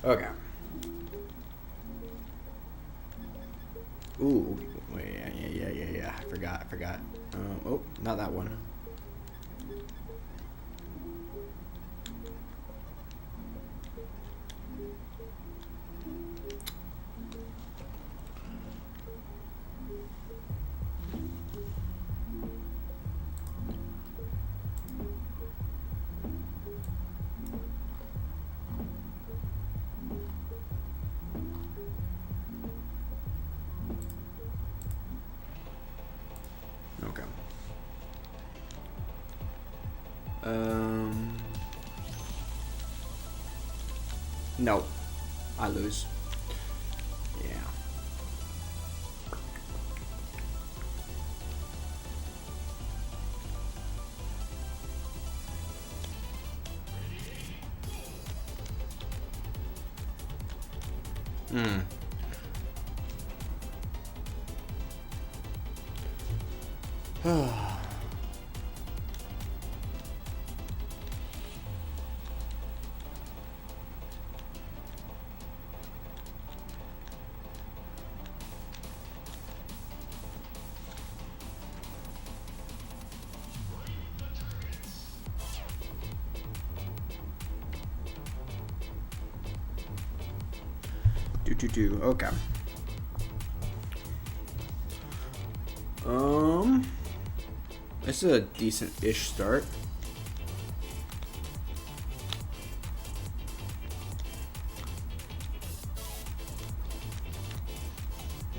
Okay. Ooh, wait, yeah. I forgot. Oh, not that one. Okay. No. I lose. Yeah. Hmm. do. Okay. This is a decent-ish start.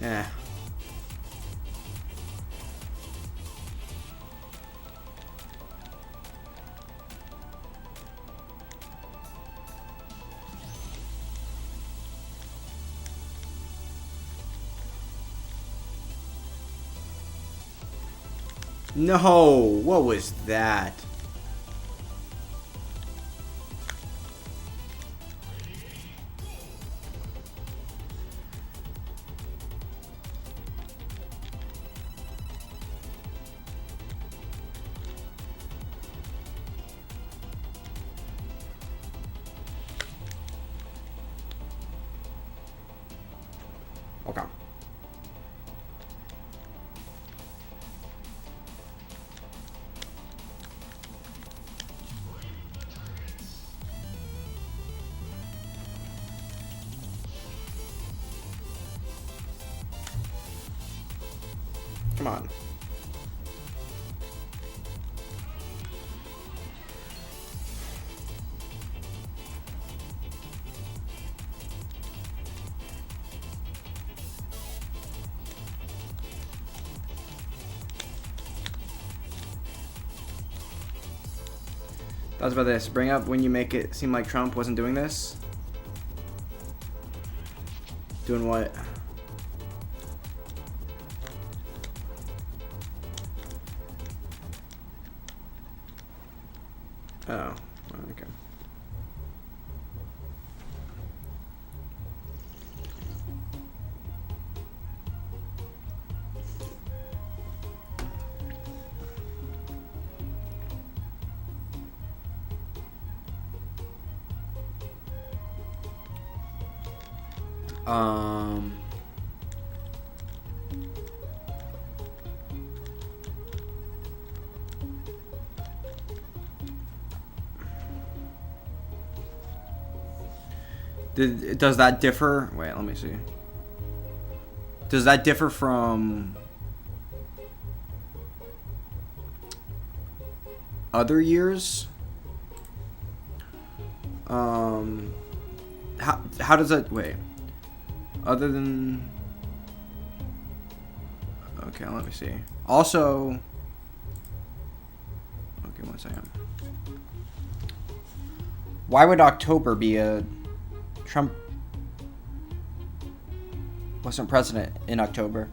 Yeah. No, what was that? Okay. Come on. That was about this. Bring up when you make it seem like Trump wasn't doing this. Doing what? Oh, okay. Does that differ? Wait, let me see. Does that differ from other years? How does that, wait, other than, okay, let me see. Also, okay, 1 second. Why would October be a Trump wasn't president in October?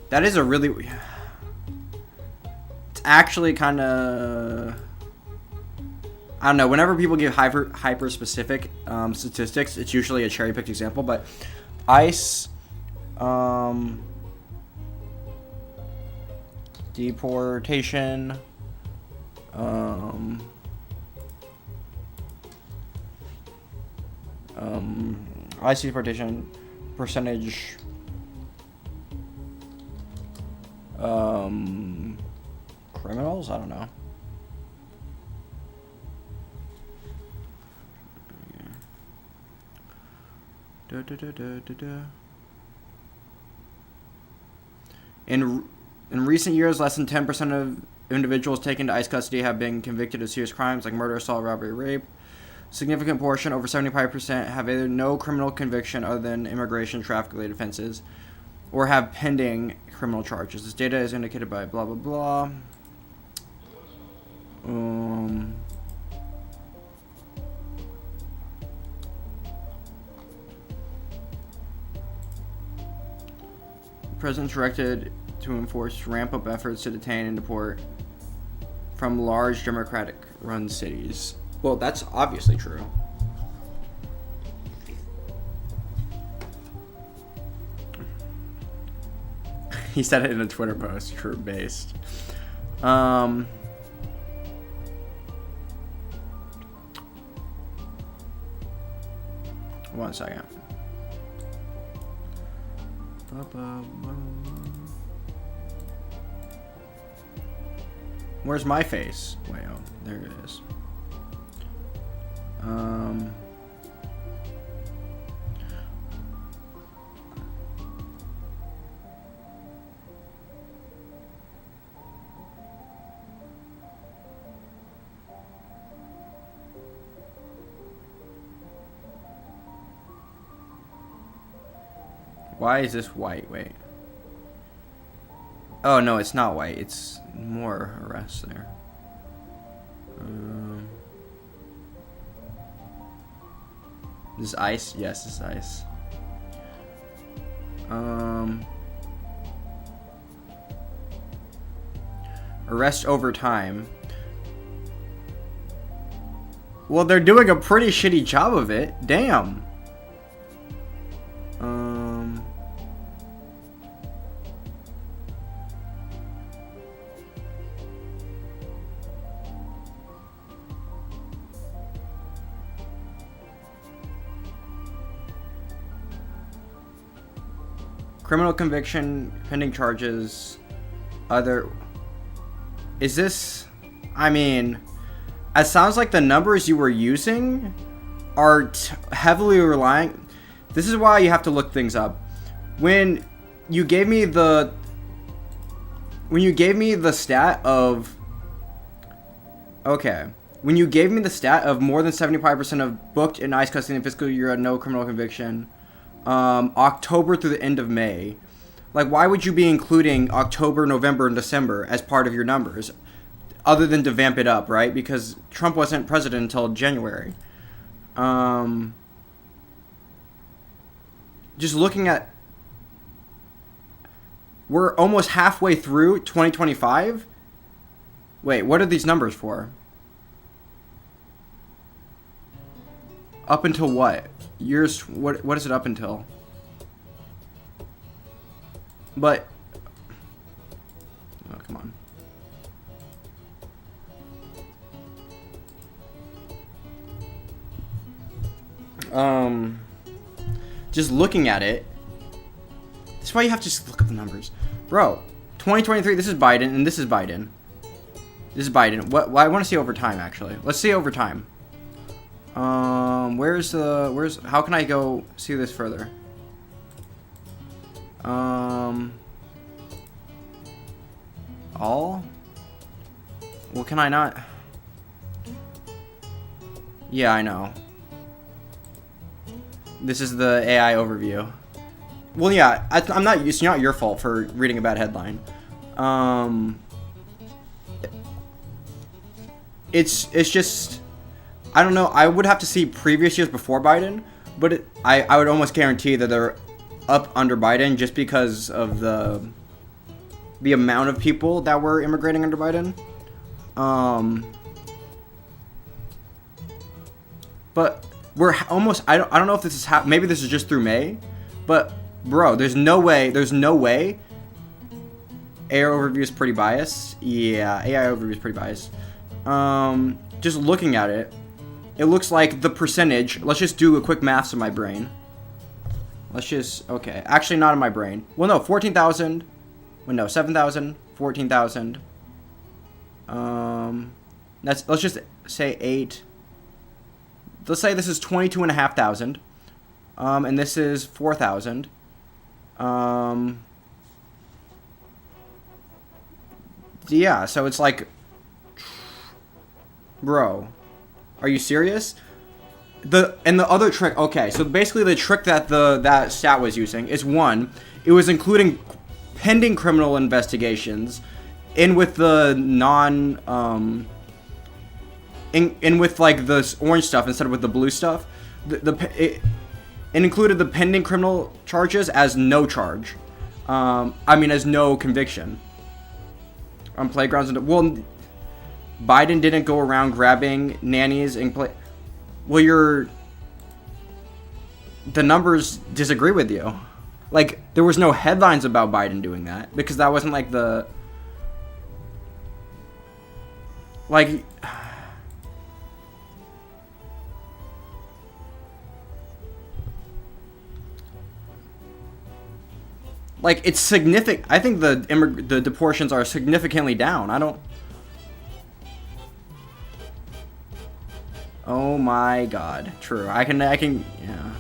That is a really, it's actually kind of, I don't know, whenever people give hyper specific statistics, it's usually a cherry picked example, but ICE deportation IC deportation percentage. Criminals? I don't know. In recent years, less than 10% of individuals taken to ICE custody have been convicted of serious crimes like murder, assault, robbery, rape. Significant portion, over 75%, have either no criminal conviction other than immigration traffic-related offenses or have pending criminal charges. This data is indicated by blah, blah, blah. The President directed to enforce ramp-up efforts to detain and deport from large Democratic-run cities. Well, that's obviously true. He said it in a Twitter post, true based. 1 second. Where's my face? Wait, oh, there it is. Why is this white? Wait. Oh, no, it's not white. It's more arrests there. This is ICE? Yes, this is ICE. Arrest over time. Well, they're doing a pretty shitty job of it. Damn. Criminal conviction, pending charges, other... Is this... I mean... It sounds like the numbers you were using are heavily relying... This is why you have to look things up. When you gave me the... When you gave me the stat of... Okay. When you gave me the stat of more than 75% of booked in ICE custody in fiscal year had no criminal conviction... October through the end of May. Like, why would you be including October, November, and December as part of your numbers? Other than to vamp it up, right? Because Trump wasn't president until January. Just looking at... We're almost halfway through 2025? Wait, what are these numbers for? Up until what? Years, what is it up until? But oh, come on. Just looking at it, that's why you have to just look up the numbers, bro. 2023, this is Biden, and this is Biden. This is Biden. What I want to see over time, actually. Let's see over time. Where's how can I go see this further? All? Well, can I not? Yeah, I know. This is the AI overview. Well, yeah, I'm not, it's not your fault for reading a bad headline. It's just, I don't know. I would have to see previous years before Biden, but I would almost guarantee that they're up under Biden just because of the amount of people that were immigrating under Biden. But we're almost, I don't know if this is maybe this is just through May, but bro, there's no way. AI overview is pretty biased. Yeah, AI overview is pretty biased. just looking at it, it looks like the percentage. Let's just do a quick maths in my brain. Let's just, okay, actually not in my brain. Well, no, 14,000. Well, no, 7,000, 14,000. Let's just say 8. Let's say this is 22,500. And this is 4,000. Yeah, so it's like, bro, are you serious? The other trick, okay, so basically the trick that that stat was using is, one, it was including pending criminal investigations in with the in with like the orange stuff instead of with the blue stuff. It included the pending criminal charges as no charge. As no conviction. On playgrounds and, well, Biden didn't go around grabbing nannies and play. Well, the numbers disagree with you. Like, there was no headlines about Biden doing that because that wasn't like the, like, it's significant. I think the deportations are significantly down. I don't. Oh my God! True. I can. Yeah.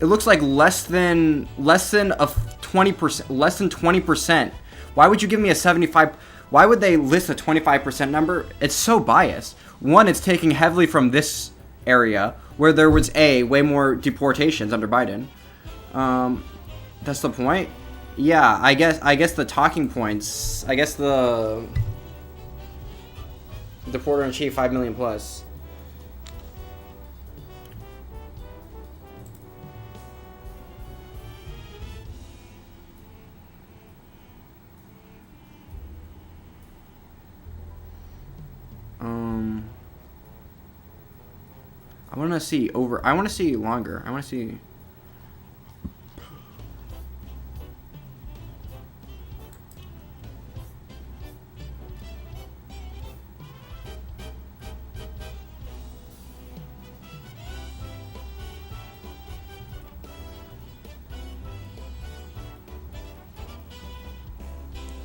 It looks like less than 20%. Less than 20%. Why would you give me a 75? Why would they list a 25% number? It's so biased. One, it's taking heavily from this area where there was way more deportations under Biden. That's the point. Yeah, I guess the talking points. I guess the deporter in chief 5 million plus. I want to see over. I want to see longer. I want to see.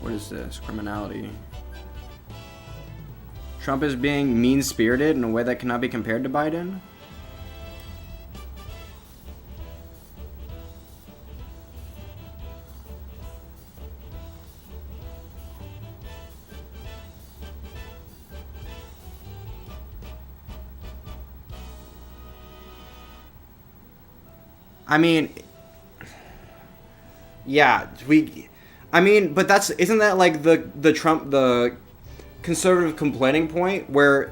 What is this? Criminality. Trump is being mean-spirited in a way that cannot be compared to Biden? I mean, yeah, but isn't that like the conservative complaining point where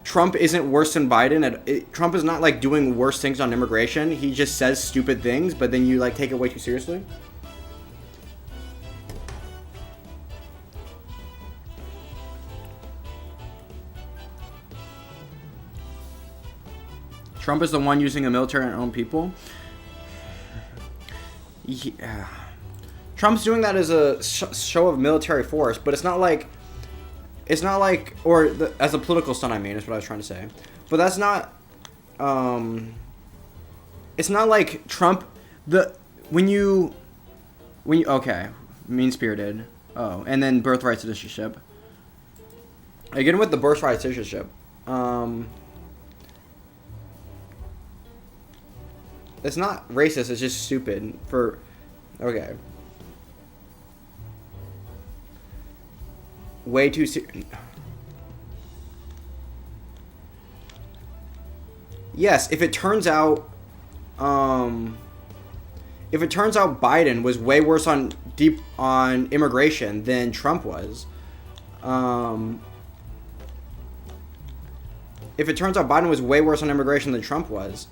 Trump isn't worse than Biden? Trump is not like doing worse things on immigration. He just says stupid things, but then you like take it way too seriously. Trump is the one using the military on our own people. Yeah. Trump's doing that as a show of military force, but it's not like, as a political stunt, I mean, is what I was trying to say. But that's not, it's not like Trump, okay, mean-spirited, oh, and then birthright citizenship. Again with the birthright citizenship, it's not racist, it's just stupid okay. Way too Yes, if it turns out Biden was way worse on immigration than Trump was, if it turns out Biden was way worse on immigration than Trump was,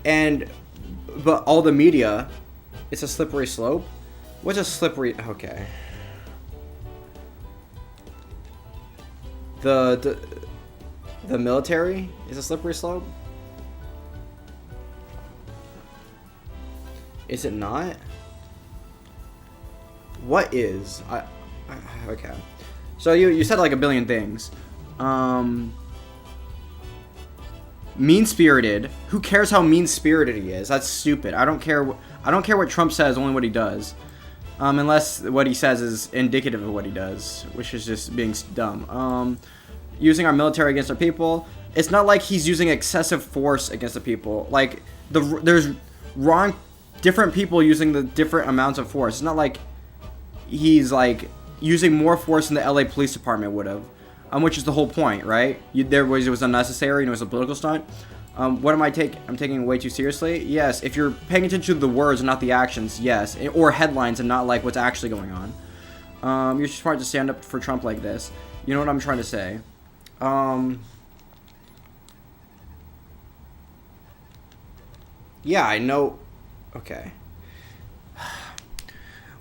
but all the media, it's a slippery slope. What's a slippery? Okay. The military is a slippery slope. Is it not? what is okay? So you said like a billion things. Mean-spirited. Who cares how mean-spirited he is? That's stupid. I don't care what Trump says, only what he does. Unless what he says is indicative of what he does, which is just being dumb. Using our military against our people. It's not like he's using excessive force against the people. Like there's different people using the different amounts of force. It's not like he's like using more force than the LA Police Department would have. Which is the whole point, right? It was unnecessary and it was a political stunt. What am I taking? I'm taking it way too seriously? Yes, if you're paying attention to the words and not the actions, yes. Or headlines and not like what's actually going on. You're smart to stand up for Trump like this. You know what I'm trying to say? Yeah, I know. Okay.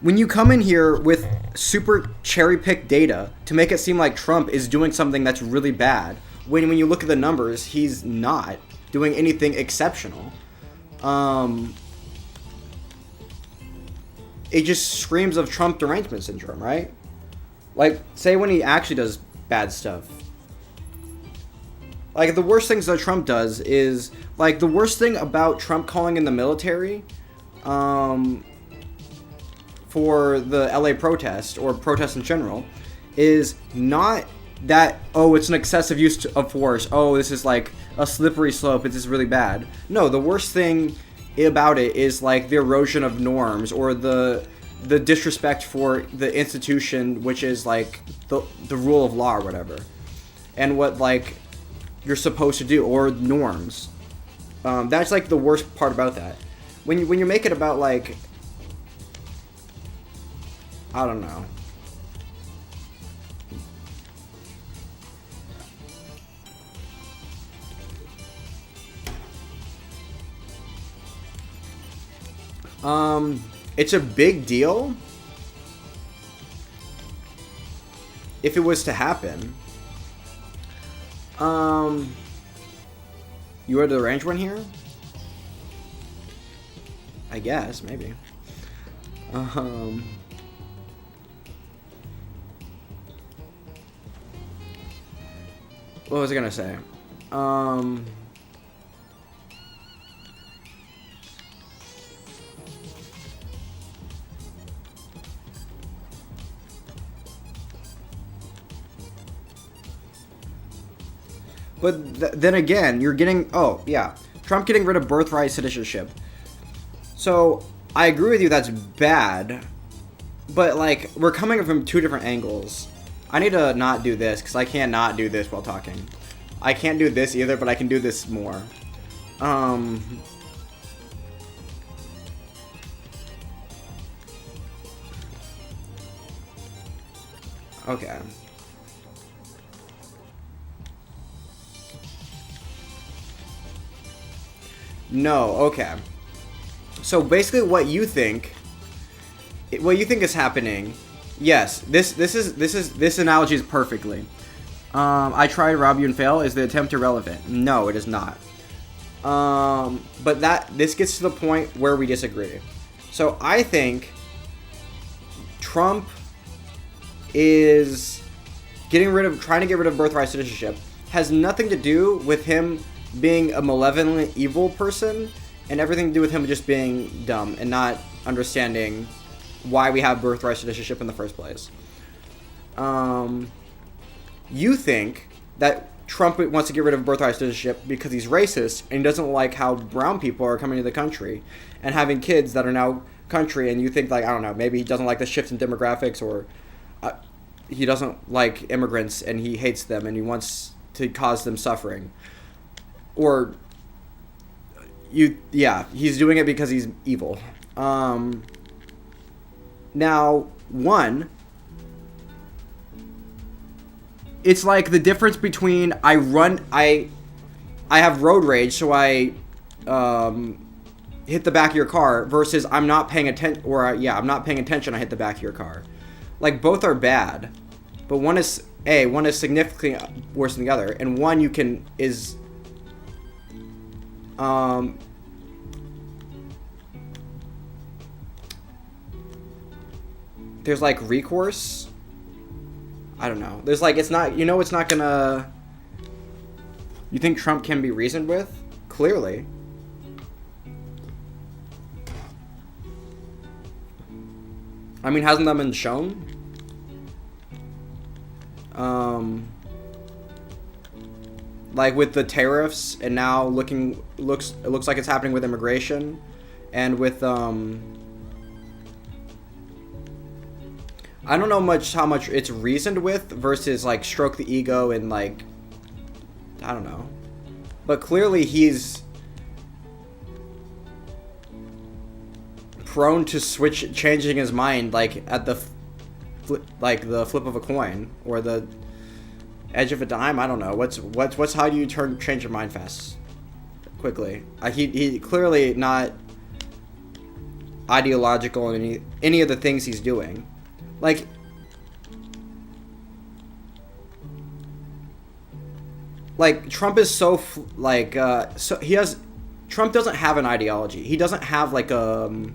When you come in here with super cherry-picked data to make it seem like Trump is doing something that's really bad, when you look at the numbers, he's not doing anything exceptional. It just screams of Trump derangement syndrome, right? Like, say when he actually does bad stuff. Like, the worst things that Trump does is, like, the worst thing about Trump calling in the military, for the LA protest, or protests in general, is not that, oh, it's an excessive use of force, oh, this is like a slippery slope, it's just really bad. No, the worst thing about it is like the erosion of norms, or the disrespect for the institution, which is like the rule of law or whatever, and what like you're supposed to do, or norms. That's like the worst part about that. When you make it about like, I don't know. It's a big deal if it was to happen. You are the range one here? I guess, maybe. What was I gonna say? But then again, you're getting... Oh, yeah. Trump getting rid of birthright citizenship. So, I agree with you, that's bad. But, like, we're coming from two different angles. I need to not do this, because I can't not do this while talking. I can't do this either, but I can do this more. Okay. No, okay. So basically what you think is happening, yes, this analogy is perfectly. I try to rob you and fail. Is the attempt irrelevant? No, it is not. But this gets to the point where we disagree. So I think Trump is trying to get rid of birthright citizenship has nothing to do with him being a malevolent, evil person, and everything to do with him just being dumb and not understanding why we have birthright citizenship in the first place. You think that Trump wants to get rid of birthright citizenship because he's racist and he doesn't like how brown people are coming to the country and having kids that are now country, and you think, like, I don't know, maybe he doesn't like the shift in demographics, or he doesn't like immigrants and he hates them and he wants to cause them suffering. Or he's doing it because he's evil. Now, it's like the difference between I have road rage, so I hit the back of your car, versus I'm not paying attention, I'm not paying attention, I hit the back of your car. Like, both are bad, but one is significantly worse than the other, and one is there's like recourse. I don't know. There's like, it's not, you know, it's not gonna. You think Trump can be reasoned with? Clearly. I mean, hasn't that been shown? Like with the tariffs, and now it looks like it's happening with immigration, and with I don't know how much it's reasoned with versus like stroke the ego and like, I don't know, but clearly he's prone to changing his mind like at the the flip of a coin or the edge of a dime. I don't know. What's how do you change your mind fast, quickly? He clearly not ideological in any of the things he's doing. Like, Trump is so Trump doesn't have an ideology. He doesn't have like an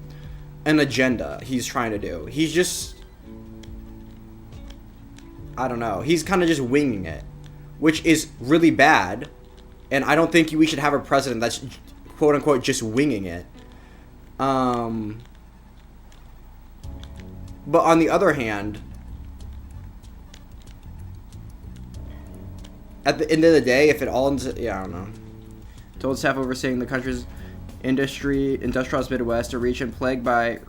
agenda he's trying to do. He's just, I don't know. He's kind of just winging it, which is really bad. And I don't think we should have a president that's quote unquote just winging it. But on the other hand, at the end of the day, if it all ends, yeah, I don't know. Told staff overseeing the country's industrialized Midwest, a region plagued by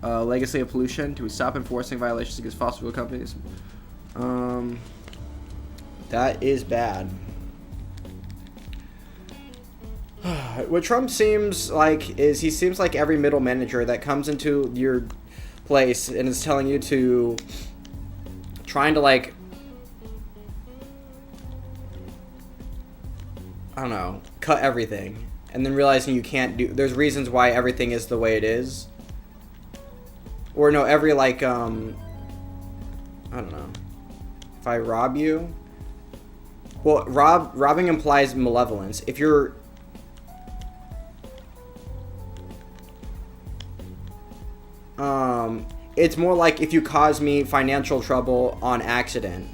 legacy of pollution, to stop enforcing violations against fossil fuel companies. That is bad. What Trump seems like is he seems like every middle manager that comes into your place and is telling you to trying to like, I don't know, cut everything, and then realizing you can't do, there's reasons why everything is the way it is. Or no, every like I don't know. If I rob you, well, robbing implies malevolence. If you're it's more like if you cause me financial trouble on accident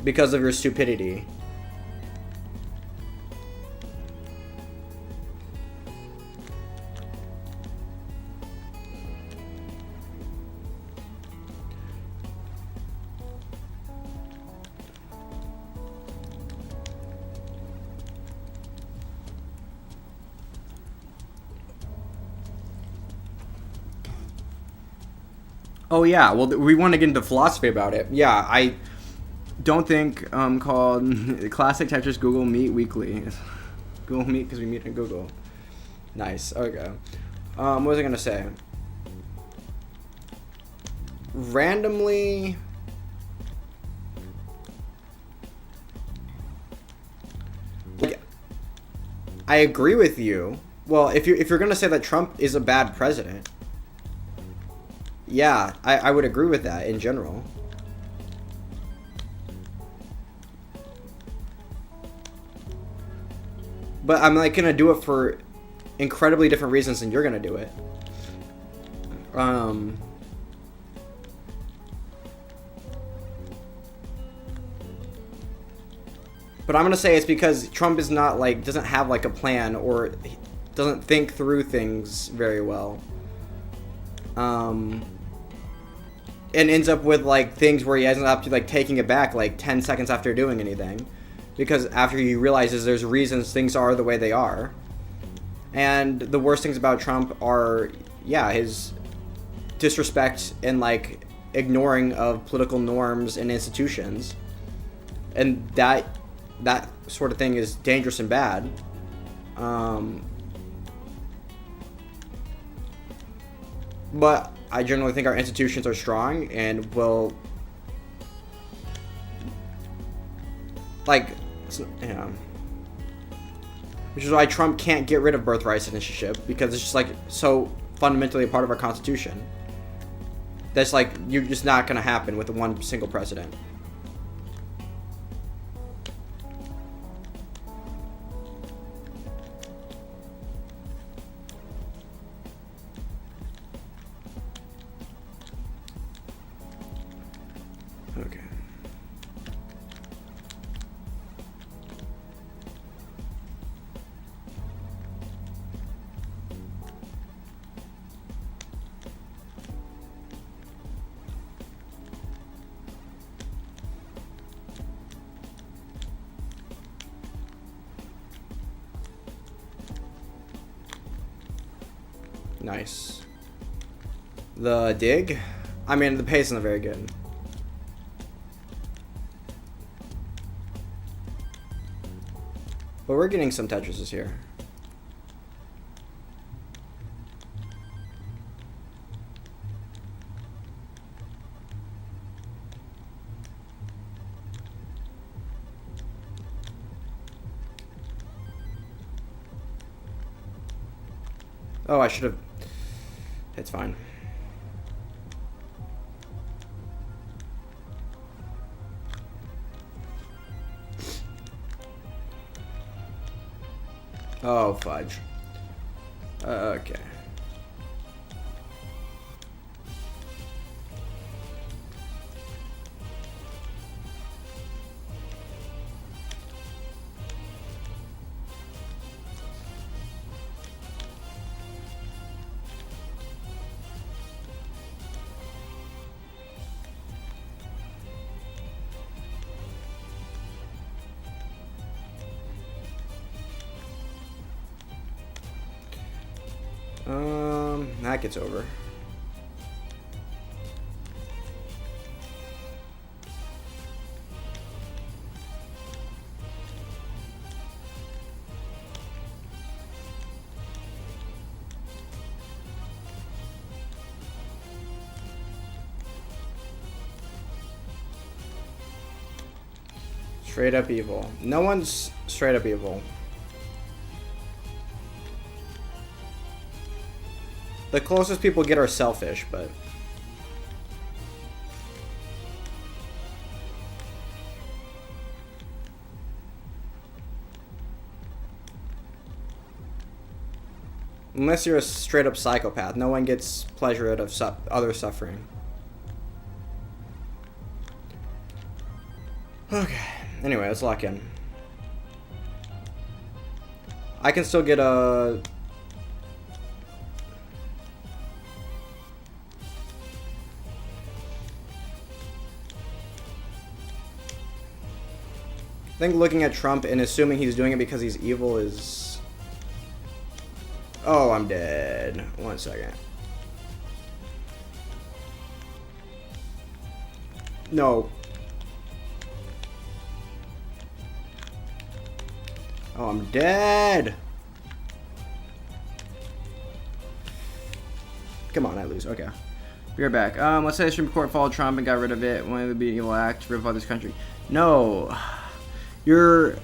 because of your stupidity. Oh yeah, well we want to get into philosophy about it. Yeah, I don't think called Classic Tetris Google Meet Weekly. Google Meet because we meet in Google. Nice. Okay. What was I gonna say? Randomly. Like, I agree with you. Well, if you're gonna say that Trump is a bad president. Yeah, I would agree with that in general. But I'm like gonna do it for incredibly different reasons than you're gonna do it. But I'm gonna say it's because Trump is not like, doesn't have like a plan, or doesn't think through things very well. And ends up with like things where he ends up to like taking it back like 10 seconds after doing anything, because after he realizes there's reasons things are the way they are. And the worst things about Trump are, yeah, his disrespect and like ignoring of political norms and institutions, and that sort of thing is dangerous and bad. But I generally think our institutions are strong and will, like, you know, which is why Trump can't get rid of birthright citizenship, because it's just like so fundamentally a part of our Constitution. That's like, you're just not going to happen with one single president. Nice. The dig? I mean, the pace isn't very good. But we're getting some Tetrises here. Oh, I should have... It's fine. Oh, fudge. Okay. That gets over. Straight up evil. No one's straight up evil. The closest people get are selfish, but... Unless you're a straight up psychopath, no one gets pleasure out of other suffering. Okay. Anyway, let's lock in. I can still get a... I think looking at Trump and assuming he's doing it because he's evil is... Oh, I'm dead. 1 second. No. Oh, I'm dead. Come on, I lose. Okay. Be right back. Let's say the Supreme Court followed Trump and got rid of it. When it would be an evil act to rip out this country. No. You're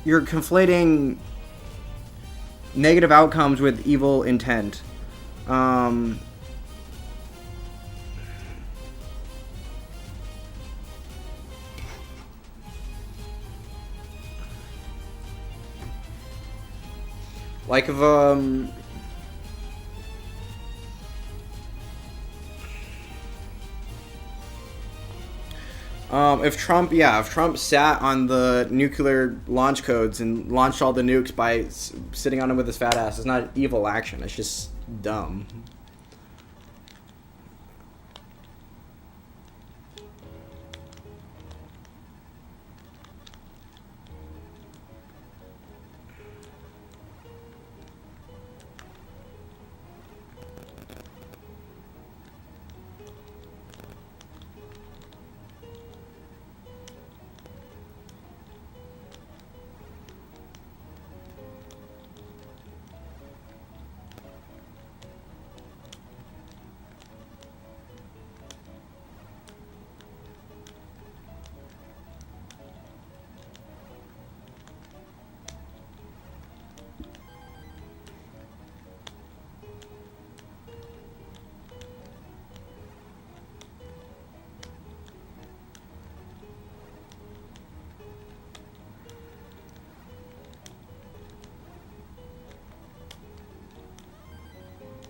conflating negative outcomes with evil intent. Like if Trump sat on the nuclear launch codes and launched all the nukes by sitting on them with his fat ass, it's not evil action. It's just dumb.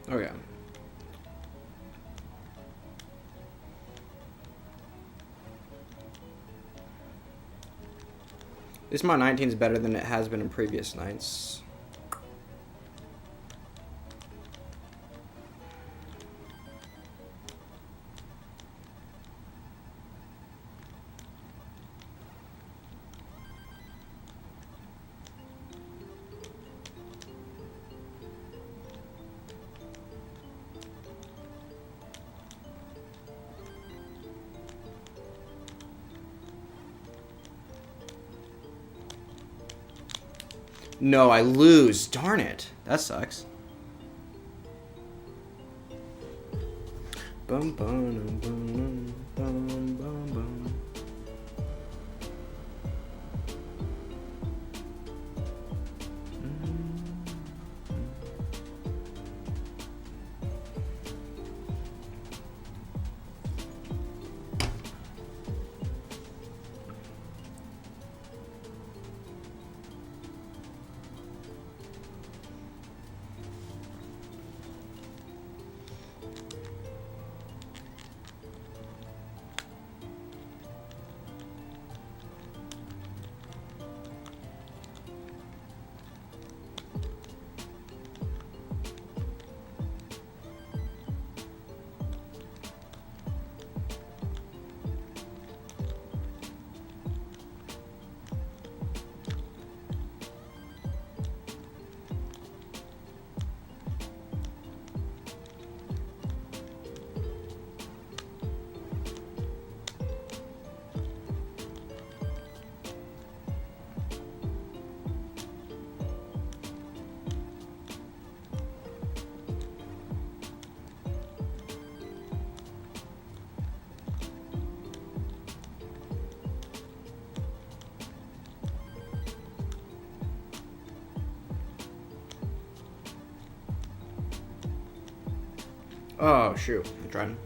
Okay. At least my 19 is better than it has been in previous nights. No, I lose. Darn it. That sucks. Bum, bum, bum, bum, bum, bum. Oh, shoot. I'm trying.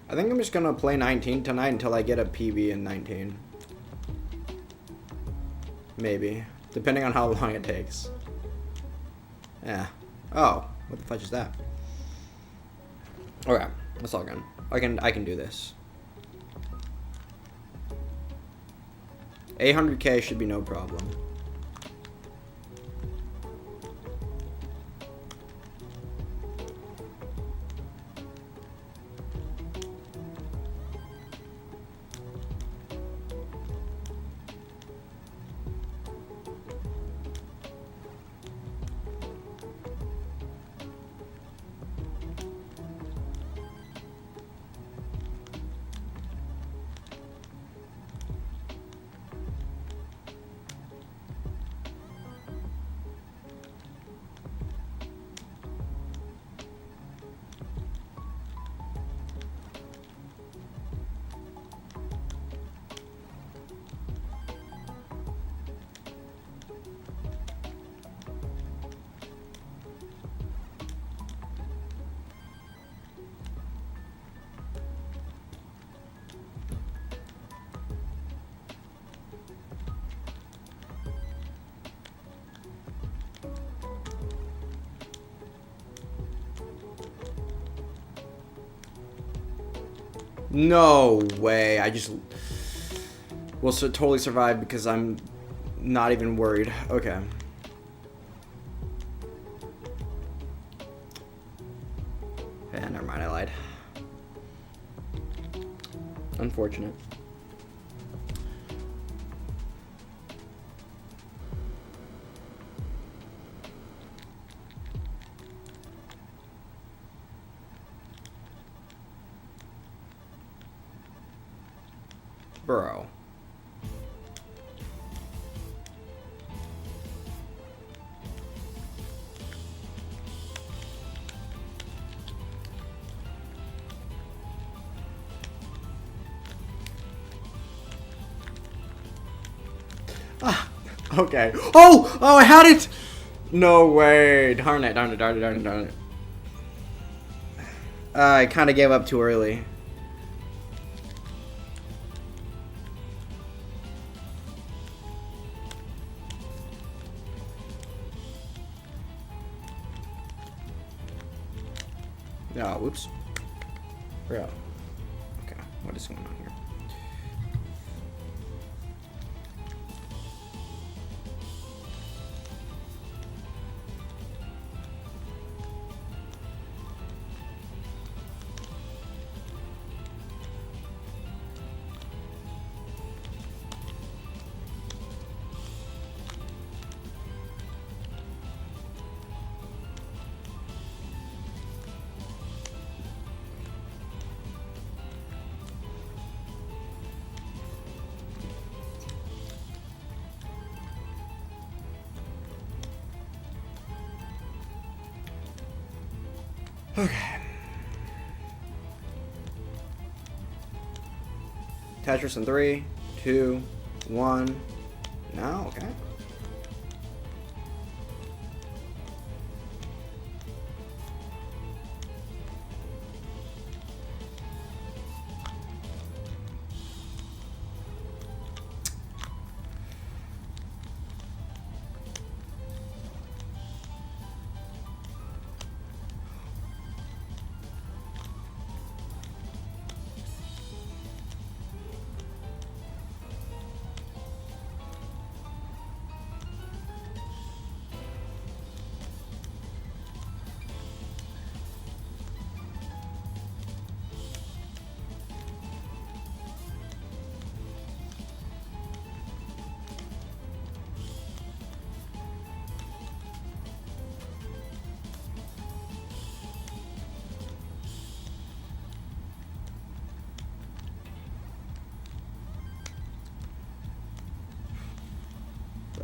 I think I'm just gonna play 19 tonight until I get a PB in 19. Maybe. Depending on how long it takes. Yeah. Oh, what the fudge is that? Okay, that's all good. I can do this. 800k should be no problem. No way. I just will totally survive because I'm not even worried. Okay. Yeah, never mind. I lied. Unfortunate. Bro. Ah, okay. Oh, I had it. No way. Darn it, darn it, darn it, darn it, darn it. I kind of gave up too early. Oh, whoops. Bro. Okay, what is going on here? Okay. Tetris in 3, 2, 1. Now, okay.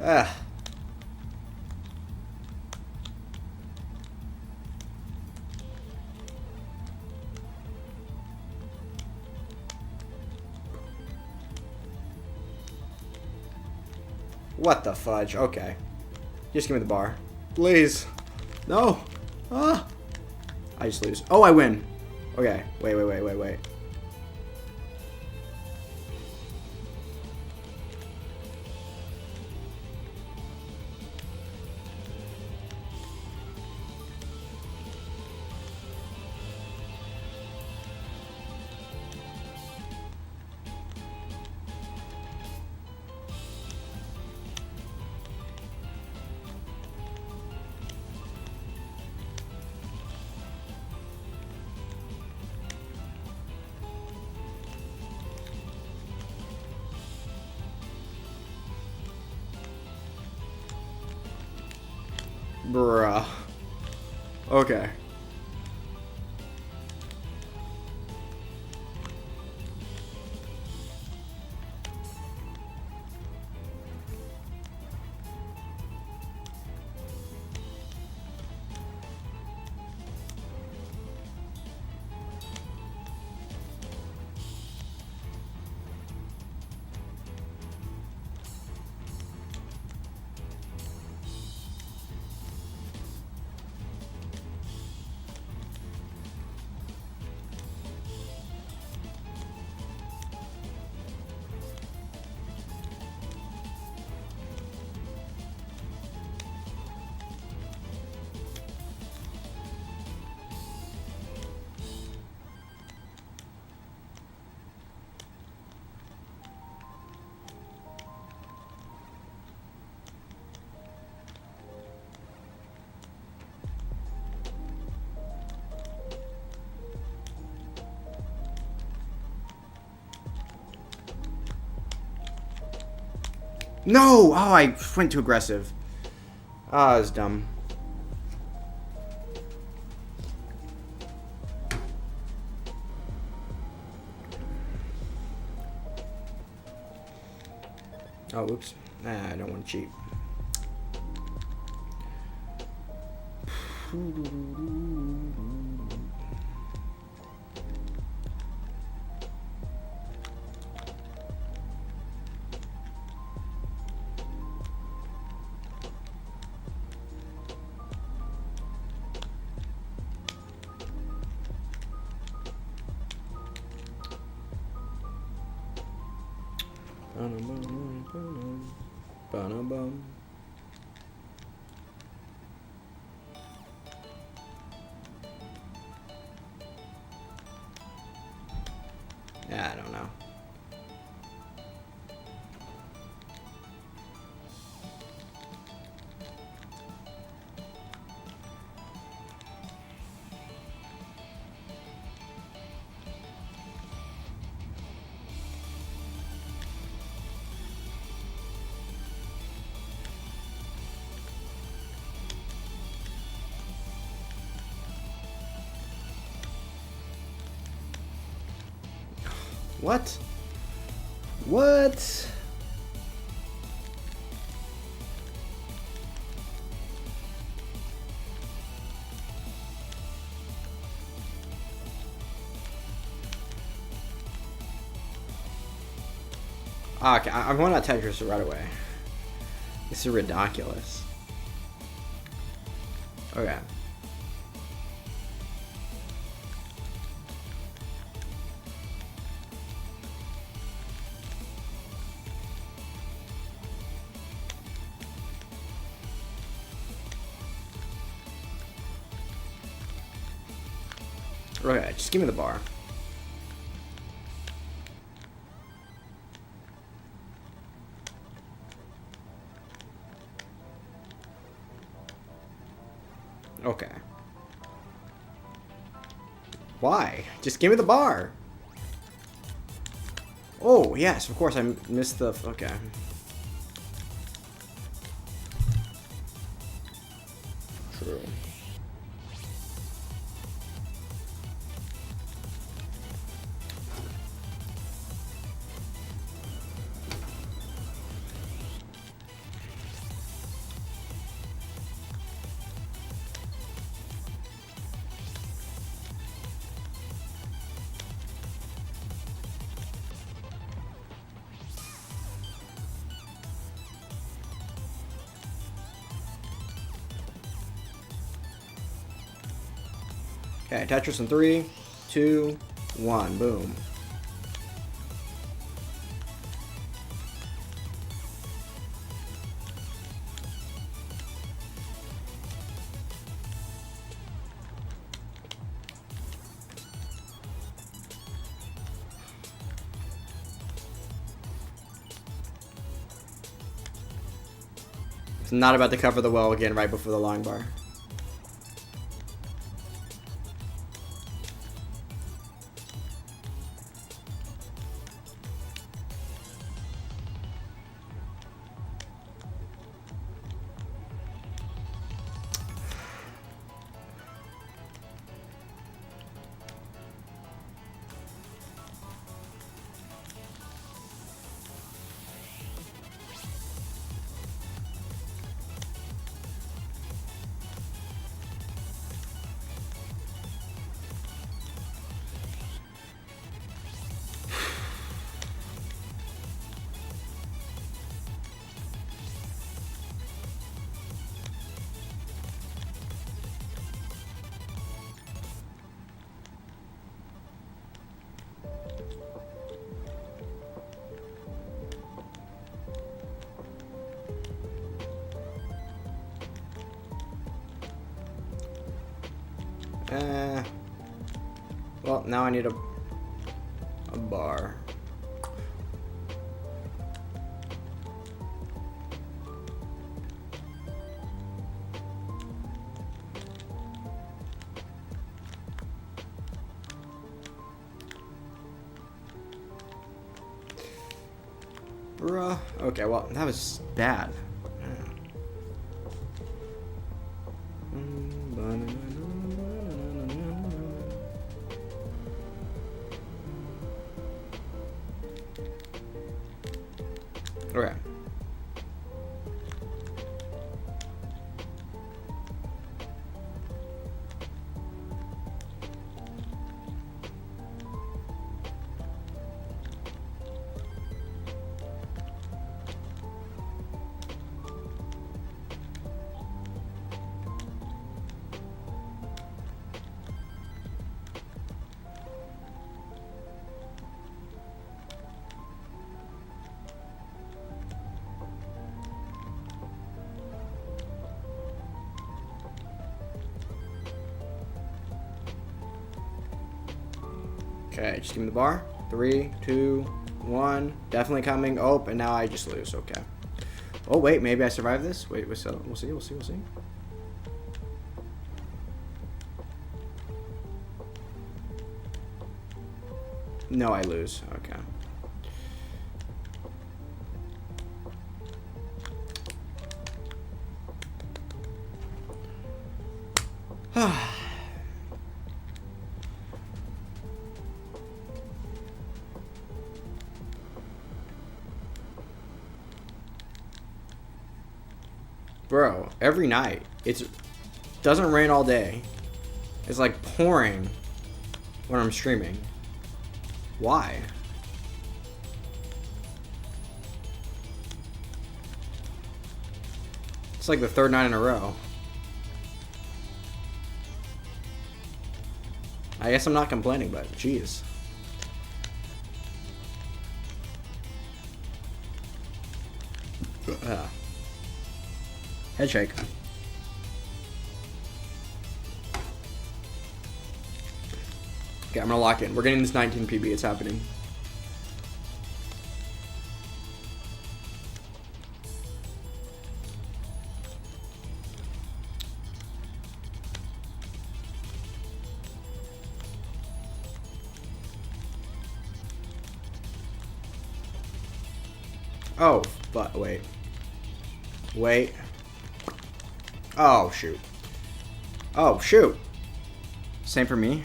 Ah. What the fudge? Okay. Just give me the bar. Please. No. Ah. I just lose. Oh, I win. Okay. Wait. Bruh. Okay. No! Oh, I went too aggressive. Ah, that's dumb. Oh, oops. Nah, I don't want to cheat. Yeah, I don't know. What? What? Okay, I'm going on Tetris right away. This is ridiculous. Okay. Okay, just give me the bar. Okay. Why? Just give me the bar. Oh, yes, of course, I missed the... Okay. True. Okay, Tetris in 3, 2, 1, boom. It's not about to cover the well again right before the long bar. Well, now I need a bar. Bruh. Okay, well, that was bad. Okay. Okay, just give me the bar. 3, 2, 1. Definitely coming. Oh, and now I just lose. Okay. Oh, wait. Maybe I survive this? Wait, we'll see. We'll see. We'll see. No, I lose. Okay. Bro, every night. It doesn't rain all day. It's like pouring when I'm streaming. Why? It's like the third night in a row. I guess I'm not complaining, but jeez. Head shake. Okay, I'm gonna lock in. We're getting this 19 PB. It's happening. Oh, but wait. Wait. Oh, shoot. Oh, shoot. Same for me.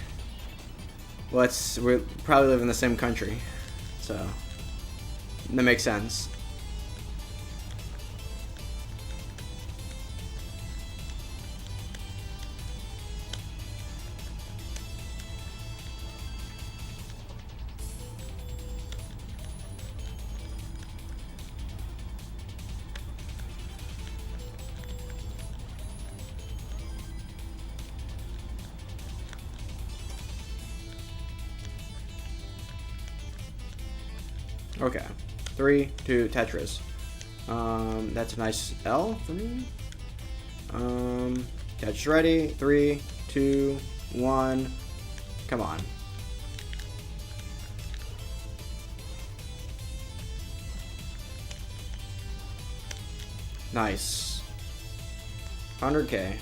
Well, we probably live in the same country, so that makes sense. Okay, 3, 2, Tetris. That's a nice L for me. Tetris ready. 3, 2, 1. Come on. Nice. 100K.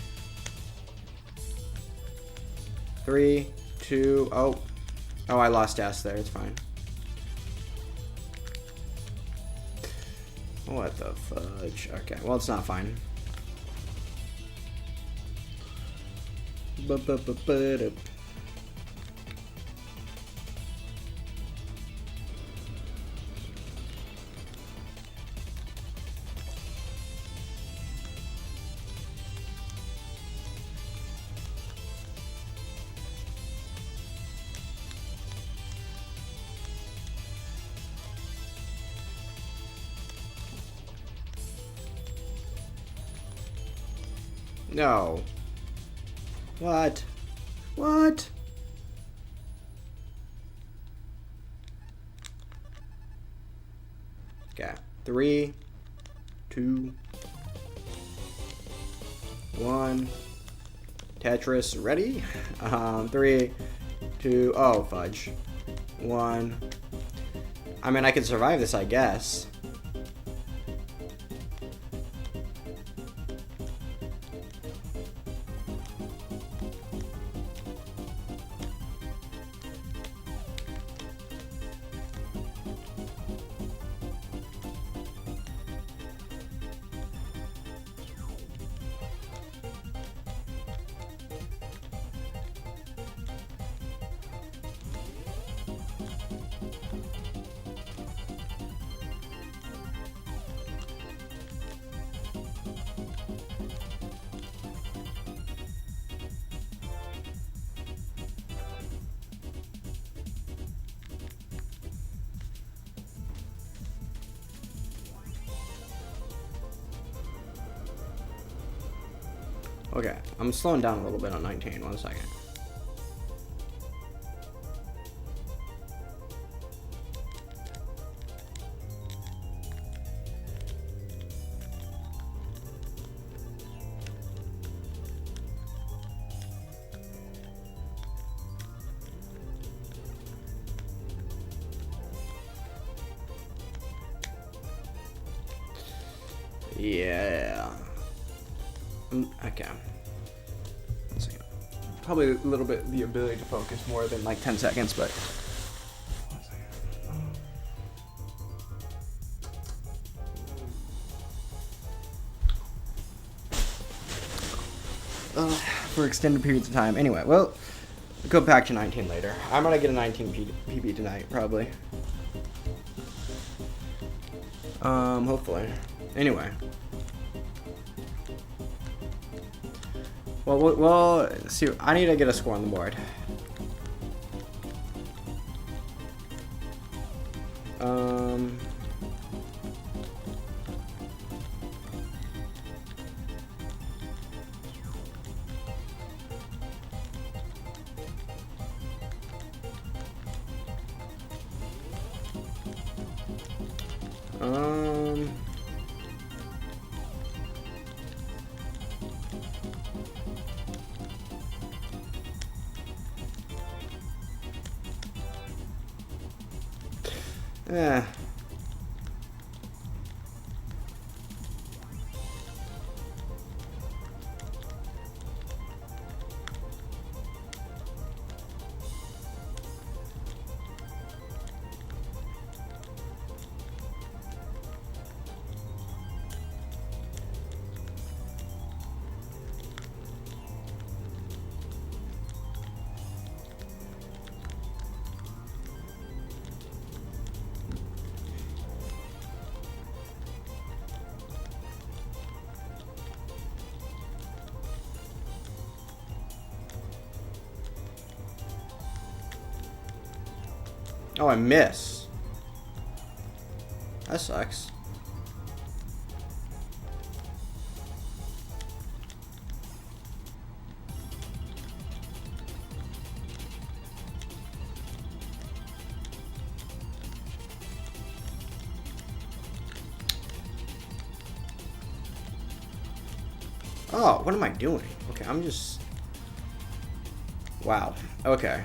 3, 2. Oh, I lost S there. It's fine. What the fudge? Okay, well, it's not fine. No. What? What? Okay. 3, 2, 1. Tetris ready? 3, 2. Oh, fudge. 1. I mean, I can survive this, I guess. Okay, I'm slowing down a little bit on 19. 1 second. Yeah. Okay. Let's see. Probably a little bit the ability to focus more than like 10 seconds, but. For extended periods of time. Anyway, well, go back to 19 later. I'm gonna get a 19 PB tonight, probably. Hopefully. Anyway. Well, see, I need to get a score on the board. Yeah. Oh, I miss. That sucks. Oh, what am I doing? Okay, I'm just... Wow. Okay.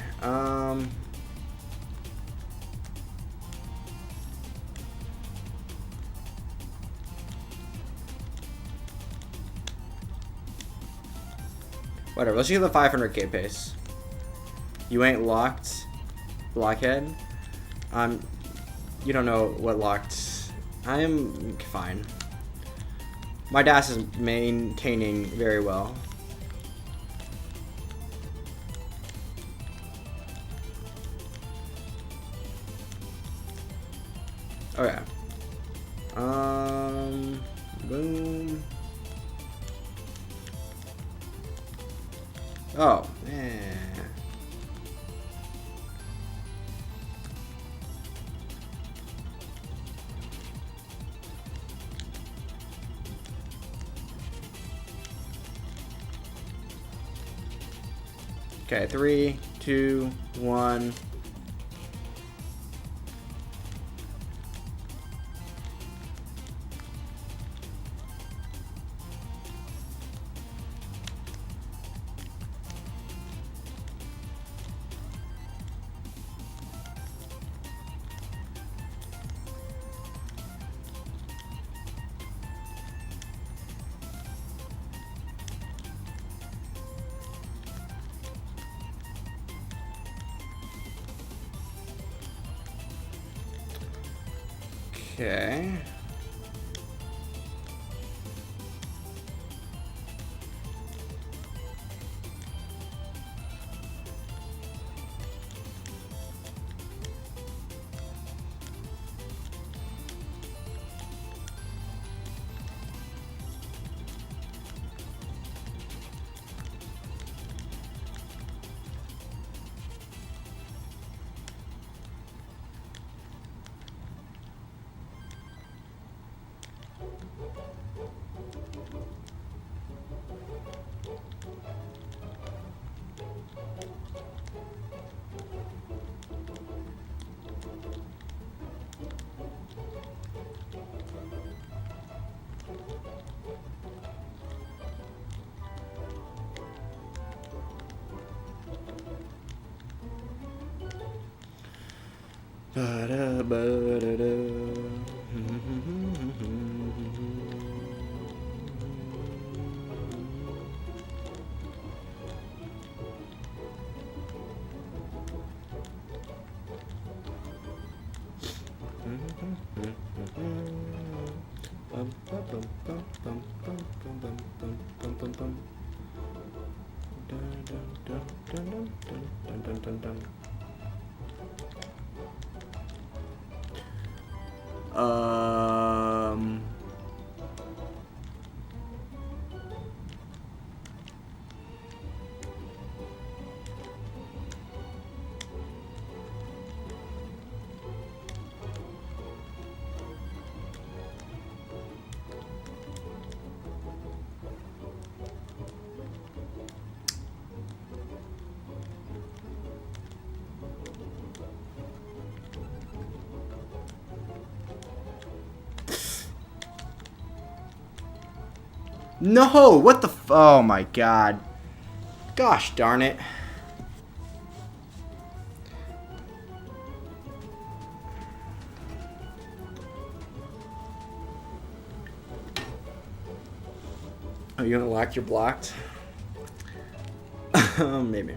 Whatever, let's do the 500k pace. You ain't locked, blockhead. You don't know what locked. I am fine. My dash is maintaining very well. Okay. Boom. Oh, man. Okay, 3, 2, 1. Okay. Ba-da-ba-da-da. No, what the oh my god. Gosh darn it. Are you gonna lock your blocked? Maybe.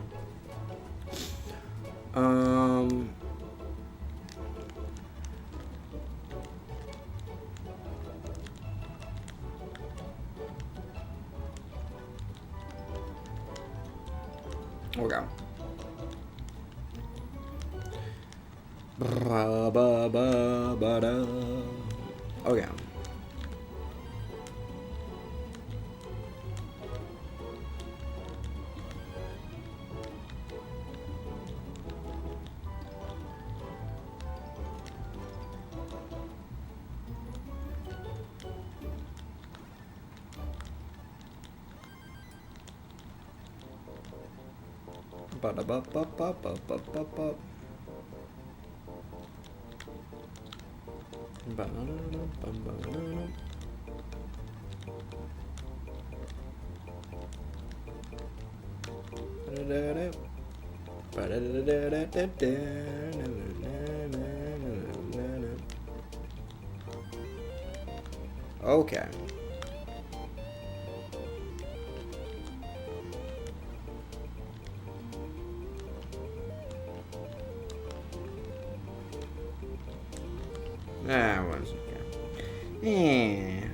Okay. Okay. Okay. Ah, what is it? Yeah.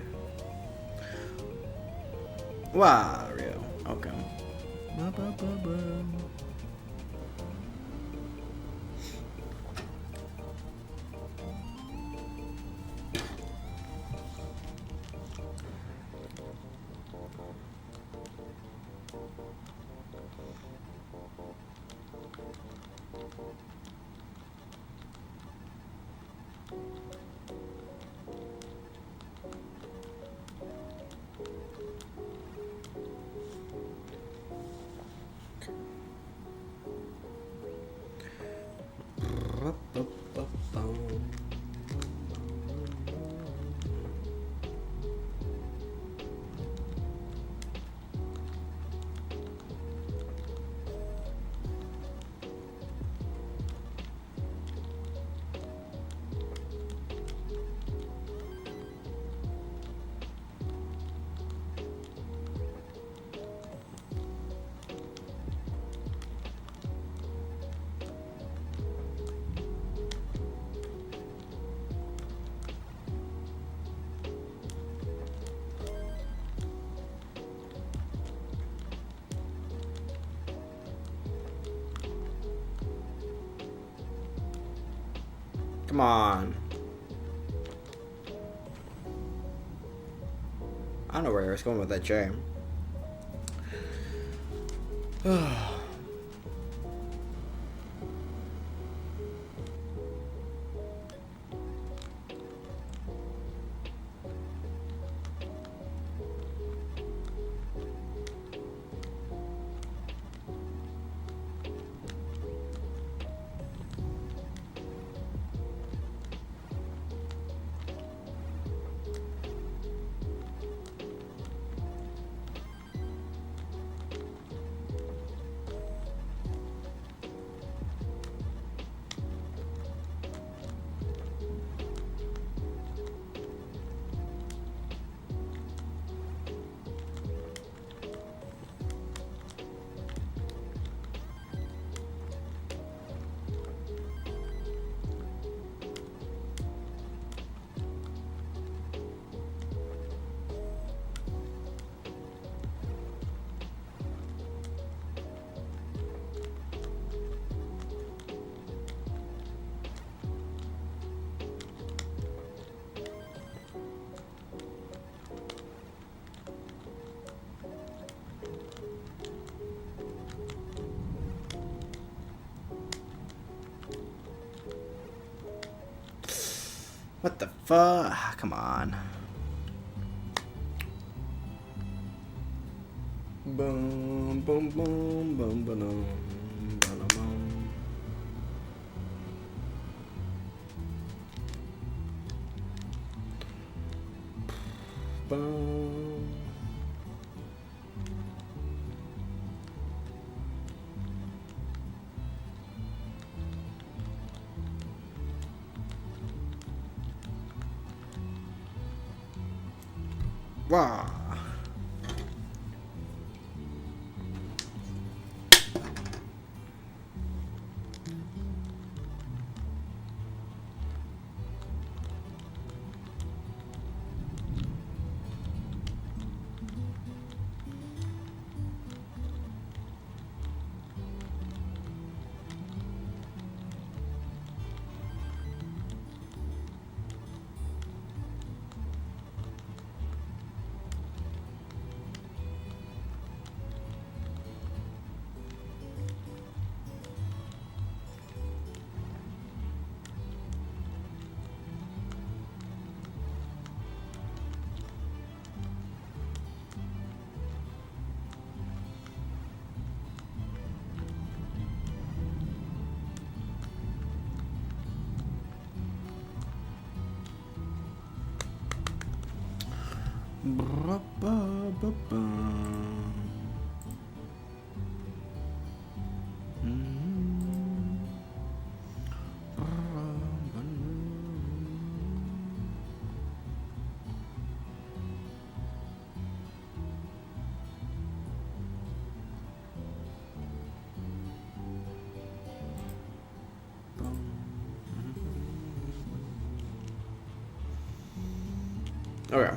Wario. Okay. Come on. I don't know where I was going with that J. What the fuck? Come on. Boom, boom, boom, boom, boom, boom, boom, boom. Boom. Wow. Okay.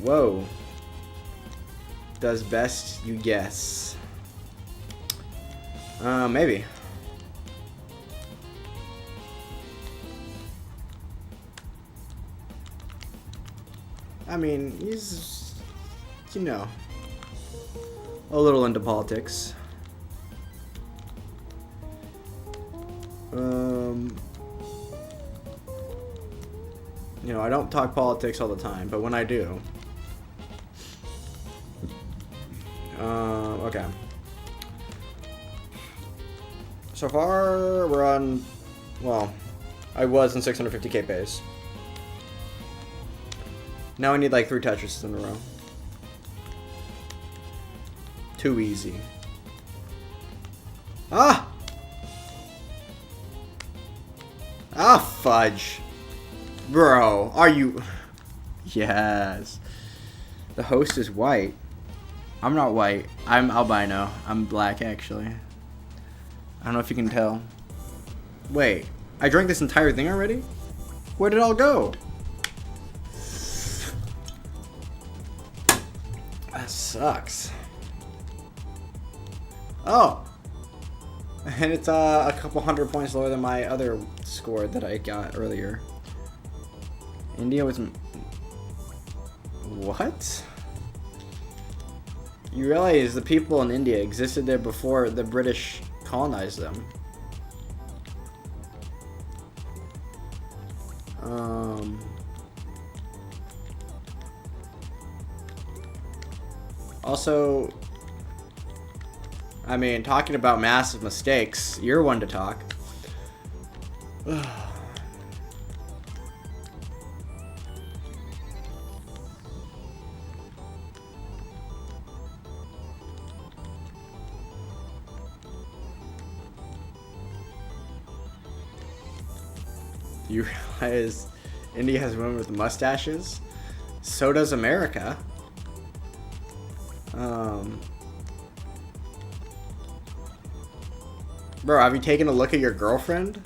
Whoa. Does best you guess? Maybe. I mean, he's, you know, a little into politics. You know, I don't talk politics all the time, but when I do. Okay. So far, we're on, well, I was in 650k pace. Now I need like 3 Tetris in a row. Too easy. Ah! Ah, fudge. Bro, are you... Yes. The host is white. I'm not white. I'm albino. I'm black, actually. I don't know if you can tell. Wait, I drank this entire thing already? Where did it all go? That sucks. Oh. And it's a couple 100 points lower than my other score that I got earlier. India was... What? You realize the people in India existed there before the British colonized them. Also, I mean, talking about massive mistakes, you're one to talk. You realize India has women with mustaches? So does America. Bro, have you taken a look at your girlfriend?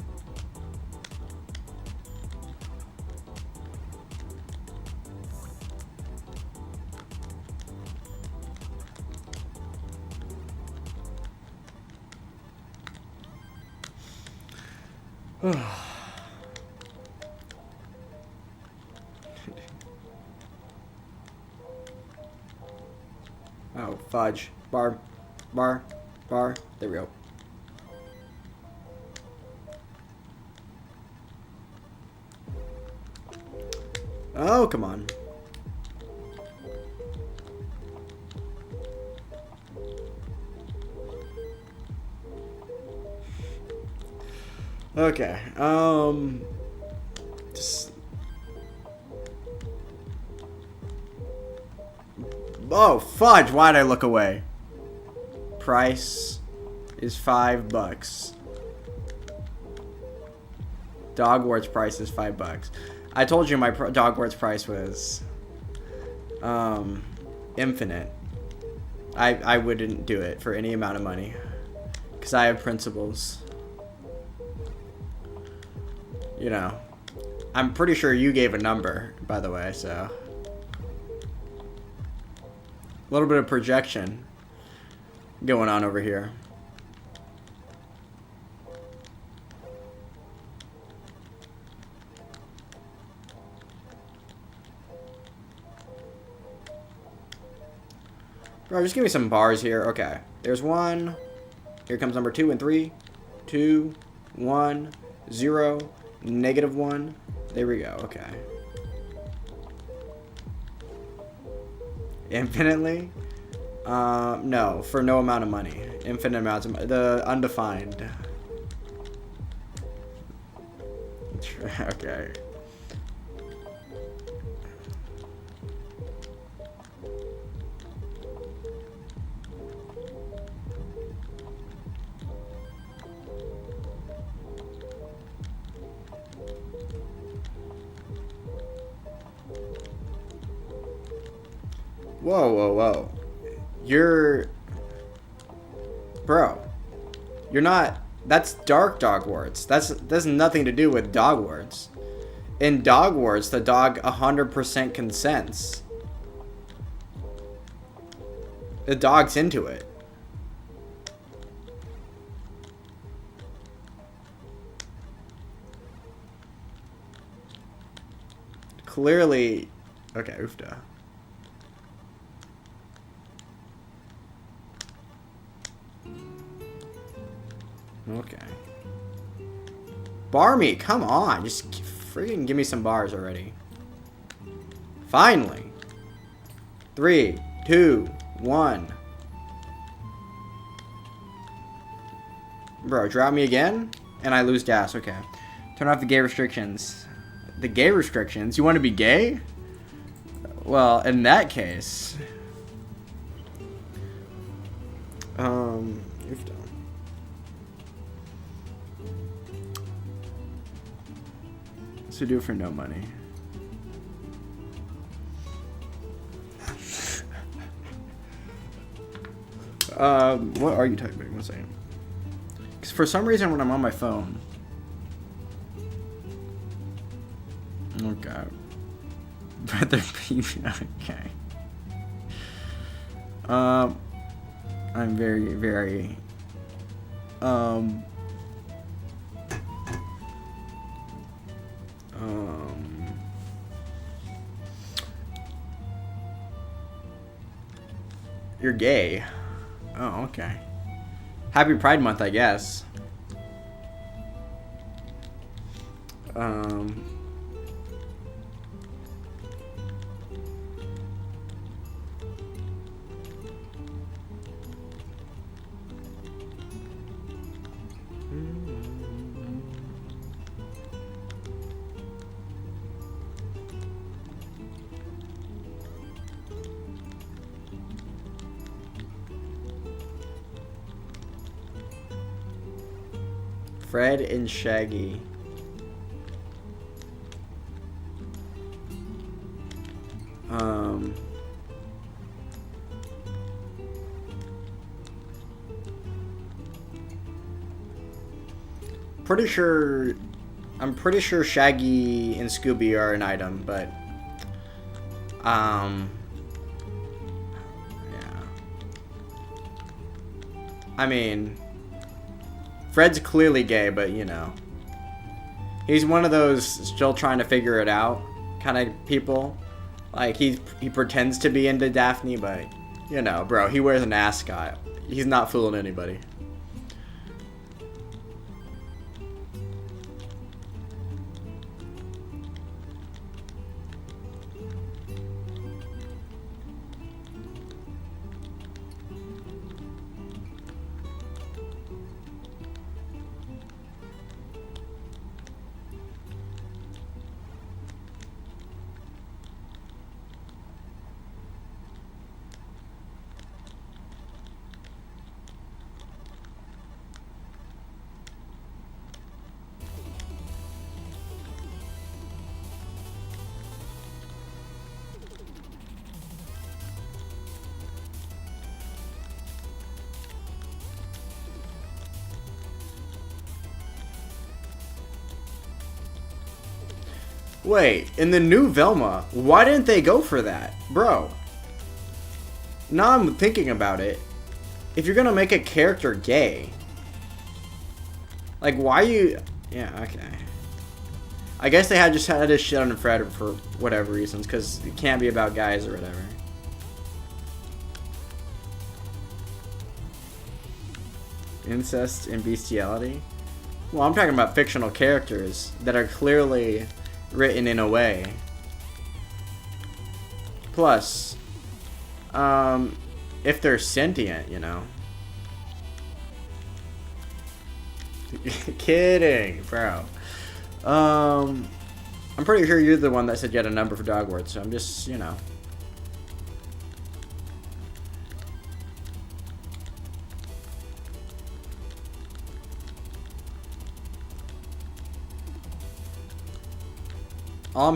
Oh, fudge. Bar. There we go. Oh, come on. Okay. Just... Oh, fudge! Why'd I look away? Price is $5. Dogwart's price is $5. I told you my Dogwart's price was infinite. I wouldn't do it for any amount of money because I have principles. You know, I'm pretty sure you gave a number, by the way, so a little bit of projection going on over here. Bro, just give me some bars here. Okay. There's 1. Here comes number 2 and 3. 2, 1, 0, -1. There we go. Okay. Infinitely? No, for no amount of money. Infinite amounts of money. The undefined. Okay. Whoa. Bro. You're not... That's dark Dogwarts. That's nothing to do with Dogwarts. In Dogwarts, the dog 100% consents. The dog's into it. Clearly... Okay, oofda. Okay. Bar me, come on. Just friggin' give me some bars already. Finally. 3, 2, 1. Bro, drop me again? And I lose gas. Okay. Turn off the gay restrictions. The gay restrictions? You want to be gay? Well, in that case... you've done. So do it for no money. What are you typing? 1 second. Because for some reason when I'm on my phone... Okay. But they're okay. I'm very, very... You're gay. Oh, okay. Happy Pride Month, I guess. Fred and Shaggy. I'm pretty sure Shaggy and Scooby are an item, but yeah. I mean, Fred's clearly gay, but you know, he's one of those still trying to figure it out kind of people. Like he pretends to be into Daphne, but you know, bro, he wears an ascot. He's not fooling anybody. Wait, in the new Velma, why didn't they go for that? Bro. Now I'm thinking about it. If you're gonna make a character gay, like why you... Yeah, okay. I guess they just had to shit on Fred for whatever reasons, because it can't be about guys or whatever. Incest and bestiality? Well, I'm talking about fictional characters that are clearly written in a way. Plus, if they're sentient, you know. Kidding, bro. I'm pretty sure you're the one that said you had a number for Dogwarts, so I'm just, you know.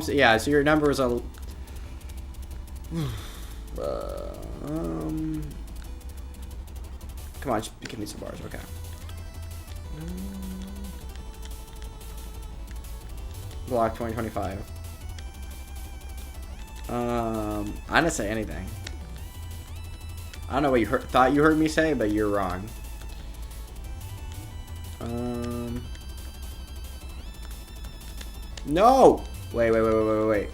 Yeah, so your number is a... Come on, just give me some bars, okay. Block 2025. I didn't say anything. I don't know what you thought you heard me say, but you're wrong. No! Wait.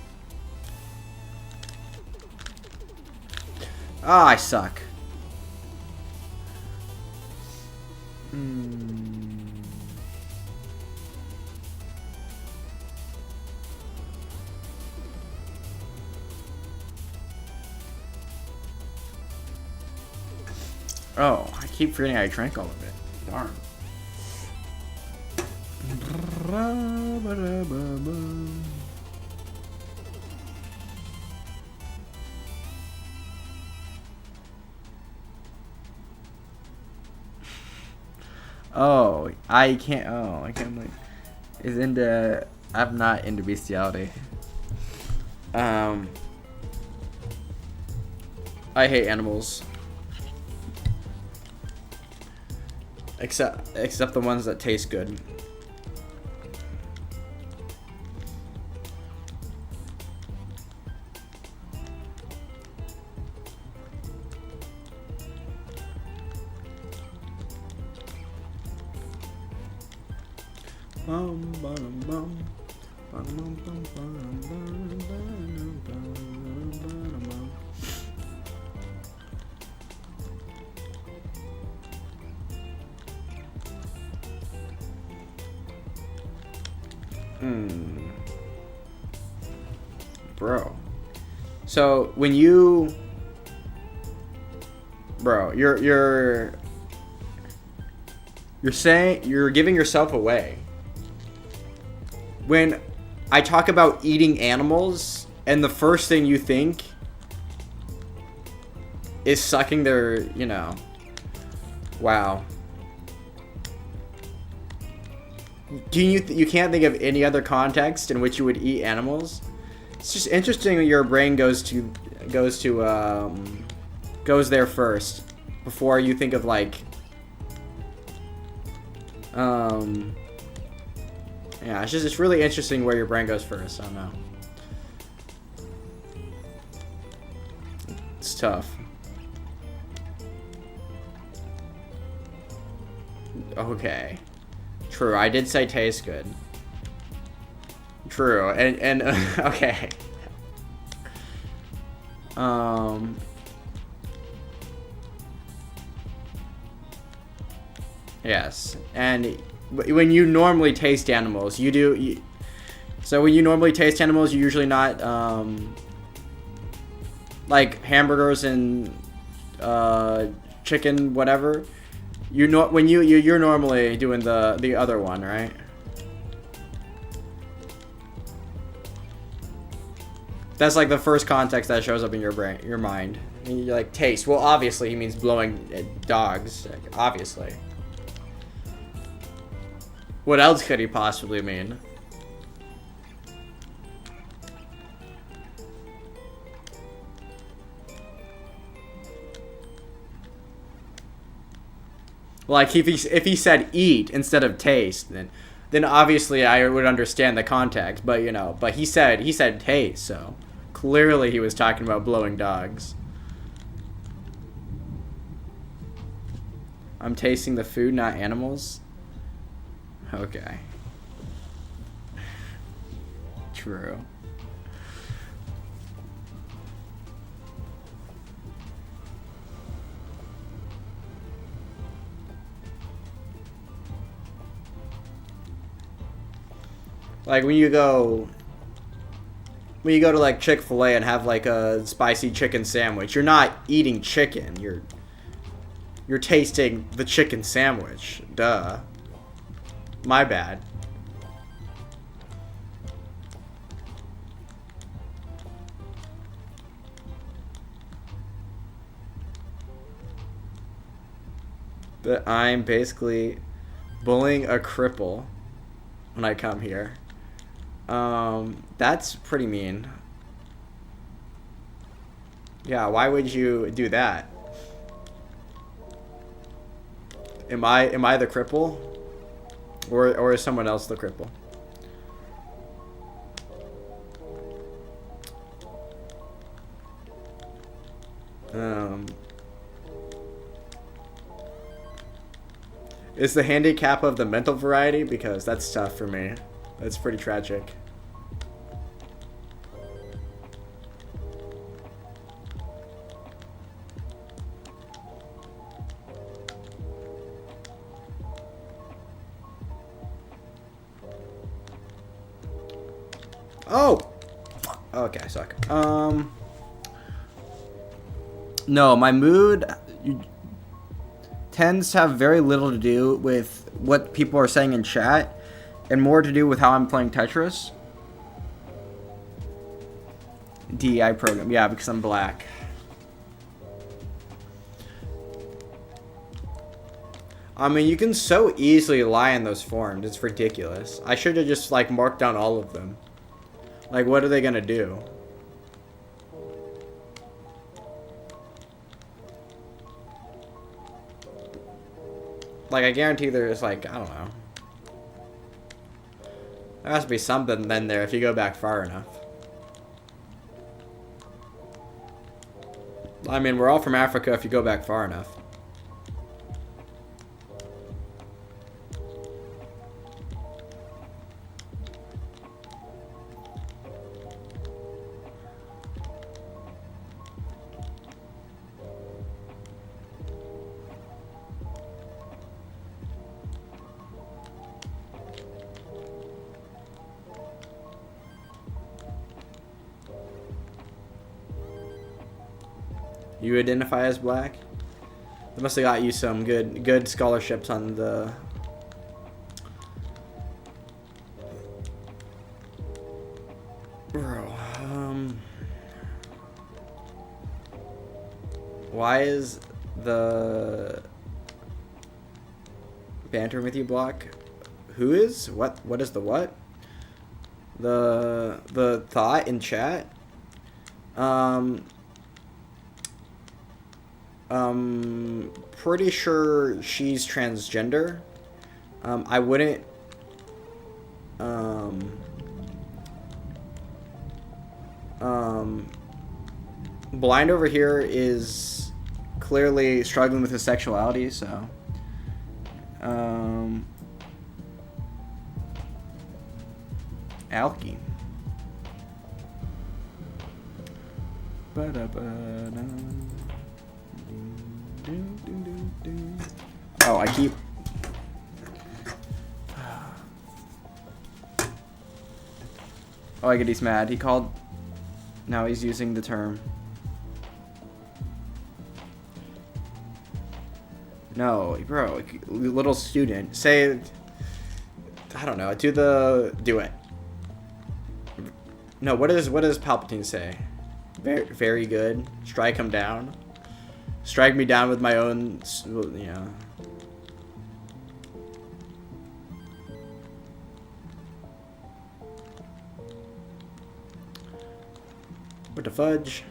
Ah, I suck. Oh, I keep forgetting I drank all of it. Darn. Oh, I can't. Oh, I can't believe. Is into. I'm not into bestiality. I hate animals. Except the ones that taste good. Bro. So when you, bro, you're saying you're giving yourself away. When I talk about eating animals, and the first thing you think is sucking their, you know, wow. You can't think of any other context in which you would eat animals? It's just interesting that your brain goes there first before you think of like yeah, it's really interesting where your brain goes first. I don't know. It's tough. Okay. True, I did say taste good. True, and okay. Yes, and when you normally taste animals, so when you normally taste animals, you're usually not like hamburgers and chicken, whatever. You're normally doing the other one, right? That's like the first context that shows up in your brain, your mind. And you're like, taste. Well, obviously he means blowing at dogs. Like, obviously. What else could he possibly mean? Like if he said eat instead of taste, then obviously I would understand the context. But you know, he said taste, so clearly he was talking about blowing dogs. I'm tasting the food, not animals. Okay. True. Like when you go to like Chick-fil-A and have like a spicy chicken sandwich, you're not eating chicken. You're tasting the chicken sandwich. Duh. My bad. But I'm basically bullying a cripple when I come here. That's pretty mean. Yeah, why would you do that? Am I the cripple? Or is someone else the cripple? Is the handicap of the mental variety? Because that's tough for me. That's pretty tragic. Oh! Okay, I suck. No, my mood... tends to have very little to do with what people are saying in chat and more to do with how I'm playing Tetris. DEI program. Yeah, because I'm black. I mean, you can so easily lie in those forms. It's ridiculous. I should have just, like, marked down all of them. Like, what are they gonna do? Like, I guarantee there's, like, I don't know. There has to be something then there if you go back far enough. I mean, we're all from Africa if you go back far enough. You identify as black? They must have got you some good scholarships on the... Bro, why is the bantering with you block? Who is? What is the what? The thought in chat? Pretty sure she's transgender. I wouldn't. Blind over here is clearly struggling with his sexuality, so. Alky. Oh, I keep... Oh, I get he's mad. He called... Now he's using the term. No, bro, little student. Say... I don't know. Do it. No, what does Palpatine say? Very good. Strike him down. Strike me down with my own, you know. What the fudge?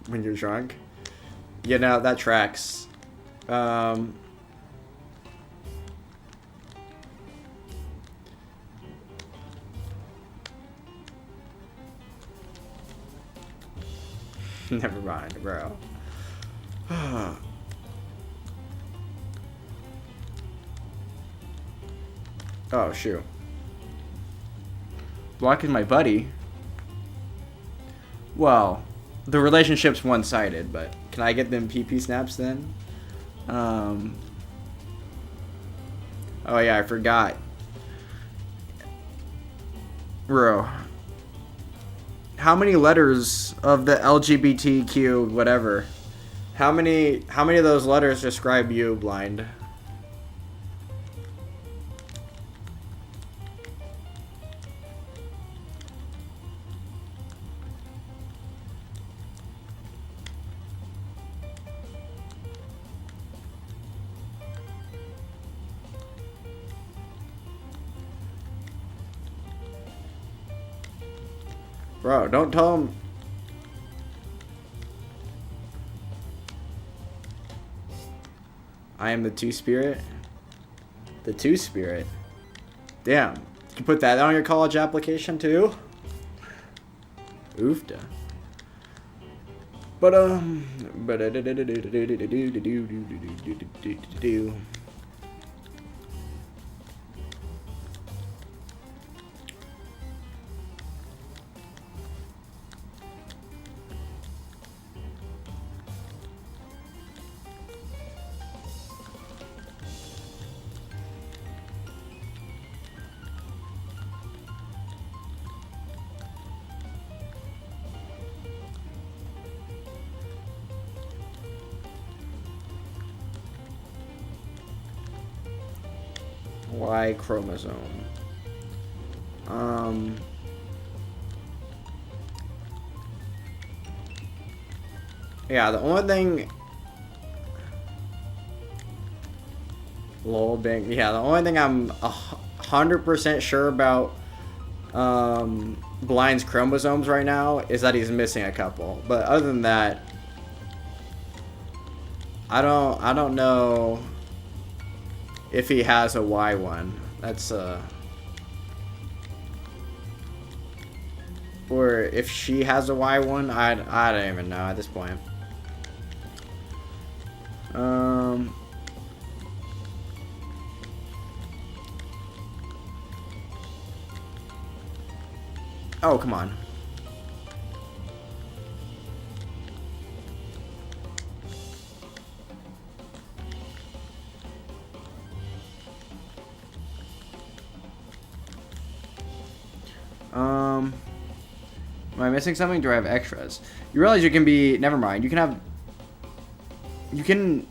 When you're drunk? Yeah, no, that tracks. Never mind, bro. Oh, shoot. Block is my buddy. Well... The relationship's one-sided, but can I get them PP snaps then? Oh yeah, I forgot. Bro. How many letters of the LGBTQ whatever? How many of those letters describe you, Blind? Bro, don't tell him. I am the two-spirit. The two-spirit. Damn. You put that on your college application too? Oofda. But Y chromosome. Yeah, the only thing. Lol, bang. Yeah, the only thing I'm 100% sure about Blind's chromosomes right now is that he's missing a couple. But other than that, I don't know if he has a Y one. That's or if she has a Y one, I don't even know at this point. Oh, come on. Am I missing something? Do I have extras? You realize you can be... Never mind. You can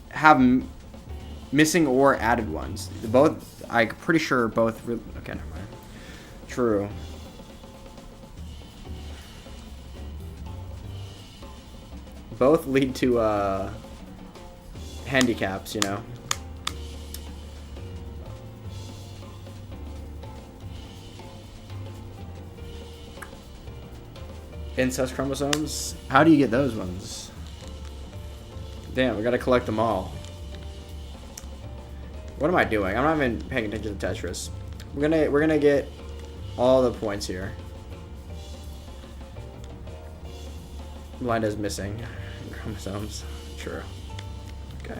have missing or added ones. Both... I'm pretty sure both... Okay, never mind. True. Both lead to, handicaps, you know? Incest chromosomes? How do you get those ones? Damn, we gotta collect them all. What am I doing? I'm not even paying attention to Tetris. We're gonna get all the points here. Blind is missing chromosomes. True. Okay.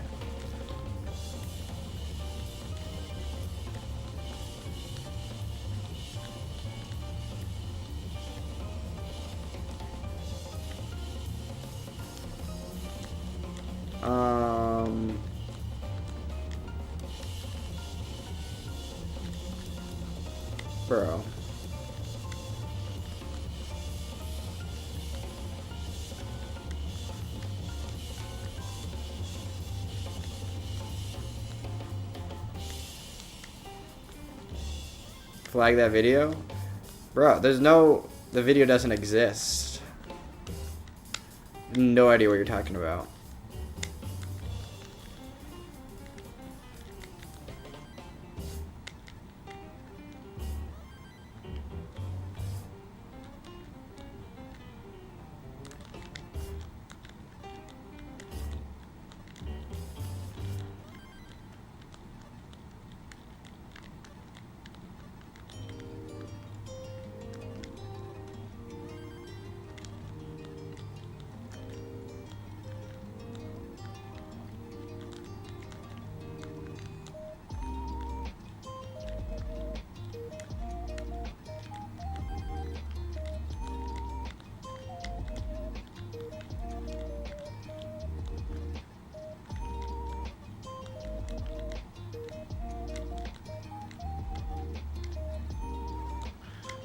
Bro. Flag that video? Bro, there's no... The video doesn't exist. No idea what you're talking about.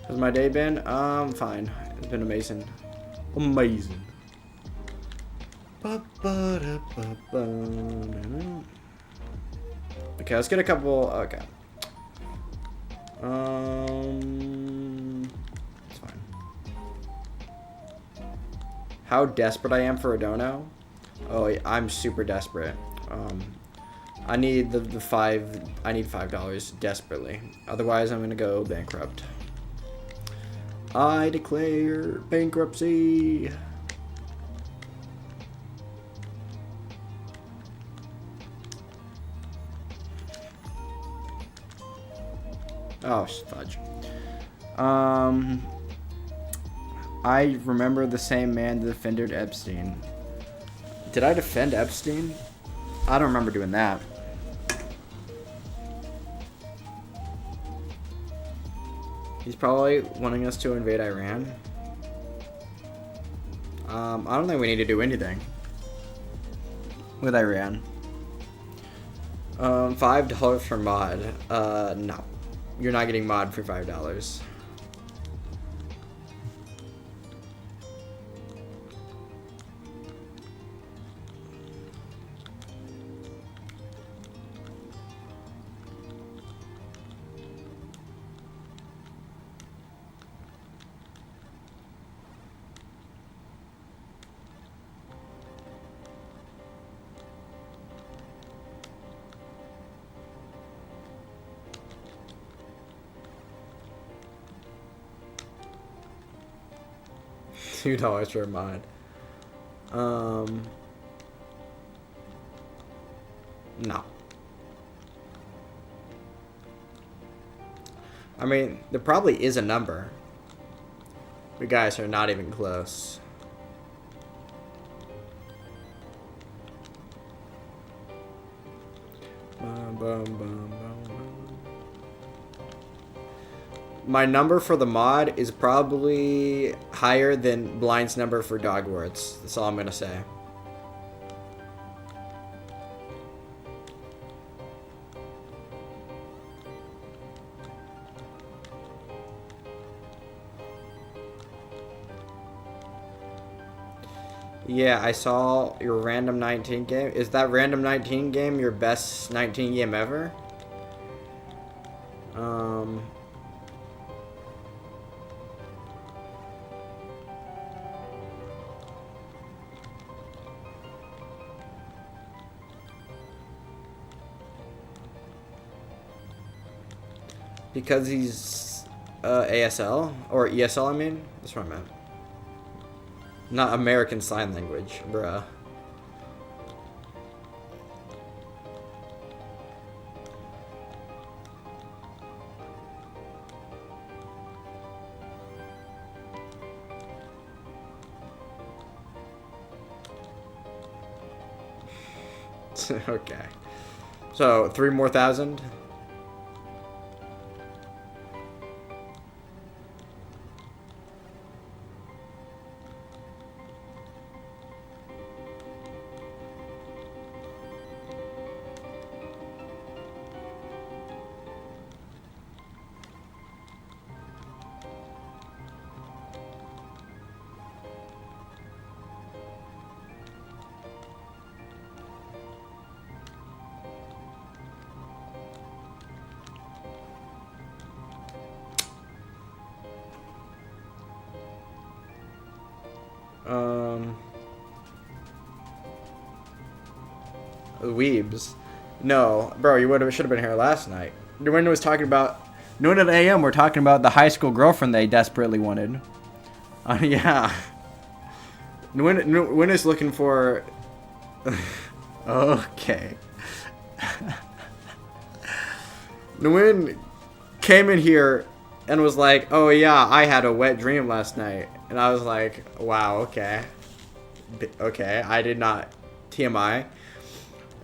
How's my day been? Fine. It's been amazing. Amazing. Okay, let's get a couple. Okay. It's fine. How desperate I am for a dono? Oh, yeah, I'm super desperate. I need the $5. I need $5 desperately. Otherwise, I'm gonna go bankrupt. I declare bankruptcy. Oh, fudge. I remember the same man that defended Epstein. Did I defend Epstein? I don't remember doing that. He's probably wanting us to invade Iran. I don't think we need to do anything with Iran. $5 for mod. No. You're not getting mod for $5. $2 for a mod. No. I mean, there probably is a number. You guys are not even close. Bum, bum, bum, bum, bum. My number for the mod is probably higher than Blind's number for dog words. That's all I'm gonna say. Yeah, I saw your random 19 game. Is that random 19 game your best 19 game ever? Because he's ASL or ESL, I mean. That's what I meant. Not American Sign Language, bruh. Okay. So, 3 more thousand? Weebs. No, bro, you should have been here last night. Nwin was talking about noon at AM. We're talking about the high school girlfriend they desperately wanted. Yeah. Nwin is looking for. Okay. Nwin came in here and was like, "Oh yeah, I had a wet dream last night," and I was like, "Wow, okay, okay, I did not." TMI.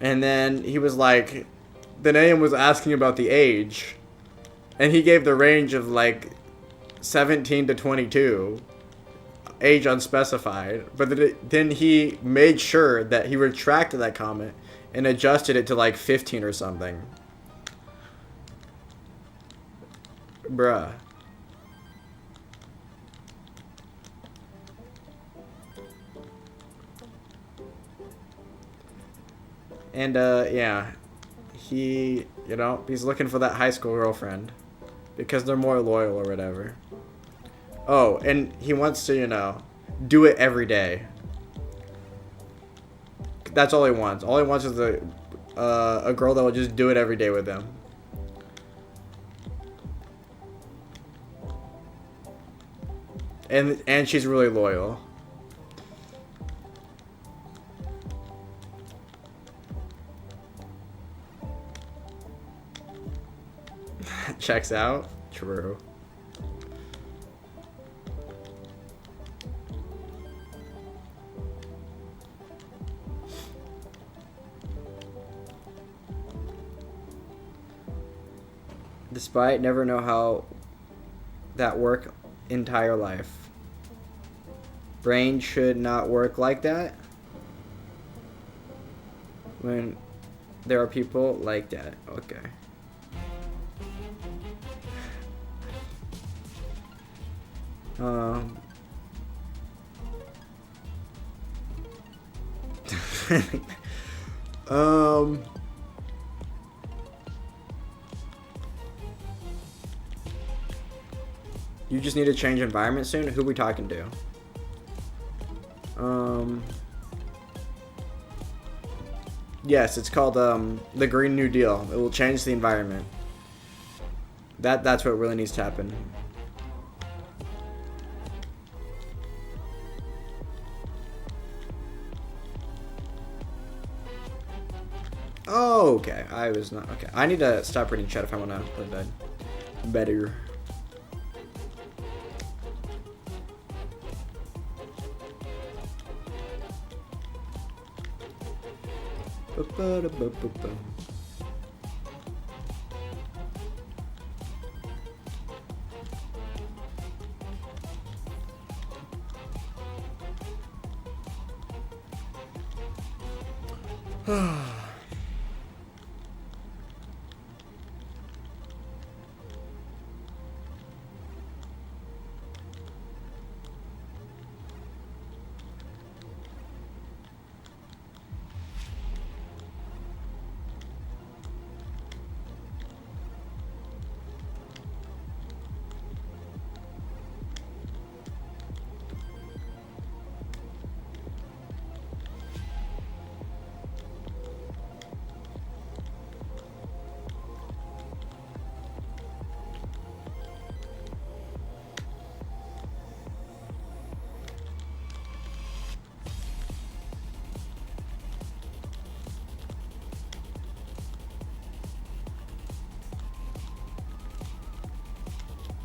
And then he was like, then AM was asking about the age, and he gave the range of like 17 to 22, age unspecified. But then he made sure that he retracted that comment and adjusted it to like 15 or something. Bruh. And, yeah, he, you know, he's looking for that high school girlfriend because they're more loyal or whatever. Oh, and he wants to, you know, do it every day. That's all he wants. All he wants is a girl that will just do it every day with him. And she's really loyal. Checks out. True. Despite never know how that work entire life. Brain should not work like that. When there are people like that. Okay. You just need to change environment soon? Who we talking to? Yes, it's called the Green New Deal. It will change the environment. That's what really needs to happen. Oh, okay. I was not okay. I need to stop reading chat if I want to play better.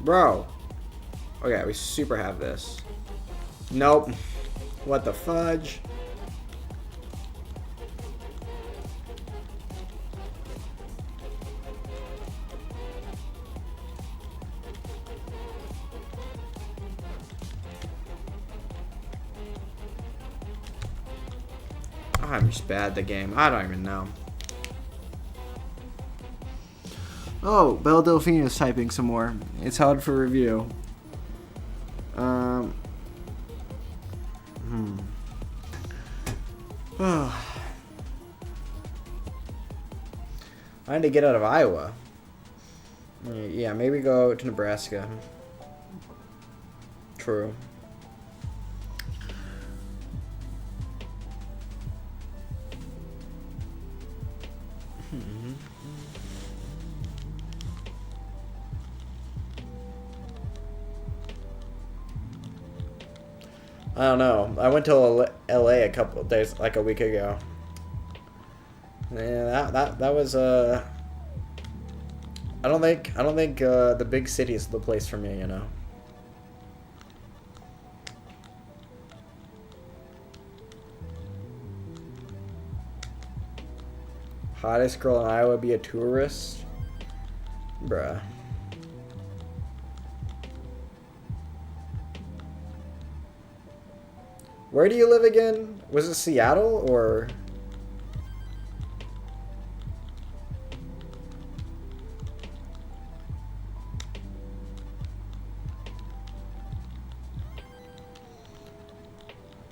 Bro. Okay, we super have this. Nope. What the fudge? I'm just bad at the game. I don't even know. Oh, Belle Delphine is typing some more. It's hard for review. I need to get out of Iowa. Yeah, maybe go to Nebraska. True. I don't know. I went to LA a couple of days, like a week ago. Yeah, that was I don't think the big city is the place for me, you know. Hottest girl in Iowa be a tourist? Bruh. Where do you live again? Was it Seattle or?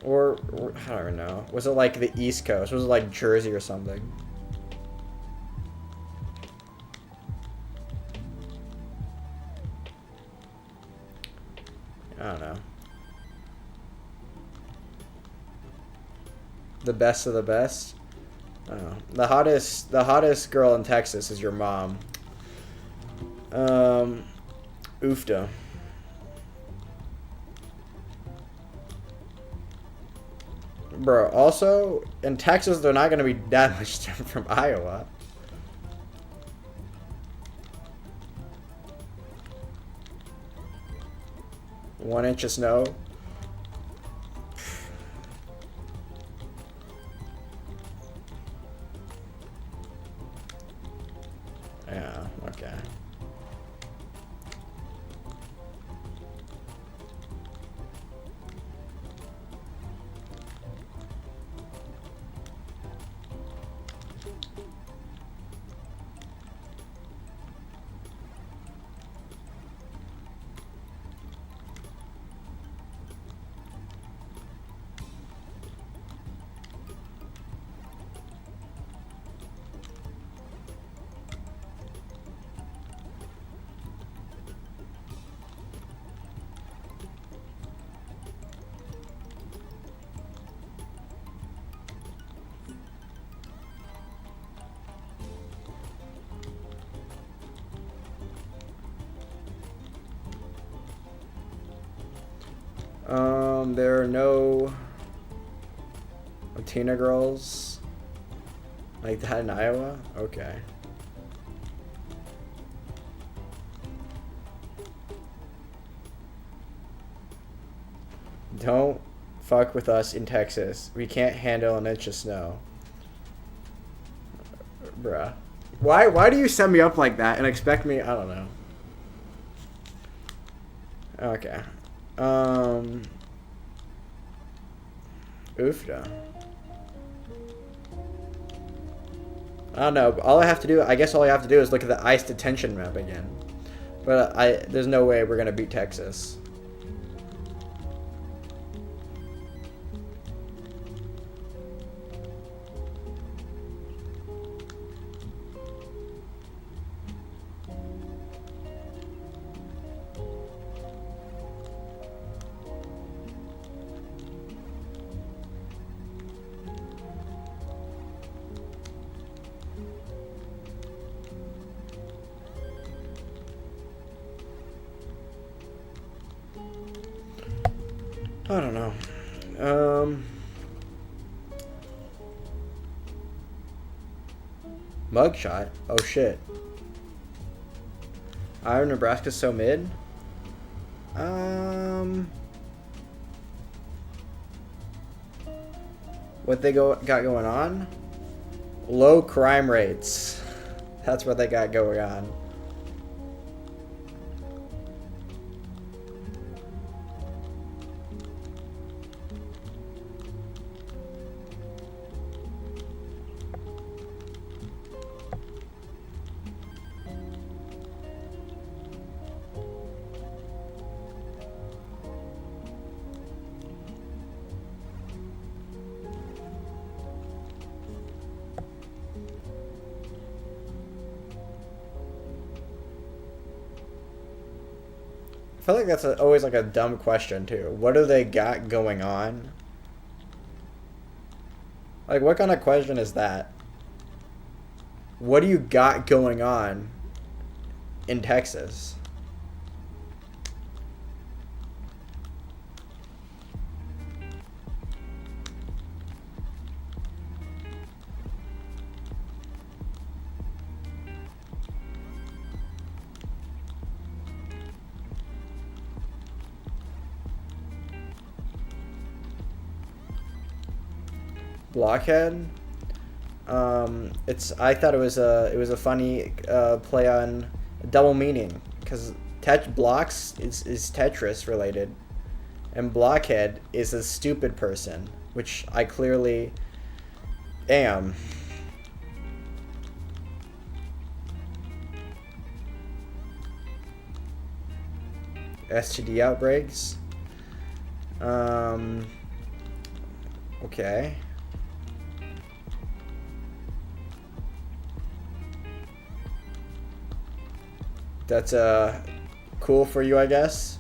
Or I don't even know. Was it like the East Coast? Was it like Jersey or something? I don't know. The best of the best. I don't know. The hottest girl in Texas is your mom. Oofda. Bro, also in Texas they're not gonna be that much different from Iowa. One inch of snow. Yeah, okay. There are no Latina girls like that in Iowa? Okay. Don't fuck with us in Texas. We can't handle an inch of snow. Bruh. Why do you set me up like that and expect me? I don't know. Okay. Oofda. I don't know. All I have to do, I guess all I have to do is look at the ice detention map again. But there's no way we're gonna beat Texas. I don't know. Mugshot? Oh shit. Iowa, Nebraska's so mid? What they got going on? Low crime rates. That's what they got going on. I feel like that's always like a dumb question too. What do they got going on? Like, what kind of question is that? What do you got going on in Texas? Blockhead. I thought it was a funny play on double meaning because blocks is Tetris related, and blockhead is a stupid person, which I clearly am. STD outbreaks. Okay. That's cool for you, I guess.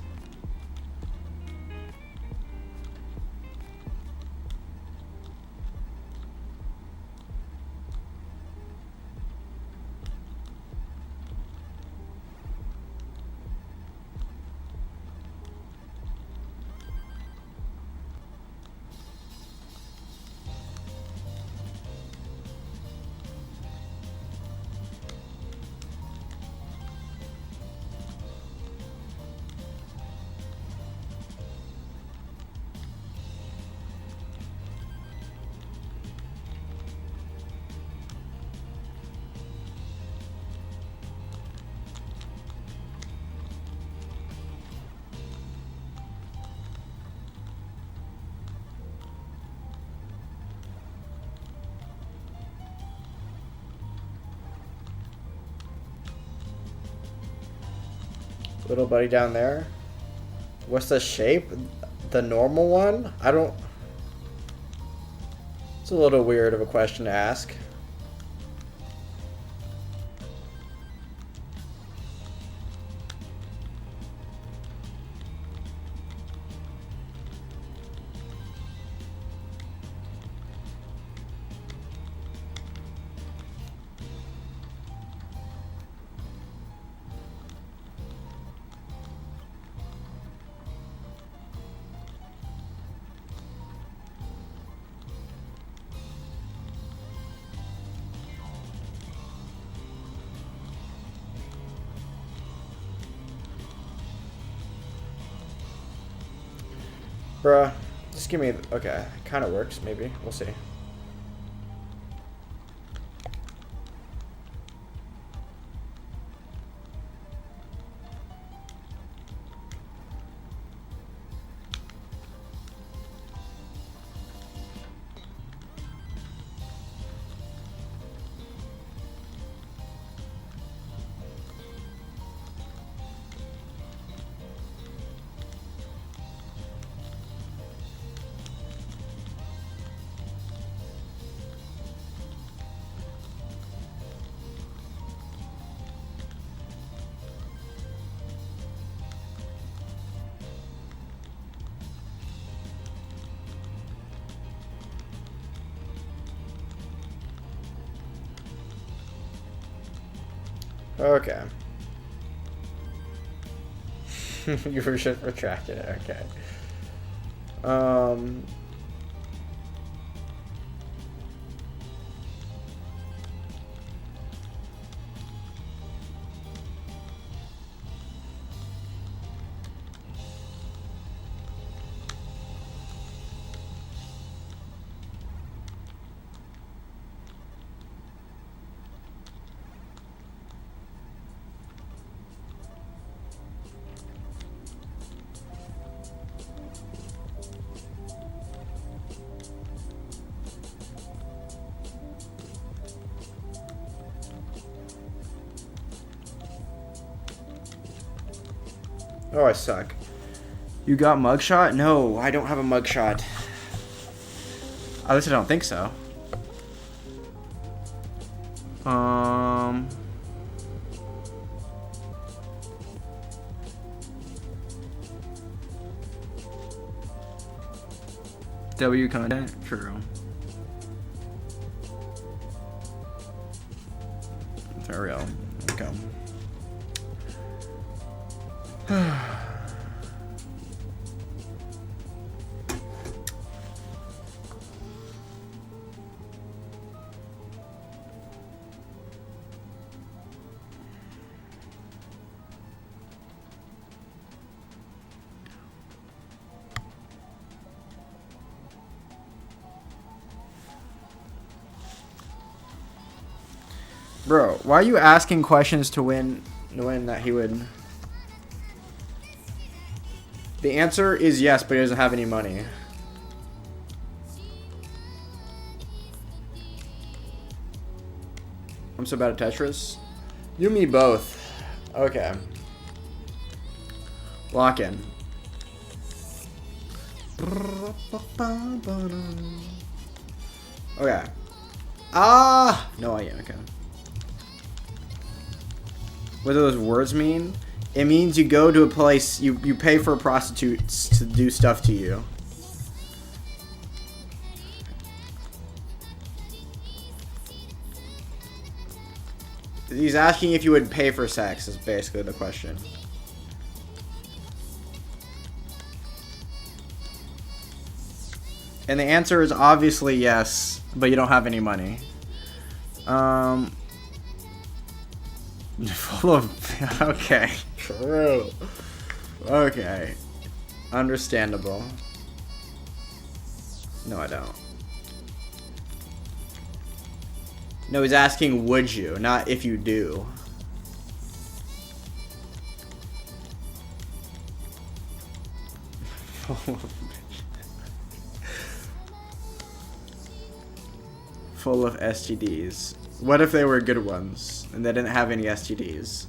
Little buddy down there. What's the shape? The normal one? I don't... It's a little weird of a question to ask. Bruh, just give me... Okay, kind of works, maybe. We'll see. Okay. You were just retracted it, okay. Oh, I suck. You got mugshot? No, I don't have a mugshot. At least I don't think so. W content? True. For real. Okay. Bro, why are you asking questions to win that he would... The answer is yes, but he doesn't have any money. I'm so bad at Tetris. You and me both. Okay. Lock in. Okay. Ah! No idea, okay. What do those words mean? It means you go to a place, you pay for prostitutes to do stuff to you. He's asking if you would pay for sex, is basically the question. And the answer is obviously yes, but you don't have any money. Full of... Okay. True. Okay. Understandable. No, I don't. No, he's asking would you, not if you do. Full of STDs. What if they were good ones and they didn't have any STDs?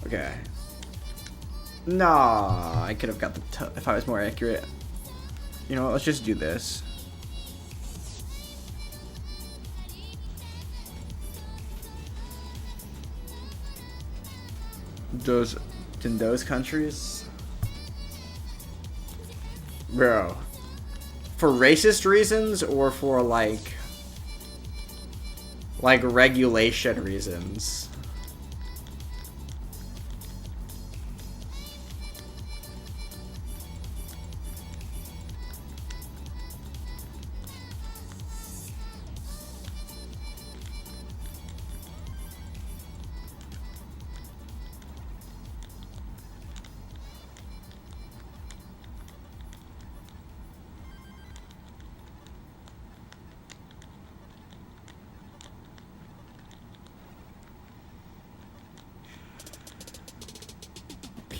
Okay. Nah, I could have got the if I was more accurate. You know what, let's just do this. Those in those countries, bro, for racist reasons or for like regulation reasons.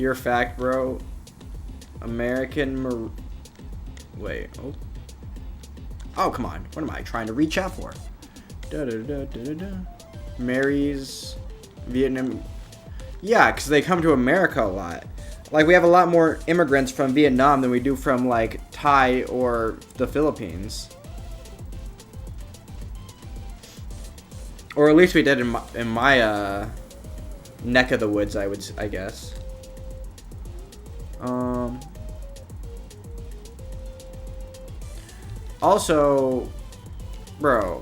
Pure fact, bro. Wait. Oh, come on. What am I trying to reach out for? Marries Vietnam. Yeah, because they come to America a lot. Like, we have a lot more immigrants from Vietnam than we do from, like, Thai or the Philippines. Or at least we did in my neck of the woods, I guess. Also, bro.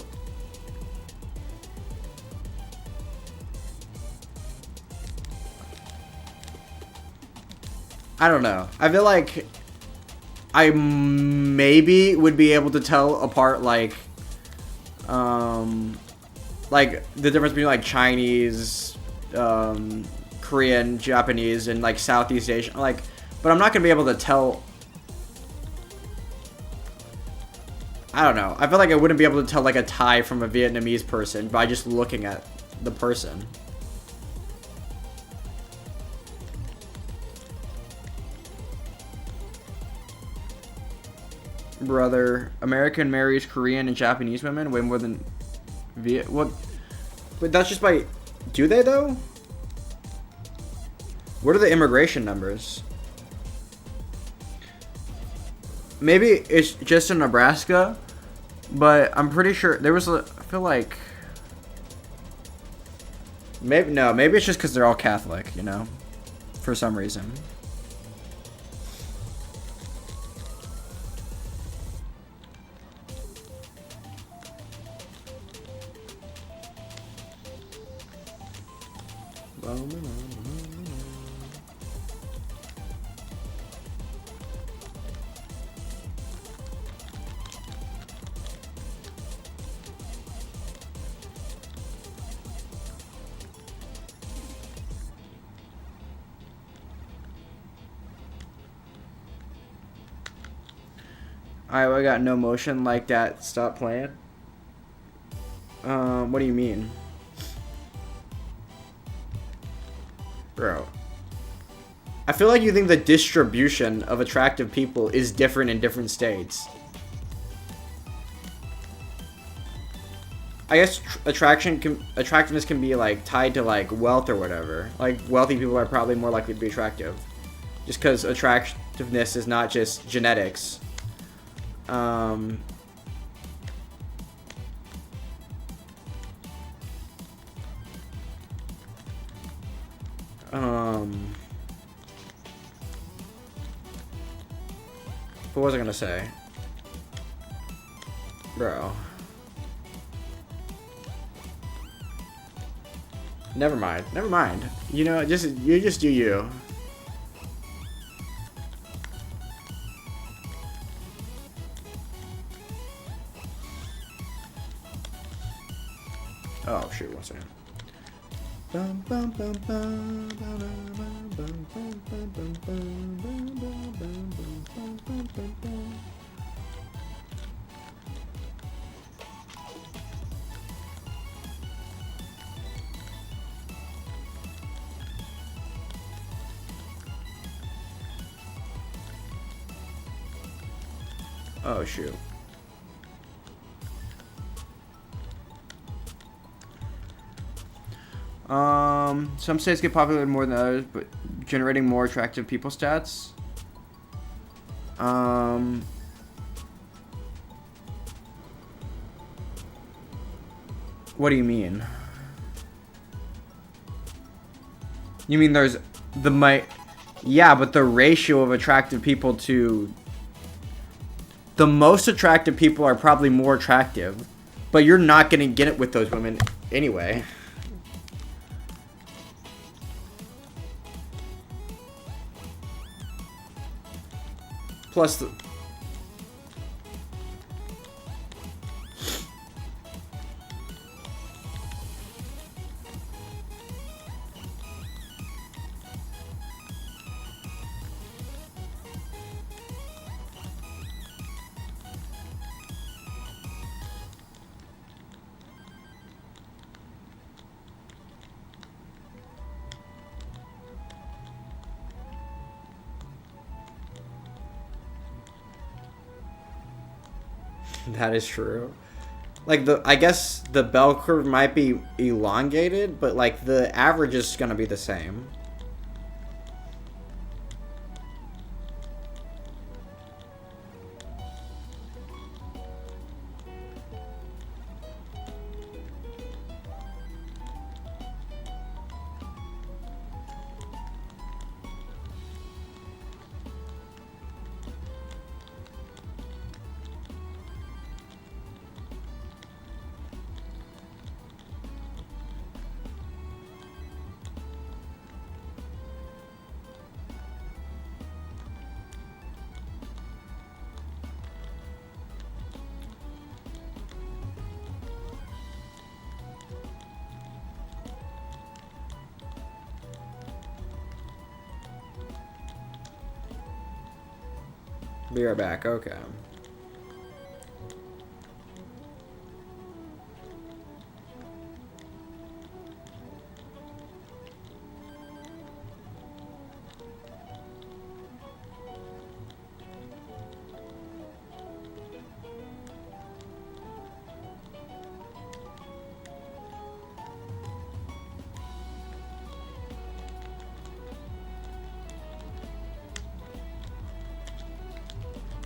I don't know. I feel like I maybe would be able to tell apart, like the difference between, like, Chinese, Korean, Japanese, and, like, Southeast Asian. Like, but I'm not gonna be able to tell. I don't know. I feel like I wouldn't be able to tell, like, a Thai from a Vietnamese person by just looking at the person. Brother, American marries Korean and Japanese women way more than what? But that's just by. Do they though? What are the immigration numbers? Maybe it's just in Nebraska, but I'm pretty sure there was I feel like. Maybe it's just because they're all Catholic, you know, for some reason. Alright, well, I got no motion like that. Stop playing. What do you mean? Bro. I feel like you think the distribution of attractive people is different in different states. I guess attractiveness can be, like, tied to, like, wealth or whatever. Like, wealthy people are probably more likely to be attractive. Just because attractiveness is not just genetics. What was I gonna say? Bro. Never mind. Never mind. You know, you just do you. Oh shoot, one second. Oh shoot. Some states get populated more than others, but generating more attractive people stats. What do you mean? You mean there's yeah, but the ratio of attractive people to the most attractive people are probably more attractive, but you're not gonna get it with those women anyway. Plus the... That is true. Like, I guess the bell curve might be elongated, but like the average is gonna be the same. Be right back. Okay.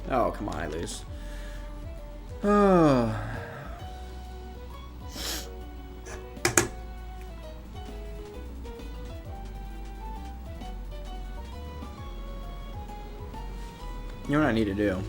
Oh, come on, I lose. Oh. You know what I need to do?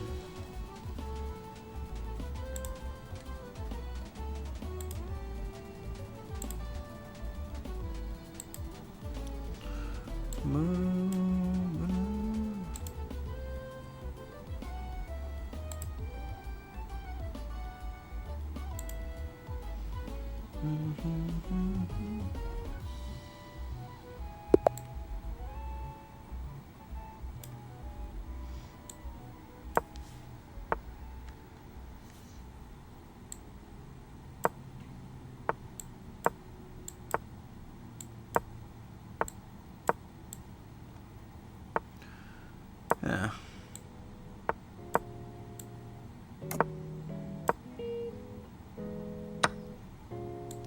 Yeah.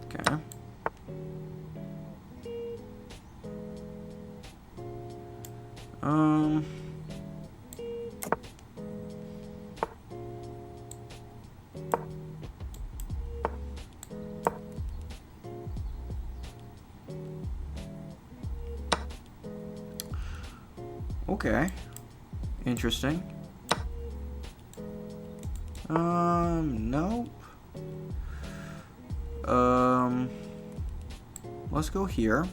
Okay. Okay. Interesting. Nope. Let's go here.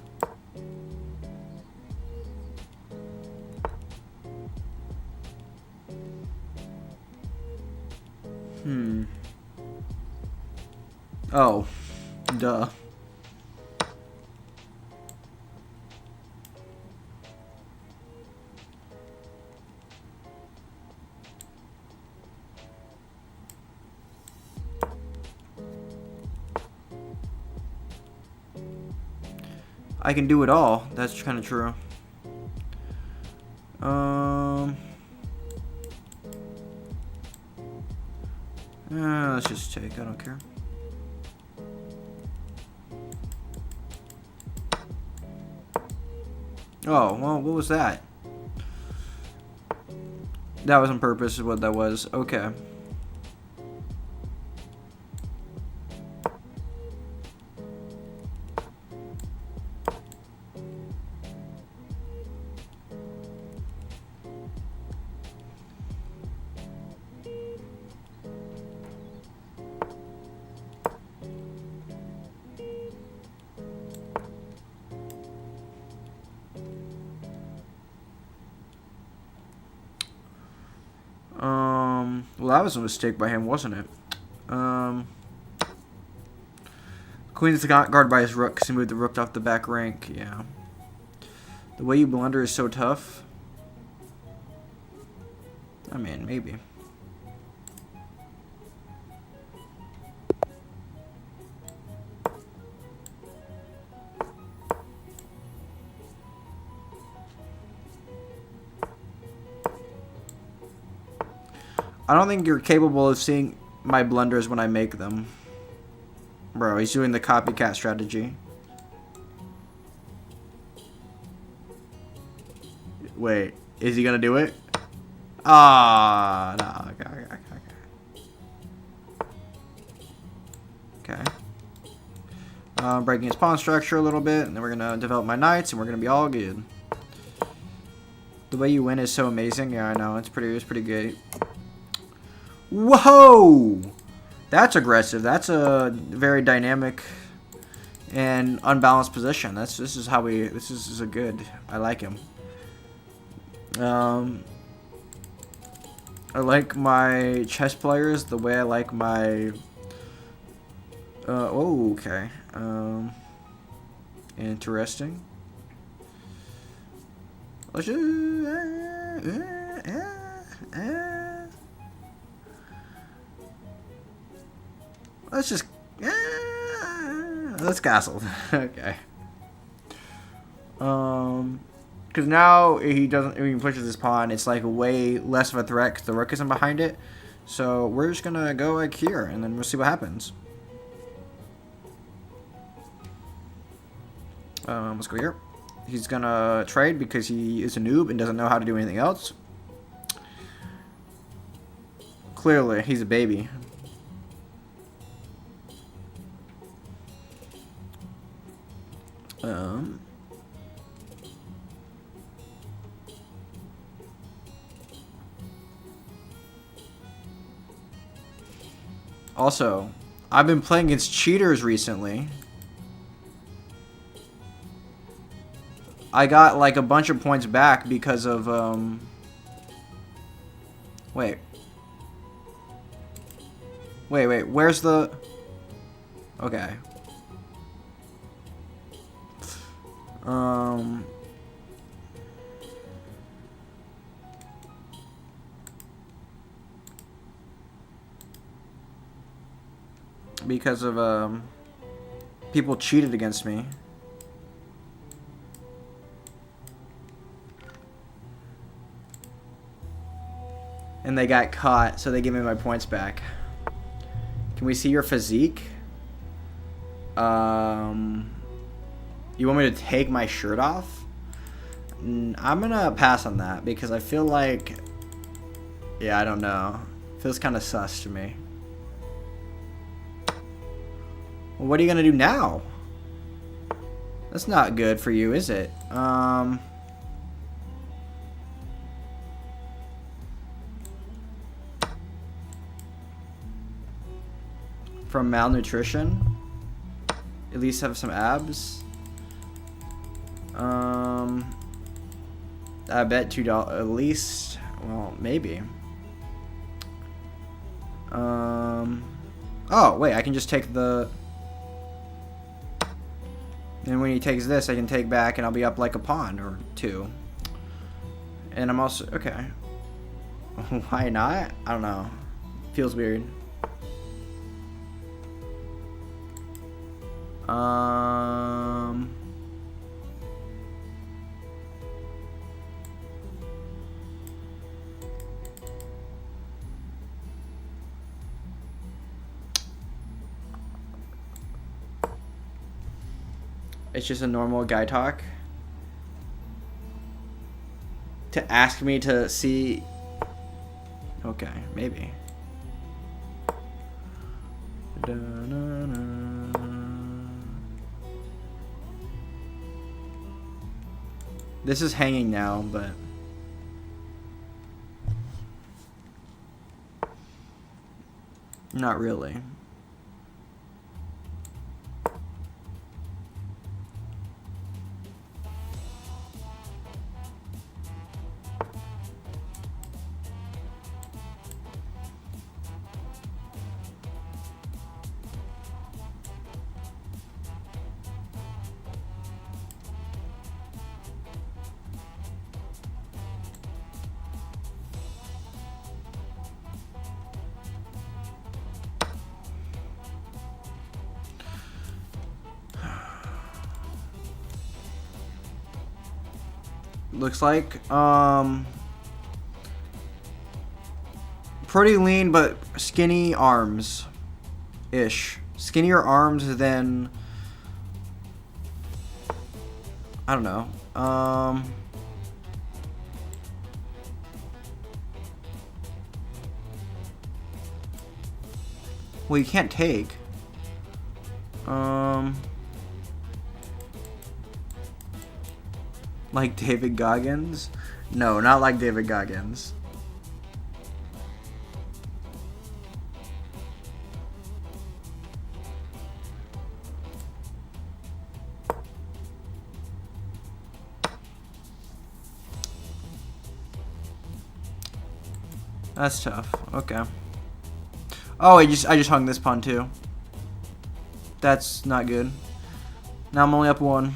Oh, duh. I can do it all. That's kind of true. Let's just take. I don't care. Oh, well, what was that? That was on purpose, is what that was. Okay. Well, that was a mistake by him, wasn't it? Queen's got guarded by his rook because he moved the rook off the back rank. Yeah. The way you blunder is so tough. I mean, maybe. I don't think you're capable of seeing my blunders when I make them. Bro, he's doing the copycat strategy. Wait, is he gonna do it? Ah, no. Okay. Breaking his pawn structure a little bit, and then we're gonna develop my knights, and we're gonna be all good. The way you win is so amazing. Yeah, I know. It's pretty good. Whoa! That's aggressive. That's a very dynamic and unbalanced position. This is a good. I like him. I like my chess players the way I like my. Oh, okay. Interesting. Let's just. Let's just. Let's castle. Okay. Because now he doesn't. When he pushes his pawn, it's like way less of a threat because the rook isn't behind it. So we're just gonna go like here, and then we'll see what happens. Let's go here. He's gonna trade because he is a noob and doesn't know how to do anything else. Clearly, he's a baby. Also, I've been playing against cheaters recently. I got like a bunch of points back because of wait, where's the okay. Because of people cheated against me. And they got caught, so they gave me my points back. Can we see your physique? You want me to take my shirt off? I'm gonna pass on that because I feel like, yeah, I don't know. Feels kind of sus to me. Well, what are you gonna do now? That's not good for you, is it? From malnutrition, at least have some abs. I bet $2 at least. Well, maybe. Oh wait, I can just take the. And when he takes this, I can take back, and I'll be up like a pawn or two. And I'm also okay. Why not? I don't know. Feels weird. It's just a normal guy talk. To ask me to see. Okay, maybe. This is hanging now, but not really. Looks like pro pretty lean, but skinny arms. Ish. Skinnier arms than... I don't know. Well, you can't take. Like David Goggins? No, not like David Goggins. That's tough. Okay. Oh, I just hung this pawn too. That's not good. Now I'm only up 1.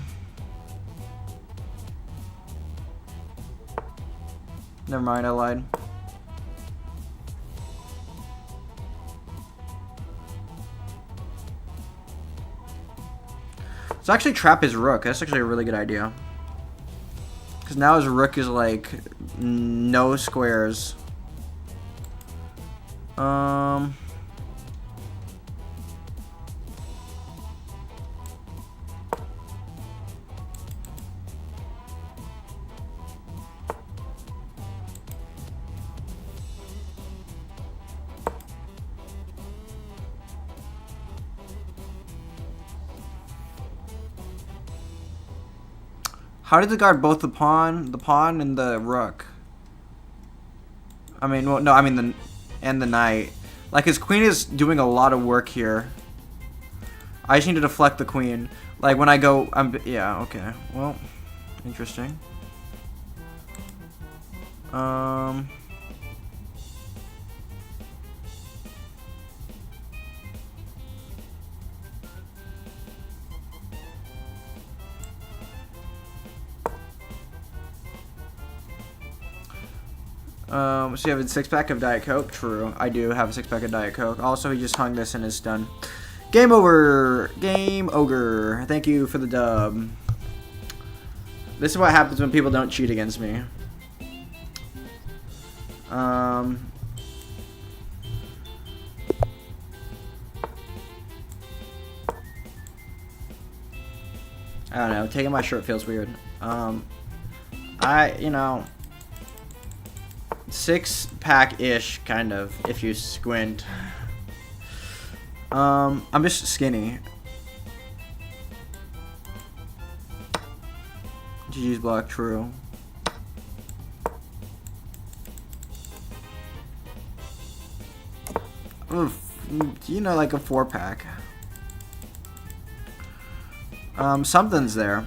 Never mind, I lied. Let's actually trap his rook. That's actually a really good idea. Because now his rook is like no squares. How did they guard both the pawn and the rook? I mean, well, no, I mean the knight. Like his queen is doing a lot of work here. I just need to deflect the queen. Like when I go, yeah, okay. Well, interesting. So you have a 6-pack of Diet Coke? True. I do have a 6-pack of Diet Coke. Also, he just hung this and is done. Game over. Game ogre. Thank you for the dub. This is what happens when people don't cheat against me. I don't know. Taking my shirt feels weird. You know... 6-pack-ish, kind of, if you squint. I'm just skinny. GG's block, true. Oof, you know, like a 4-pack. Something's there.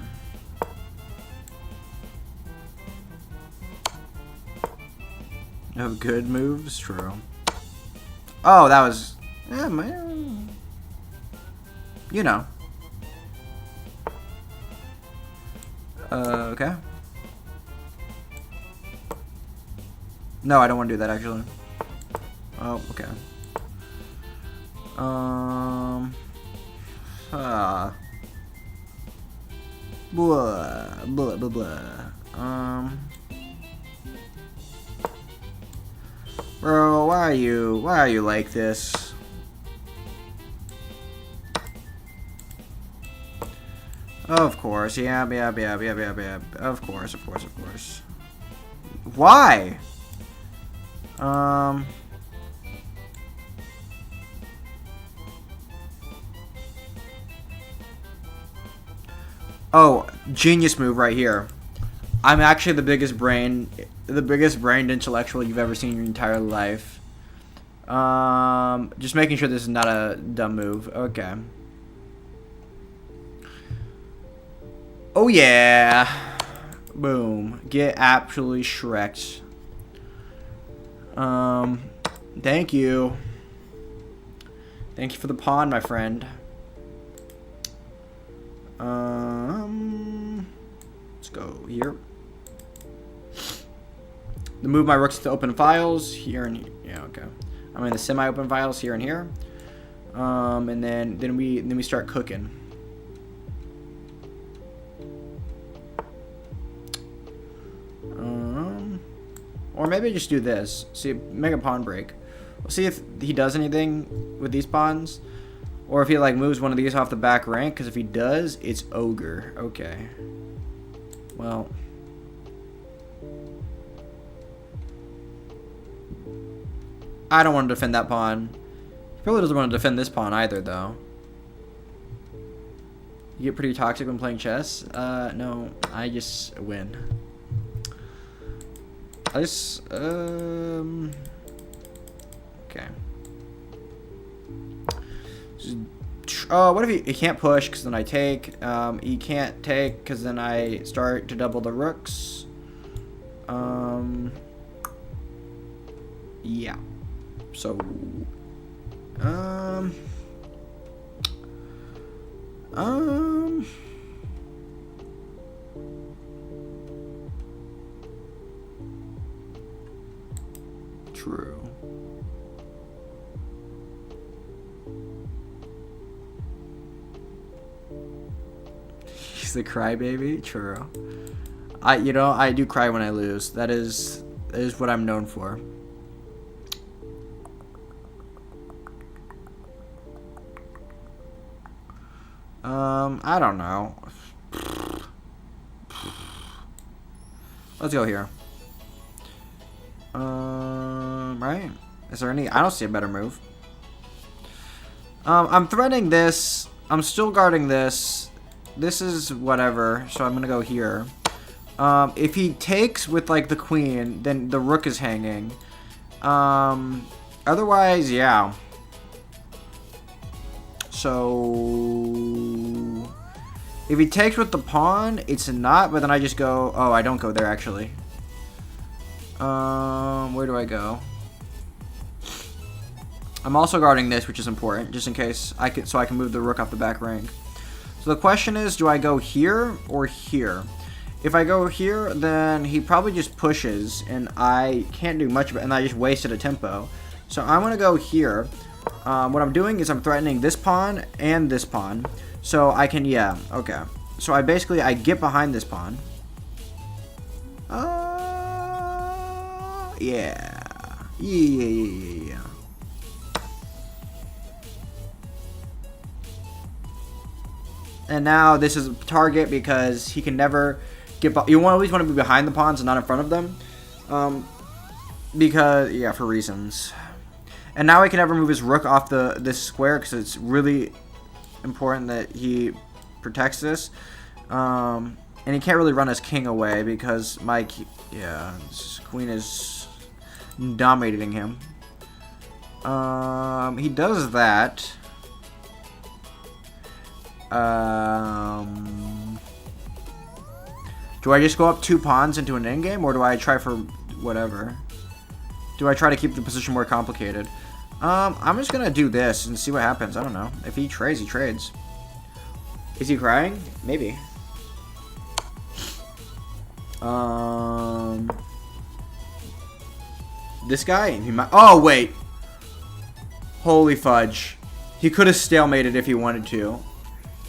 No good moves? True. Oh, that was... Yeah, man. You know. Okay. No, I don't want to do that, actually. Oh, okay. Blah, blah, blah, blah. Bro, why are you like this? Of course, yeah. Of course. Why? Oh, genius move right here. I'm actually the biggest brained intellectual you've ever seen in your entire life. Just making sure this is not a dumb move. Okay. Oh yeah. Boom. Get absolutely shreked. Thank you. Thank you for the pawn, my friend. Let's go here. To move my rooks to open files here and here. Yeah, okay. I'm in the semi-open files here and here. And then we start cooking. Or maybe I just do this. See, make a pawn break. We'll see if he does anything with these pawns. Or if he like moves one of these off the back rank. Because if he does, it's ogre. Okay. Well. I don't want to defend that pawn. He probably doesn't want to defend this pawn either, though. You get pretty toxic when playing chess? No. I just win. I just, okay. Oh, what if he can't push, because then I take. He can't take, because then I start to double the rooks. Yeah. So, true. He's a crybaby. True. I do cry when I lose. That is what I'm known for. I don't know. Let's go here. Right? Is there any? I don't see a better move. I'm threatening this. I'm still guarding this. This is whatever. So I'm gonna go here. If he takes with like the queen, then the rook is hanging. Otherwise, yeah. So if he takes with the pawn, it's not. But then I just go. Oh, I don't go there actually. Where do I go? I'm also guarding this, which is important, just in case so I can move the rook off the back rank. So the question is, do I go here or here? If I go here, then he probably just pushes, and I can't do much of it, and I just wasted a tempo. So I'm gonna go here. What I'm doing is I'm threatening this pawn and this pawn, so I can okay. So I get behind this pawn. Yeah. And now this is a target because he can never get. You always want to be behind the pawns and not in front of them, because for reasons. And now he can never move his rook off this square because it's really important that he protects this. And he can't really run his king away because this queen is dominating him. He does that. Do I just go up 2 pawns into an endgame, or do I try for whatever? Do I try to keep the position more complicated? I'm just gonna do this and see what happens. I don't know. If he trades, he trades. Is he crying? Maybe. This guy? He might. Oh wait. Holy fudge. He could have stalemated if he wanted to.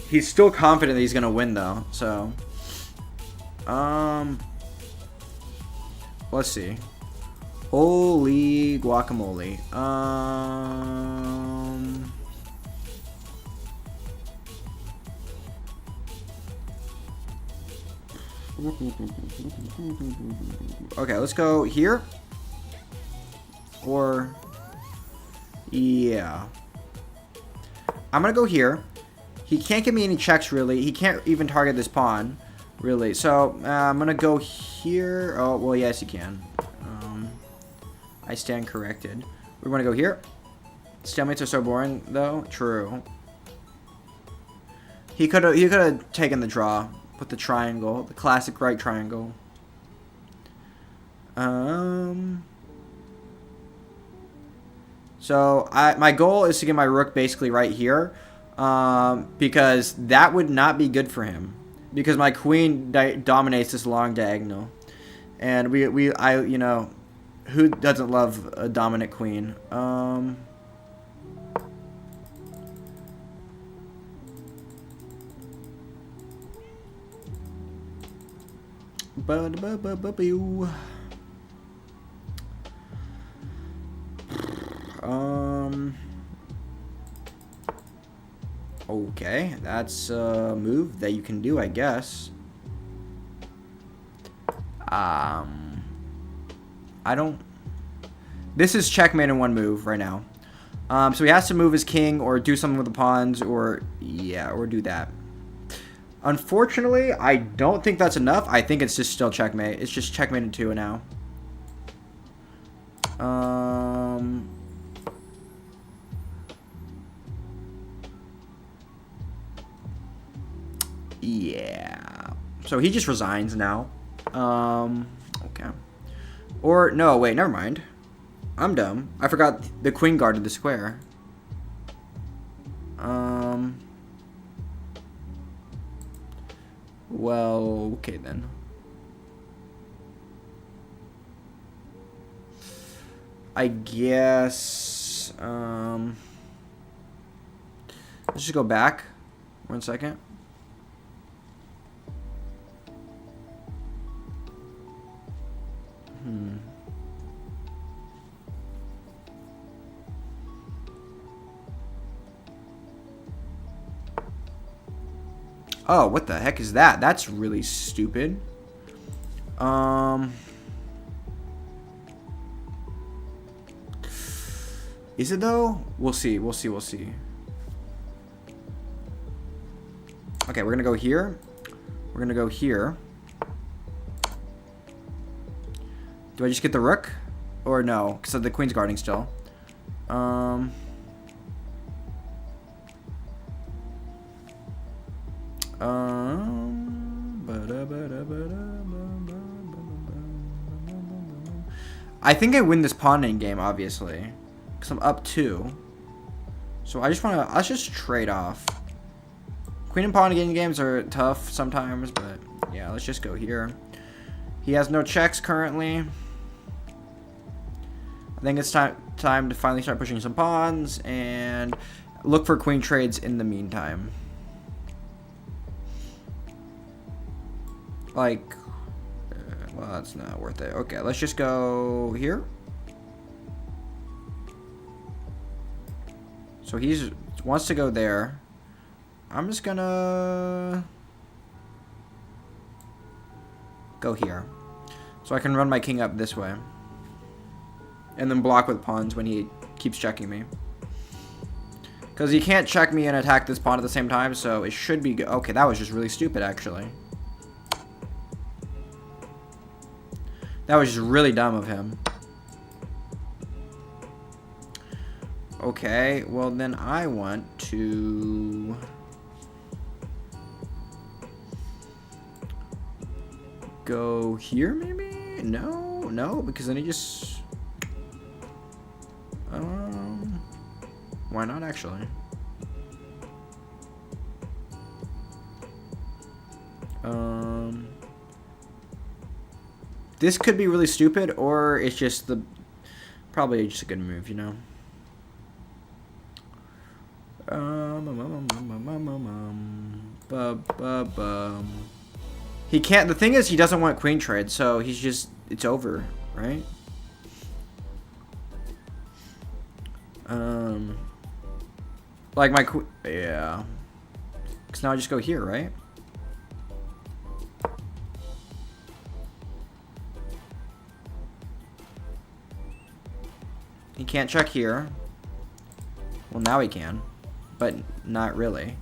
He's still confident that he's gonna win though. So, let's see. Holy guacamole. Okay, let's go here. Or, yeah. I'm gonna go here. He can't give me any checks, really. He can't even target this pawn, really. So, I'm gonna go here. Oh, well, yes, he can. I stand corrected. We want to go here. Stalemates are so boring, though. True. He could have taken the draw. Put the triangle. The classic right triangle. So, my goal is to get my rook basically right here. Because that would not be good for him. Because my queen dominates this long diagonal. And you know, who doesn't love a dominant queen? Okay, that's a move that you can do, I guess. I don't... This is checkmate in one move right now. So he has to move his king or do something with the pawns or... Yeah, or do that. Unfortunately, I don't think that's enough. I think it's just still checkmate. It's just checkmate in 2 now. Yeah. So he just resigns now. Okay. Or, no, wait, never mind. I'm dumb. I forgot the queen guarded the square. Well, okay then. I guess, let's just go back 1 second. Oh, what the heck is that? That's really stupid. Is it though? We'll see. We'll see. We'll see. Okay, we're gonna go here. We're gonna go here. Do I just get the rook? Or no? So the queen's guarding still. I think I win this pawn in game, obviously, because I'm up 2. So I just want to. Let's just trade off. Queen and pawn in games are tough sometimes, but yeah, let's just go here. He has no checks currently. I think it's time to finally start pushing some pawns and look for queen trades in the meantime. Like, well, that's not worth it. Okay, let's just go here. So he wants to go there. I'm just gonna go here. So I can run my king up this way. And then block with pawns when he keeps checking me. Because he can't check me and attack this pawn at the same time, so it should be good. Okay, that was just really stupid, actually. That was just really dumb of him. Okay, well then I want to... go here, maybe? No, because then he just... why not, actually? This could be really stupid, or it's just probably just a good move, you know? He can't, the thing is, he doesn't want queen trade, so he's just, it's over, right? Like my queen, yeah. Because now I just go here, right? He can't check here. Well, now he can, but not really.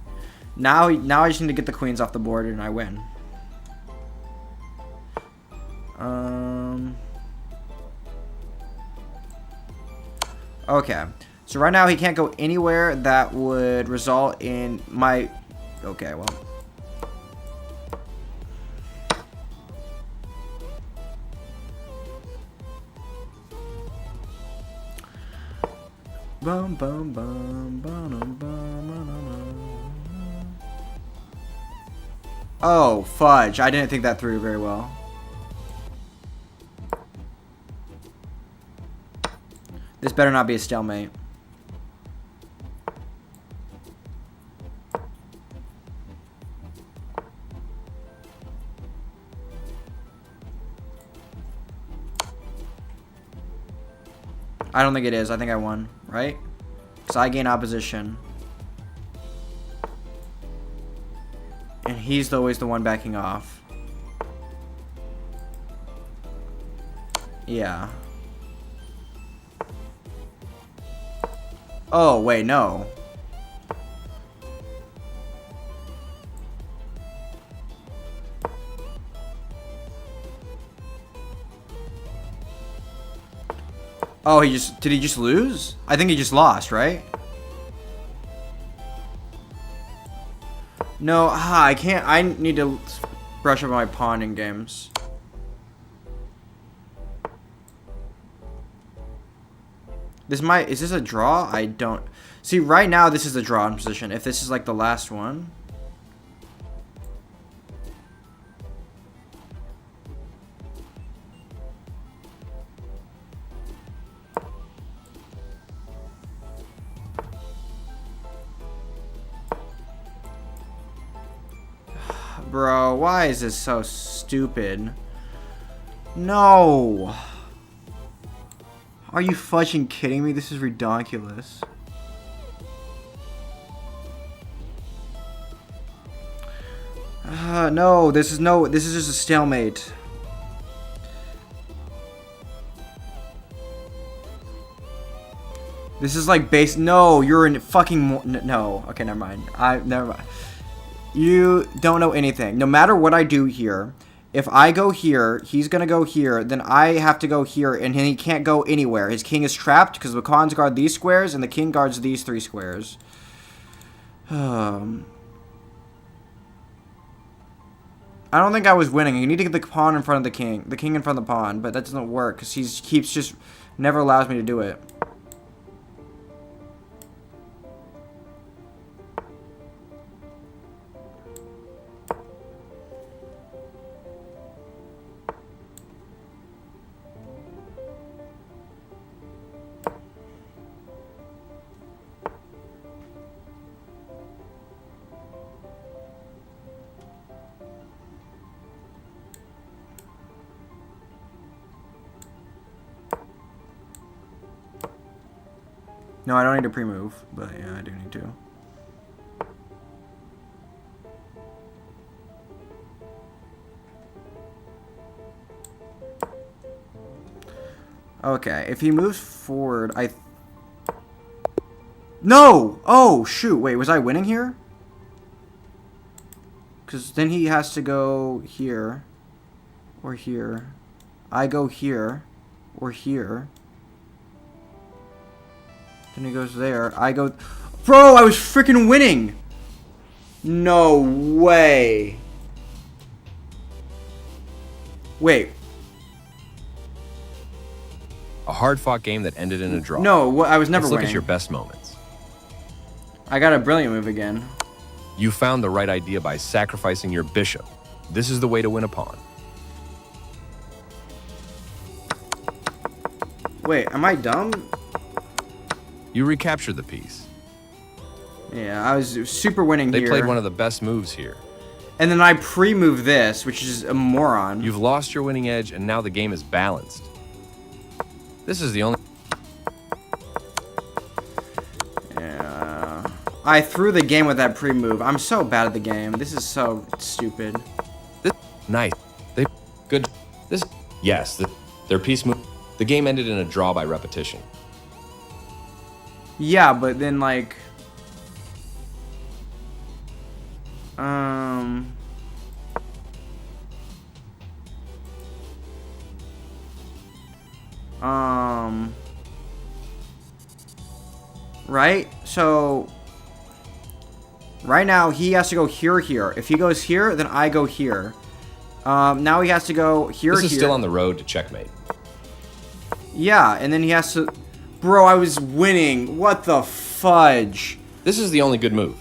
Now I just need to get the queens off the board and I win. Okay. So right now he can't go anywhere that would result in my... Okay, well... Bum, bum, bum, bum, bum. Oh, fudge. I didn't think that through very well. This better not be a stalemate. I don't think it is. I think I won, right? Because I gain opposition. And he's always the one backing off. Yeah. Oh, wait, no. Oh, did he just lose? I think he just lost, right? No, I can't. I need to brush up on my pawn in games. Is this a draw? I don't see right now. This is a draw position. If this is like the last one. Bro, why is this so stupid? No. Are you fucking kidding me? This is ridiculous. No, this is just a stalemate. This is like no, you're in fucking no. Okay, never mind. Never mind. You don't know anything. No matter what I do here, if I go here, he's going to go here, then I have to go here, and he can't go anywhere. His king is trapped because the pawns guard these squares, and the king guards these 3 squares. I don't think I was winning. You need to get the pawn in front of the king in front of the pawn, but that doesn't work because he keeps just never allows me to do it. No, I don't need to pre-move, but yeah, I do need to. Okay, if he moves forward, No! Oh, shoot, wait, was I winning here? Because then he has to go here, or here. I go here, or here. Then he goes there. I go... Bro, I was freaking winning! No way. Wait. A hard-fought game that ended in a draw. No, I was never winning. Let's look at your best moments. I got a brilliant move again. You found the right idea by sacrificing your bishop. This is the way to win a pawn. Wait, am I dumb? You recaptured the piece. Yeah, I was super winning here. They played one of the best moves here. And then I pre-move this, which is a moron. You've lost your winning edge, and now the game is balanced. This is the only... Yeah. I threw the game with that pre-move. I'm so bad at the game. This is so stupid. Nice. Good. Yes, their piece move... The game ended in a draw by repetition. Yeah, but then like... Right? So... Right now, he has to go here, here. If he goes here, then I go here. Now he has to go here, This is still on the road to checkmate. Yeah, and then he has to... Bro, I was winning. What the fudge? This is the only good move.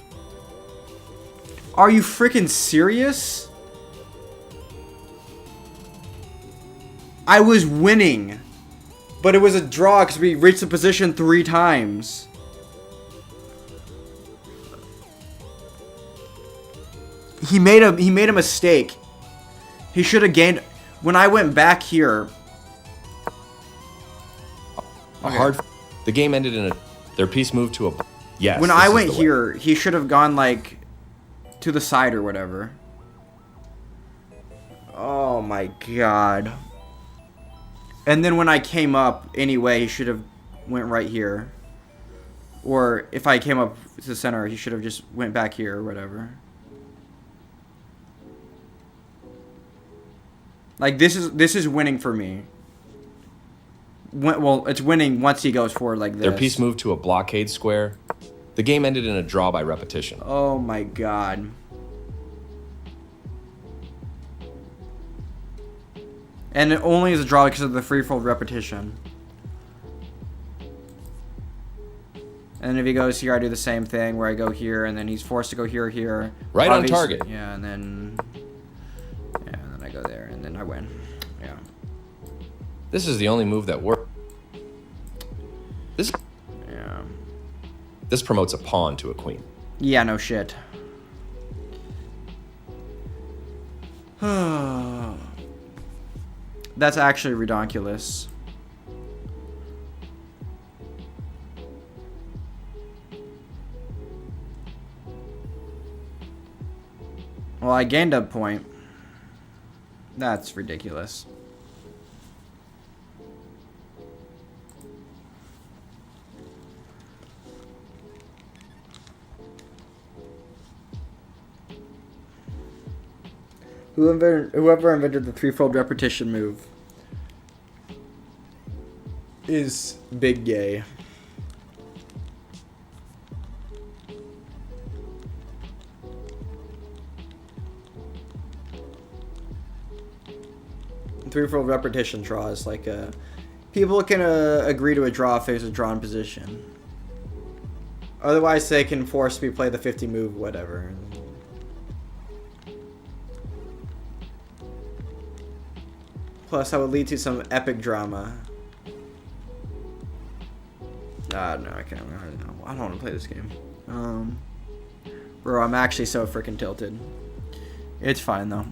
Are you freaking serious? I was winning. But it was a draw because we reached the position 3 times. He made a mistake. He should have gained... When I went back here... Okay. The game ended in a... Their piece moved to a... Yes. When I went here, he should have gone like... to the side or whatever. Oh my god. And then when I came up anyway, he should have went right here. Or if I came up to the center, he should have just went back here or whatever. Like, this is winning for me. Well, it's winning once he goes forward like this. Their piece moved to a blockade square. The game ended in a draw by repetition. Oh my god. And it only is a draw because of the free-fold repetition. And then if he goes here, I do the same thing where I go here, and then he's forced to go here, here. Right on target. Yeah, and then I go there, and then I win. Yeah. This is the only move that worked. Yeah. This promotes a pawn to a queen. Yeah, no shit. That's actually redonkulous. Well, I gained a point. That's ridiculous. Whoever invented the threefold repetition move is big gay. Threefold repetition draw is like people can agree to a draw if there's a drawn position. Otherwise, they can force me play the 50 move, whatever. Plus, that would lead to some epic drama. No, I can't. I don't want to play this game. Bro, I'm actually so freaking tilted. It's fine though.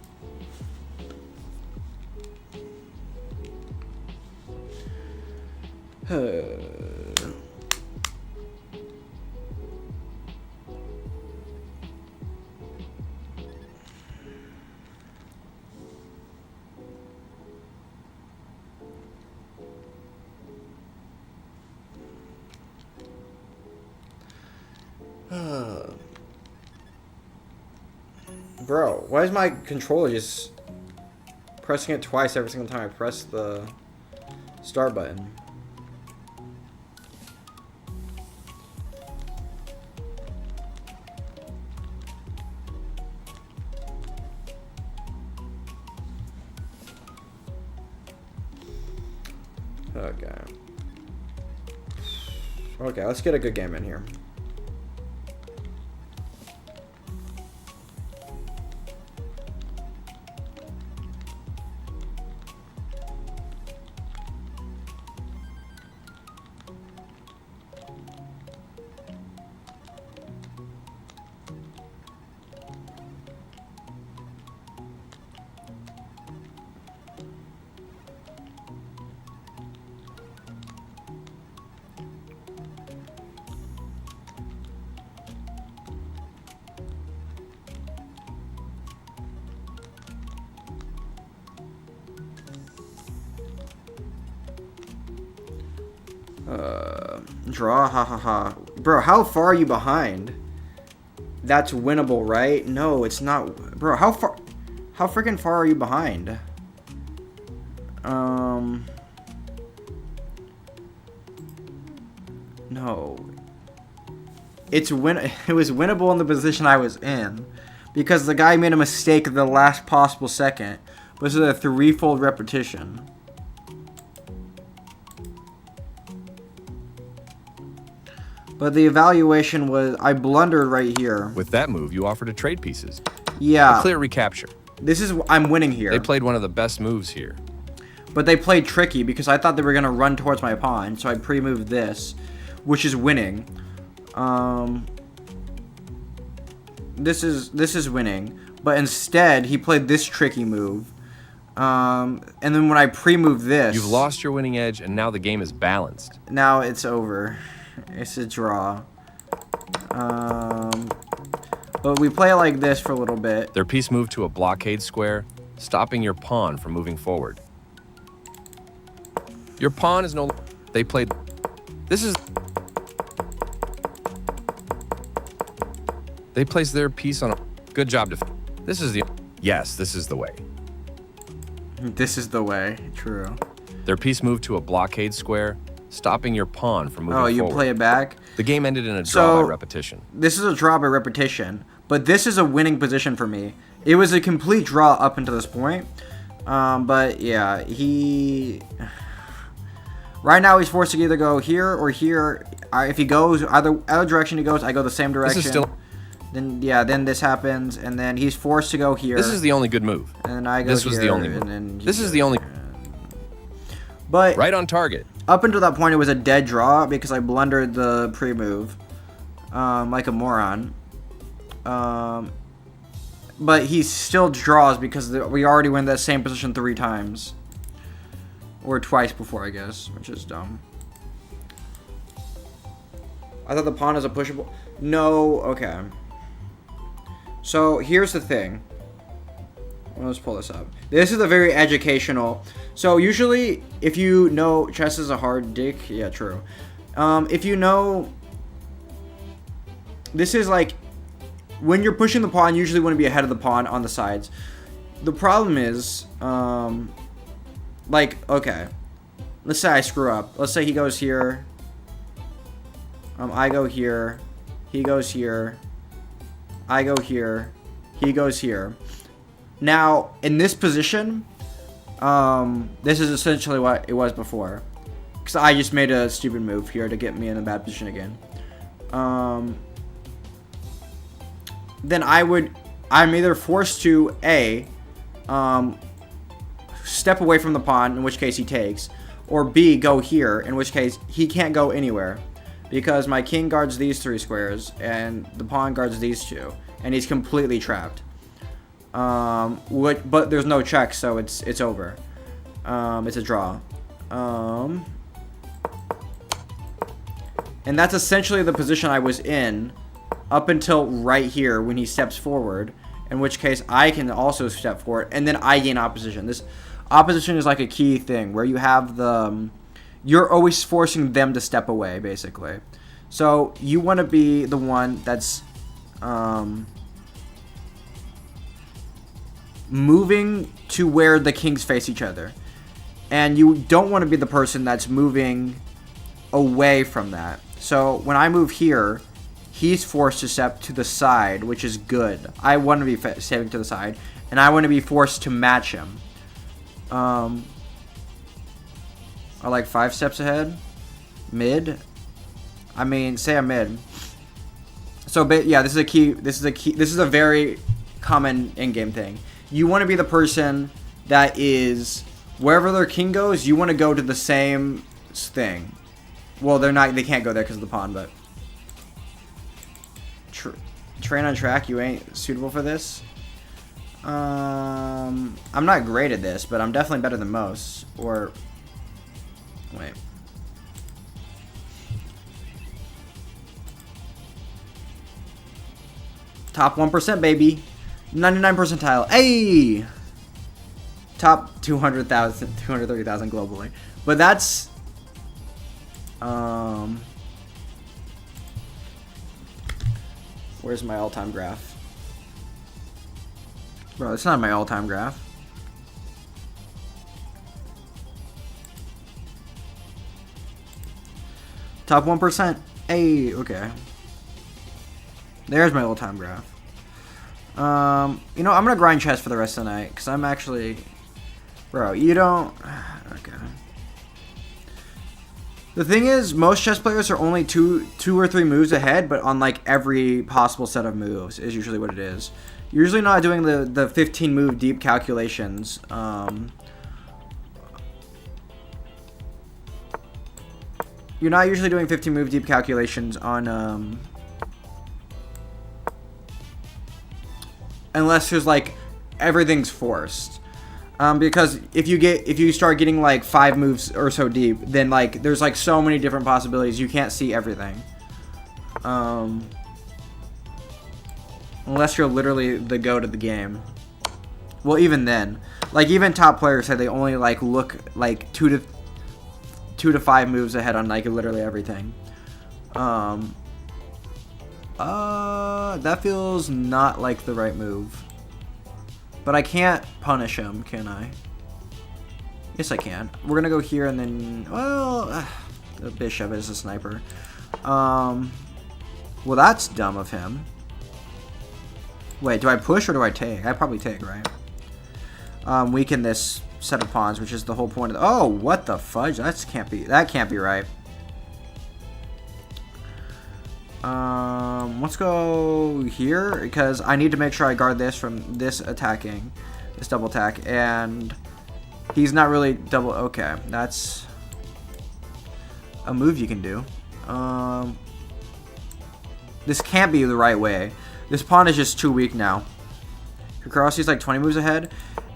Bro, why is my controller just pressing it twice every single time I press the start button? Okay. Okay, let's get a good game in here. Draw, ha. Bro, how far are you behind? That's winnable, right? No, it's not. Bro, how freaking far are you behind? No. It was winnable in the position I was in. Because the guy made a mistake at the last possible second. This is a threefold repetition. But the evaluation was, I blundered right here. With that move, you offered to trade pieces. Yeah. A clear recapture. I'm winning here. They played one of the best moves here. But they played tricky because I thought they were going to run towards my pawn. So I pre-moved this, which is winning. This is winning. But instead, he played this tricky move. And then when I pre-moved this... You've lost your winning edge, and now the game is balanced. Now it's over. It's a draw. But we play like this for a little bit. Their piece moved to a blockade square, stopping your pawn from moving forward. Your pawn is no... They played... This is... They placed their piece on a... Good job. This is the... Yes, this is the way. This is the way. True. Their piece moved to a blockade square, stopping your pawn from moving forward. Oh, you play it back? The game ended in a draw by repetition. This is a draw by repetition, but this is a winning position for me. It was a complete draw up until this point. But yeah, right now he's forced to either go here or here. If he goes either direction he goes, I go the same direction. This is still... Then this happens, and then he's forced to go here. This is the only good move. And I go This here, was the only move. And then This is the only... But Right on target. up until that point, it was a dead draw because I blundered the pre-move, like a moron. But he still draws because we already went that same position 3 times. Or twice before, I guess, which is dumb. I thought the pawn is a pushable... No, okay. So, here's the thing. Let's pull this up. This is a very educational... So, usually, if you know chess is a hard dick... Yeah, true. If you know... This is like... When you're pushing the pawn, you usually want to be ahead of the pawn on the sides. The problem is... Like, okay. Let's say I screw up. Let's say he goes here. I go here. He goes here. I go here. He goes here. Now, in this position, this is essentially what it was before. Because I just made a stupid move here to get me in a bad position again. Then I'm either forced to, A, step away from the pawn, in which case he takes, or B, go here, in which case he can't go anywhere. Because my king guards these 3 squares, and the pawn guards these 2, and he's completely trapped. But there's no check, so it's over. It's a draw. And that's essentially the position I was in up until right here when he steps forward, in which case I can also step forward, and then I gain opposition. This opposition is like a key thing, where you have the... You're always forcing them to step away, basically. So, you want to be the one that's moving to where the kings face each other. And you don't want to be the person that's moving away from that. So, when I move here, he's forced to step to the side, which is good. I want to be stepping to the side, and I want to be forced to match him. Are like 5 steps ahead? Mid? I mean, say I'm mid. So, but yeah, this is a very common in-game thing. You want to be the person that is, wherever their king goes, you want to go to the same thing. Well, they can't go there because of the pawn, but... Train on track, you ain't suitable for this? I'm not great at this, but I'm definitely better than most. Or... Wait. Top 1%, baby. 99 percentile. Hey! Top 200,000, 230,000 globally. But that's... Where's my all-time graph? Bro, it's not my all-time graph. Top 1%. Hey, okay. There's my all-time graph. You know, I'm gonna grind chess for the rest of the night, because I'm actually... Bro, you don't... Okay. The thing is, most chess players are only two or three moves ahead, but on like every possible set of moves is usually what it is. You're usually not doing the 15 move deep calculations. You're not usually doing 15 move deep calculations on unless there's like everything's forced. Because if you start getting like 5 moves or so deep, then like there's like so many different possibilities, you can't see everything. Unless you're literally the goat of the game. Well, even then. Like, even top players say they only, like, look, like, 2 to 5 moves ahead on, like, literally everything. That feels not like the right move. But I can't punish him, can I? Yes, I can. We're gonna go here and then... Well, the bishop is a sniper. Well, that's dumb of him. Wait, do I push or do I take? I probably take, right? Weaken this set of pawns, which is the whole point of the... Oh, what the fudge? That can't be right. Let's go here, because I need to make sure I guard this from this attacking. This double attack, and... He's not really double... Okay, that's... a move you can do. This can't be the right way. This pawn is just too weak now. Hikaru sees like 20 moves ahead.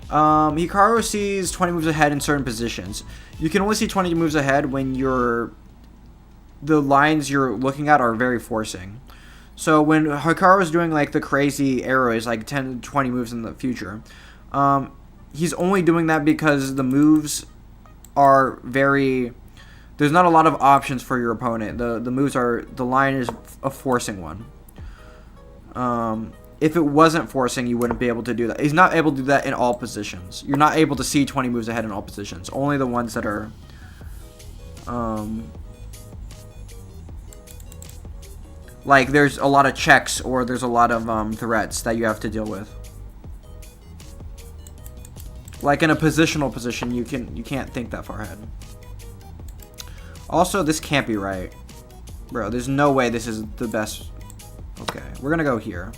Hikaru sees 20 moves ahead in certain positions. You can only see 20 moves ahead when the lines you're looking at are very forcing. So when Hikaru is doing like the crazy arrows, like 10 to 20 moves in the future, he's only doing that because the moves are very... There's not a lot of options for your opponent. The moves are... The line is a forcing one. If it wasn't forcing, you wouldn't be able to do that. He's not able to do that in all positions. You're not able to see 20 moves ahead in all positions. Only the ones that are... like, there's a lot of checks or there's a lot of threats that you have to deal with. Like, in a positional position, you can't think that far ahead. Also, this can't be right. Bro, there's no way this is the best. Okay, we're gonna go here.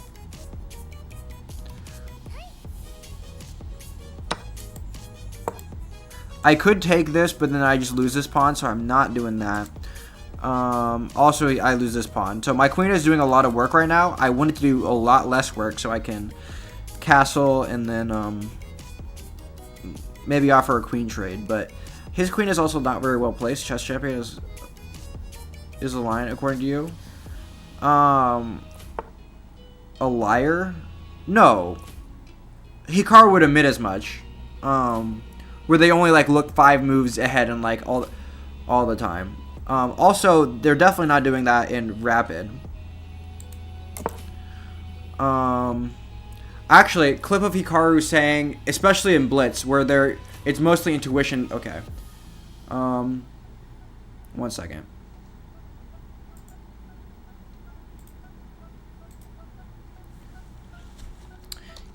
I could take this, but then I just lose this pawn, so I'm not doing that. Also, I lose this pawn. So my queen is doing a lot of work right now. I want it to do a lot less work so I can castle and then maybe offer a queen trade. But his queen is also not very well placed. Chess champion is a lion, according to you. A liar? No. Hikaru would admit as much. Where they only like look 5 moves ahead and like all the time. Also, they're definitely not doing that in rapid. Actually, clip of Hikaru saying, especially in Blitz, where it's mostly intuition. Okay. 1 second.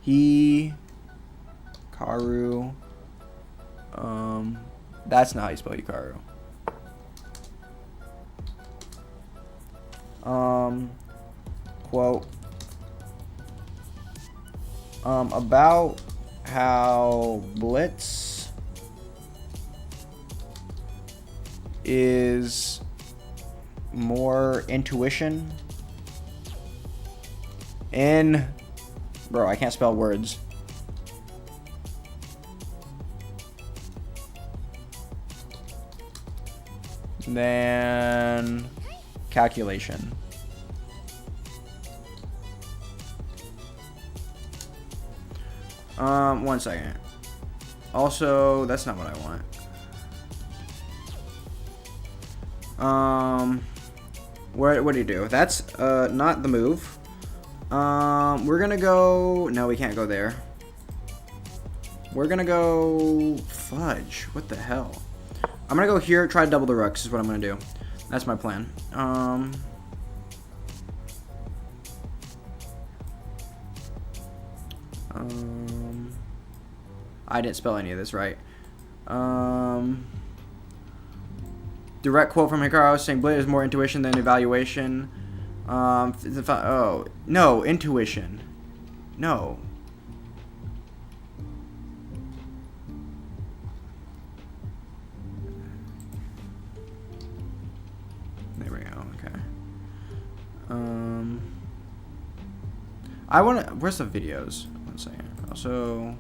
Hikaru. That's not how you spell Hikaru. Quote. About how Blitz is more intuition in... Bro, I can't spell words. Then calculation. One second. Also, that's not what I want. What do you do? That's not the move. We're gonna go... No, we can't go there. We're gonna go... Fudge. What the hell? I'm gonna go here, try to double the rooks is what I'm gonna do. That's my plan. I didn't spell any of this right. Direct quote from Hikaru saying Blade is more intuition than evaluation. Oh, no, intuition. No. There we go, okay. I want to... Where's the videos? 1 second. Also...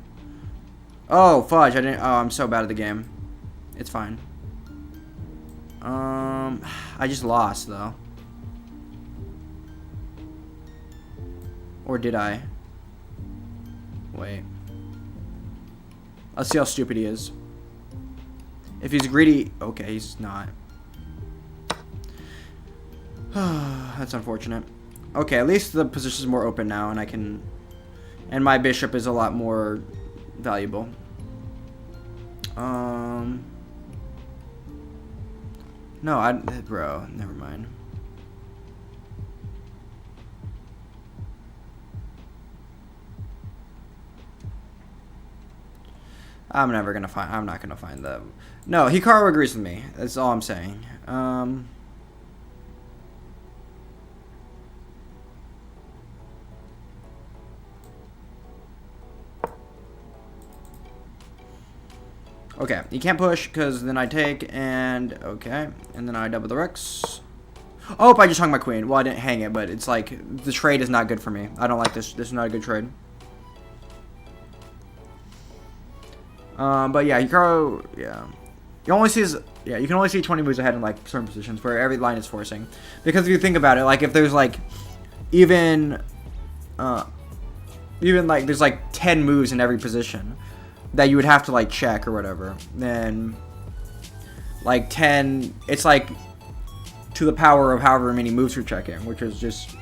Oh, fudge, I didn't... Oh, I'm so bad at the game. It's fine. I just lost, though. Or did I? Wait. Let's see how stupid he is. If he's greedy... Okay, he's not. That's unfortunate. Okay, at least the position is more open now, and I can... And my bishop is a lot more valuable. No, bro, never mind. I'm not gonna find them. No, Hikaru agrees with me. That's all I'm saying. Okay, you can't push because then I take and okay, and then I double the Rex. Oh, I just hung my queen. Well, I didn't hang it, but it's like the trade is not good for me. I don't like this. This is not a good trade. But yeah, Hikaru, yeah. You can only see 20 moves ahead in like certain positions where every line is forcing. Because if you think about it, like if there's like even like there's like 10 moves in every position that you would have to like check or whatever, then like 10, it's like to the power of however many moves you're checking, which is just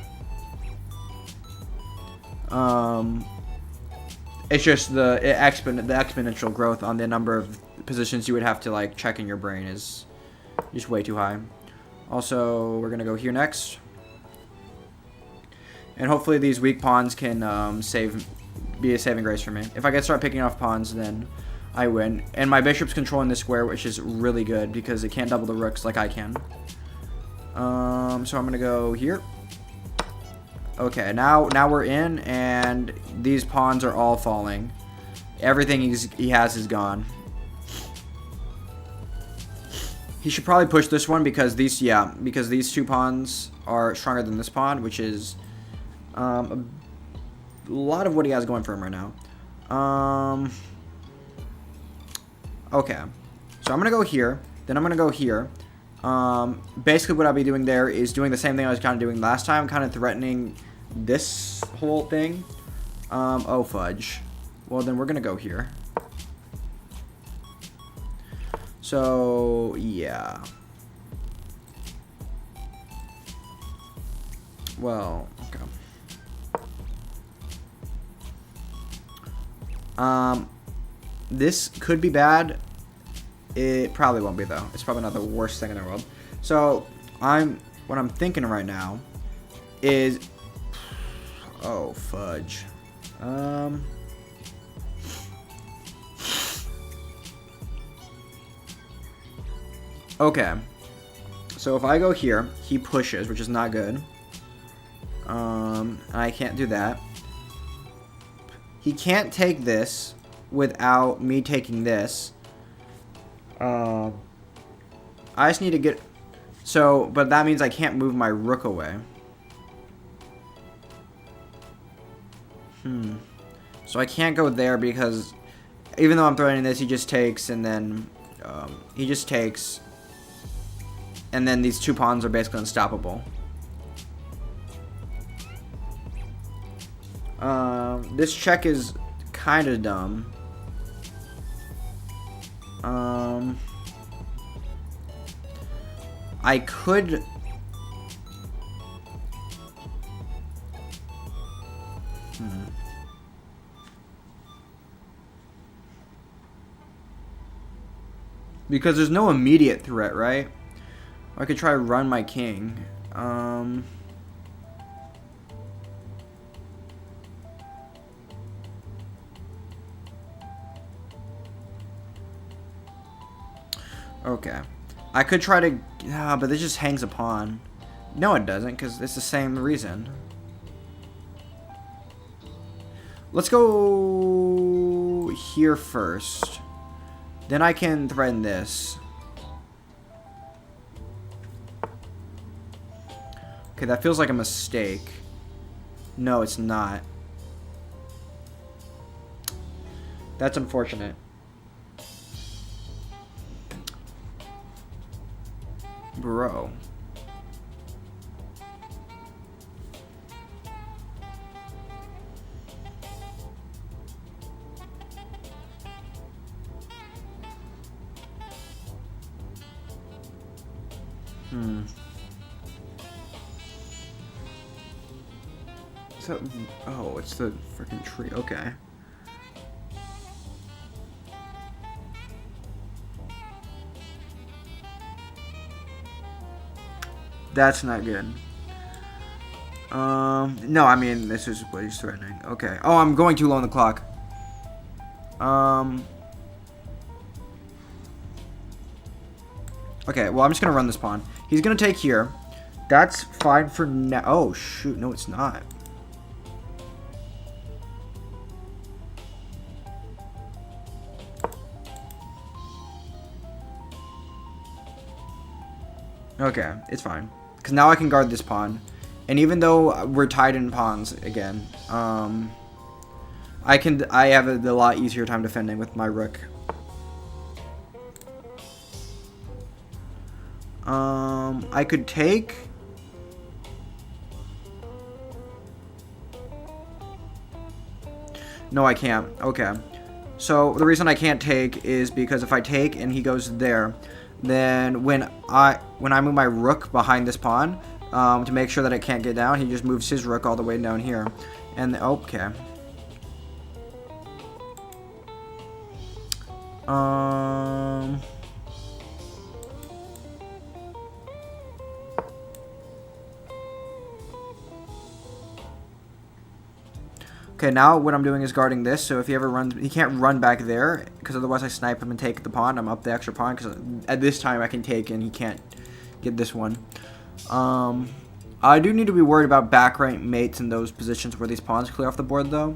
it's just the exponential growth on the number of positions you would have to like check in your brain is just way too high. Also, we're gonna go here next, and hopefully these weak pawns can be a saving grace for me. If I can start picking off pawns, then I win. And my bishop's controlling this square, which is really good because it can't double the rooks like I can. So I'm gonna go here. Okay, now we're in, and these pawns are all falling. Everything he has is gone. He should probably push this one because these two pawns are stronger than this pawn, which is a lot of what he has going for him right now. Okay, so I'm gonna go here, then I'm gonna go here. Basically what I'll be doing there is doing the same thing I was kind of doing last time, kind of threatening this whole thing. Oh fudge. Well, then we're gonna go here. So yeah. Well, okay. This could be bad. It probably won't be though. It's probably not the worst thing in the world. So what I'm thinking right now is, oh fudge. Okay. So if I go here, he pushes, which is not good. I can't do that. He can't take this without me taking this. I just need to get... So, but that means I can't move my rook away. So I can't go there because even though I'm threatening this, he just takes, and then he just takes, and then these two pawns are basically unstoppable. This check is kind of dumb. I could... Because there's no immediate threat, right? I could try to run my king. Okay. I could try to... but this just hangs a pawn. No, it doesn't, because it's the same reason. Let's go here first. Then I can threaten this. Okay, that feels like a mistake. No, it's not. That's unfortunate. Bro. So, oh, it's the freaking tree. Okay. That's not good. No, I mean, this is what he's threatening. Okay. Oh, I'm going too low on the clock. Okay, well, I'm just gonna run this pawn. He's gonna take here. That's fine for now. Oh, shoot. No, it's not. Okay, it's fine. Because now I can guard this pawn. And even though we're tied in pawns again, I have a lot easier time defending with my rook. I could take... No, I can't. Okay. So the reason I can't take is because if I take and he goes there, then when I move my rook behind this pawn, to make sure that it can't get down, he just moves his rook all the way down here. And okay. Okay, now what I'm doing is guarding this, so if he ever runs, he can't run back there, because otherwise I snipe him and take the pawn. I'm up the extra pawn, because at this time I can take and he can't get this one. I do need to be worried about back rank mates in those positions where these pawns clear off the board, though.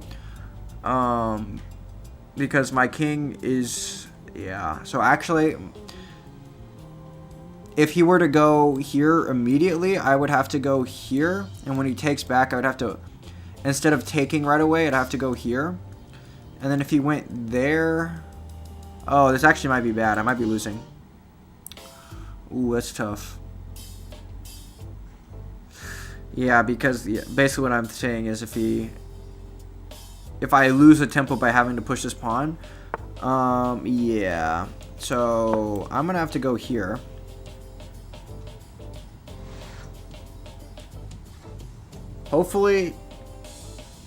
Because my king is... Yeah, so actually, if he were to go here immediately, I would have to go here, and when he takes back, I would have to... Instead of taking right away, I'd have to go here. And then if he went there... Oh, this actually might be bad. I might be losing. Ooh, that's tough. Yeah, because basically what I'm saying is if I lose a tempo by having to push this pawn, yeah. So I'm gonna have to go here. Hopefully,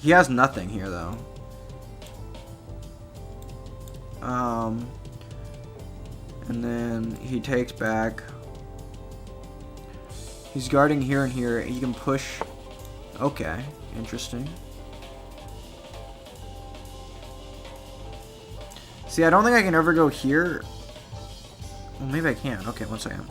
he has nothing here though. And then he takes back. He's guarding here and here. He can push. Okay, interesting. See, I don't think I can ever go here. Well, maybe I can. Okay, one second.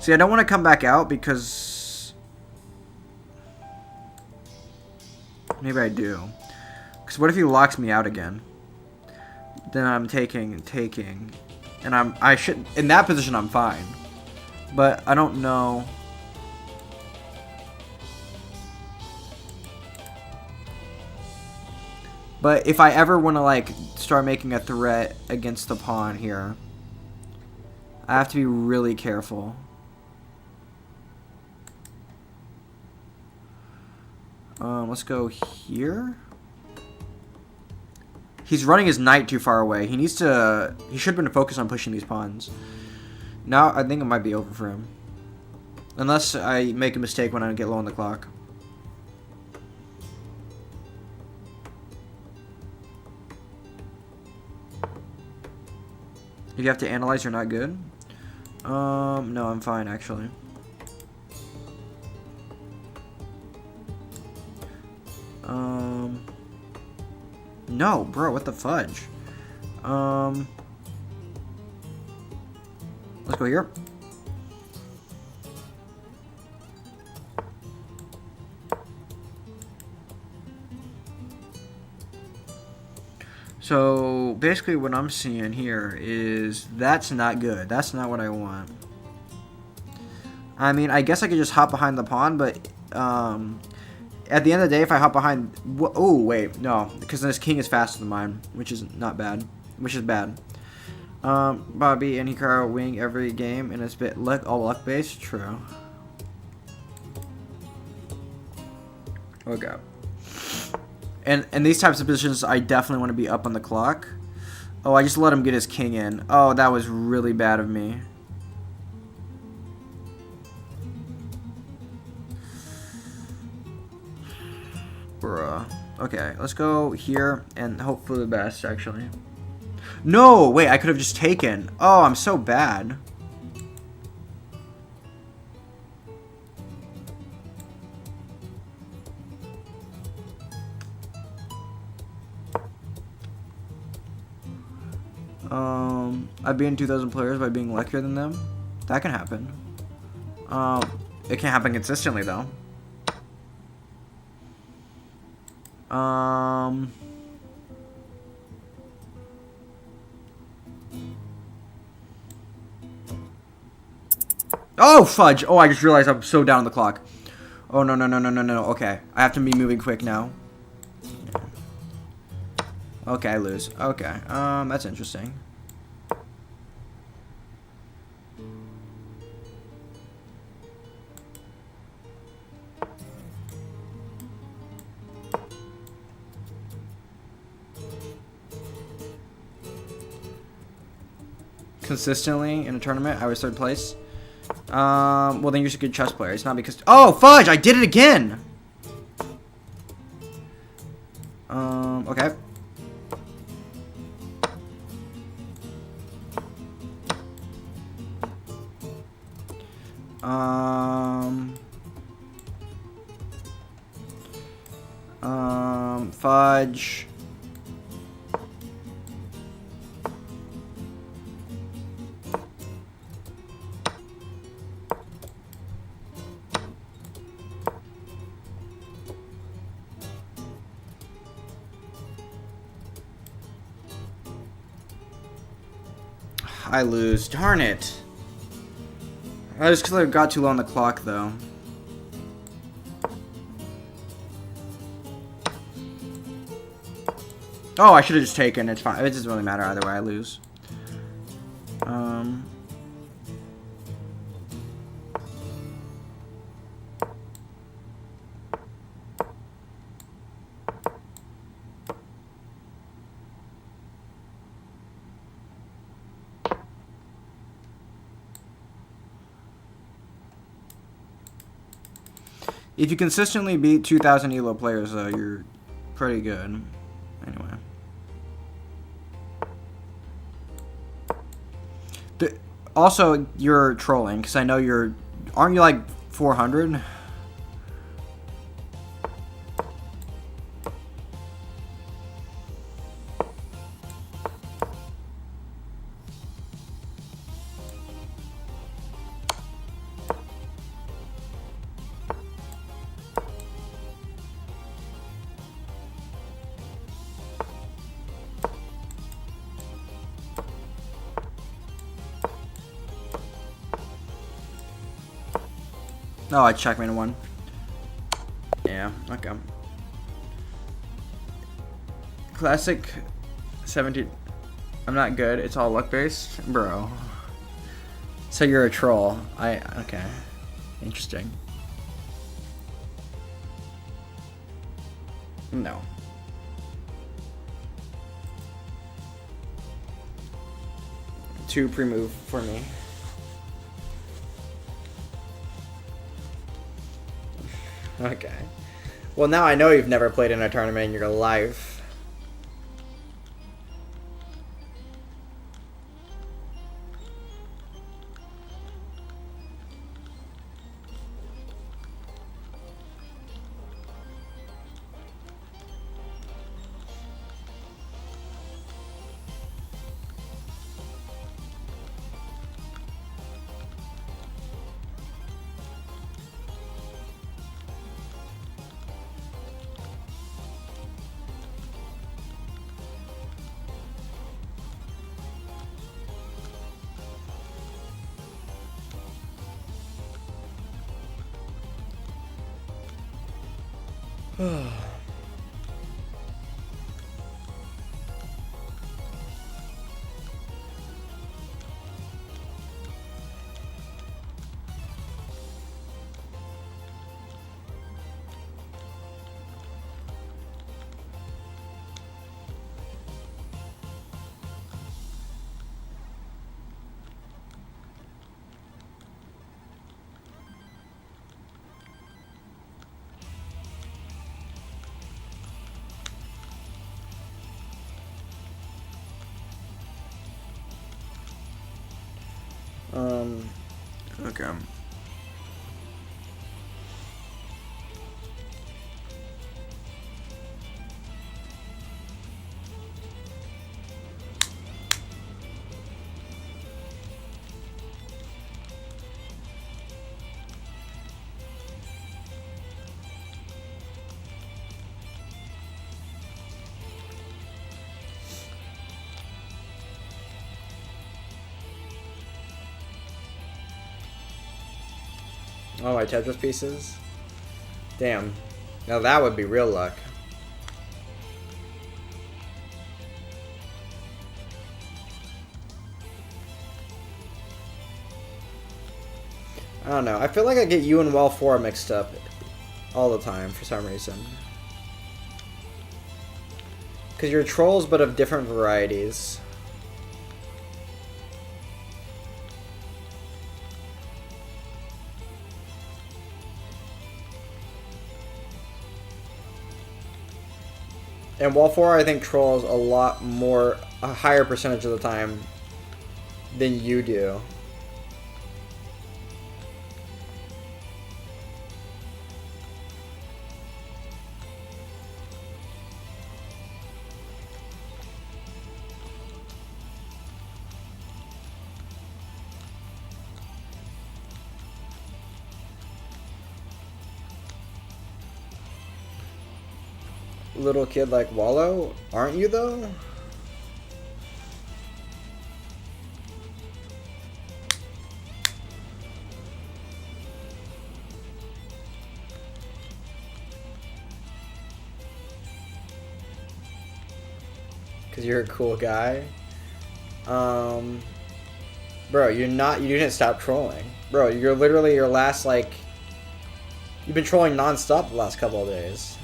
See, I don't want to come back out because... Maybe I do. Because what if he locks me out again? Then I'm taking and taking. And I should... In that position, I'm fine. But I don't know... But if I ever want to, like, start making a threat against the pawn here, I have to be really careful. Let's go here. He's running his knight too far away. He should have been focused on pushing these pawns. Now I think it might be over for him. Unless I make a mistake when I get low on the clock. If you have to analyze, you're not good. No, I'm fine actually. No, bro, what the fudge? Let's go here. So basically what I'm seeing here is that's not good. That's not what I want. I mean, I guess I could just hop behind the pawn, but at the end of the day, if I hop behind... Oh, wait, no, because this king is faster than mine, which is not bad. Which is bad. Bobby and Hikaru wing every game, and it's bit all luck-based. True. Okay. And in these types of positions, I definitely want to be up on the clock. Oh, I just let him get his king in. Oh, that was really bad of me. Bruh. Okay, let's go here and hope for the best, actually. No! Wait, I could have just taken. Oh, I'm so bad. I've beaten 2,000 players by being luckier than them. That can happen. It can't happen consistently, though. Oh, fudge! Oh, I just realized I'm so down on the clock. Oh, no, no, no, no, no, no. Okay. I have to be moving quick now. Okay, I lose. Okay. That's interesting. Consistently in a tournament, I was third place. Well, then you're just a good chess player. It's not because... Oh, fudge! I did it again! Okay. Fudge. I lose. Darn it. That was because I got too low on the clock, though. Oh, I should have just taken. It's fine. It doesn't really matter either way. I lose. If you consistently beat 2,000 ELO players, though, you're pretty good. Anyway. Also, you're trolling, because I know you're... Aren't you, like, 400? Oh, I checkmate in one. Yeah, okay. Classic 17. I'm not good. It's all luck based, bro. So you're a troll. Okay. Interesting. No. Too pre-move for me. Okay. Well, now I know you've never played in a tournament in your life. Okay. Oh, my Tetris pieces? Damn. Now that would be real luck. I don't know. I feel like I get you and Well 4 mixed up all the time for some reason. Because you're trolls, but of different varieties. And Wall 4, I think, trolls a lot more, a higher percentage of the time than you do. Little kid like Wallow? Aren't you, though? Because you're a cool guy? Bro, you didn't stop trolling. Bro, you're literally your last, like... You've been trolling non-stop the last couple of days.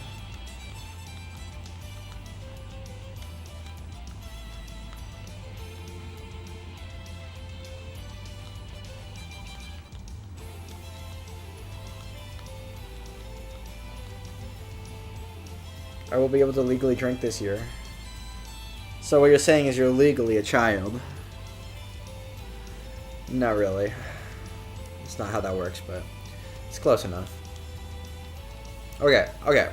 I will be able to legally drink this year. So what you're saying is you're legally a child. Not really. It's not how that works, but it's close enough. Okay, okay.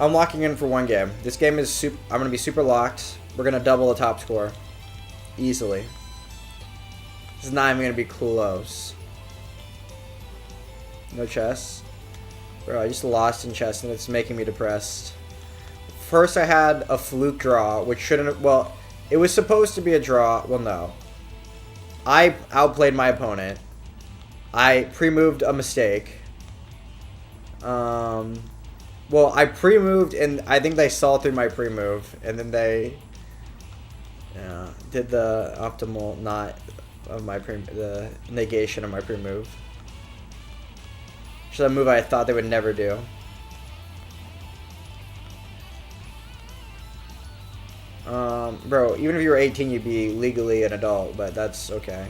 I'm locking in for one game. This game is super. I'm gonna be super locked. We're gonna double the top score. Easily. This is not even gonna be close. No chess. Bro, I just lost in chess and it's making me depressed. First I had a fluke draw, which shouldn't have, well, it was supposed to be a draw. Well, no. I outplayed my opponent. I pre-moved a mistake. Well, I pre-moved and I think they saw through my pre-move and then they did the optimal not of my the negation of my pre-move. Which is a move I thought they would never do. Bro, even if you were 18, you'd be legally an adult, but that's okay.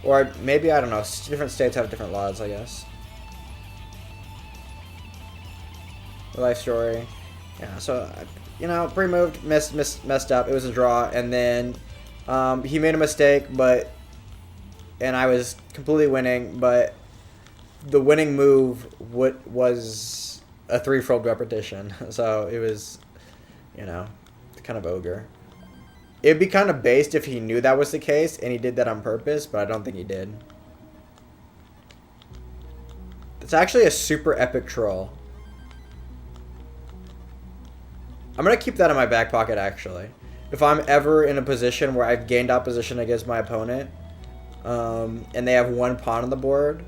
Or maybe, I don't know, different states have different laws, I guess. The life story. Yeah, so, you know, pre-moved, messed up, it was a draw, and then he made a mistake, and I was completely winning, but the winning move was a threefold repetition, so it was, you know, kind of ogre. It'd be kind of based if he knew that was the case, and he did that on purpose, but I don't think he did. It's actually a super epic troll. I'm going to keep that in my back pocket, actually. If I'm ever in a position where I've gained opposition against my opponent, and they have one pawn on the board,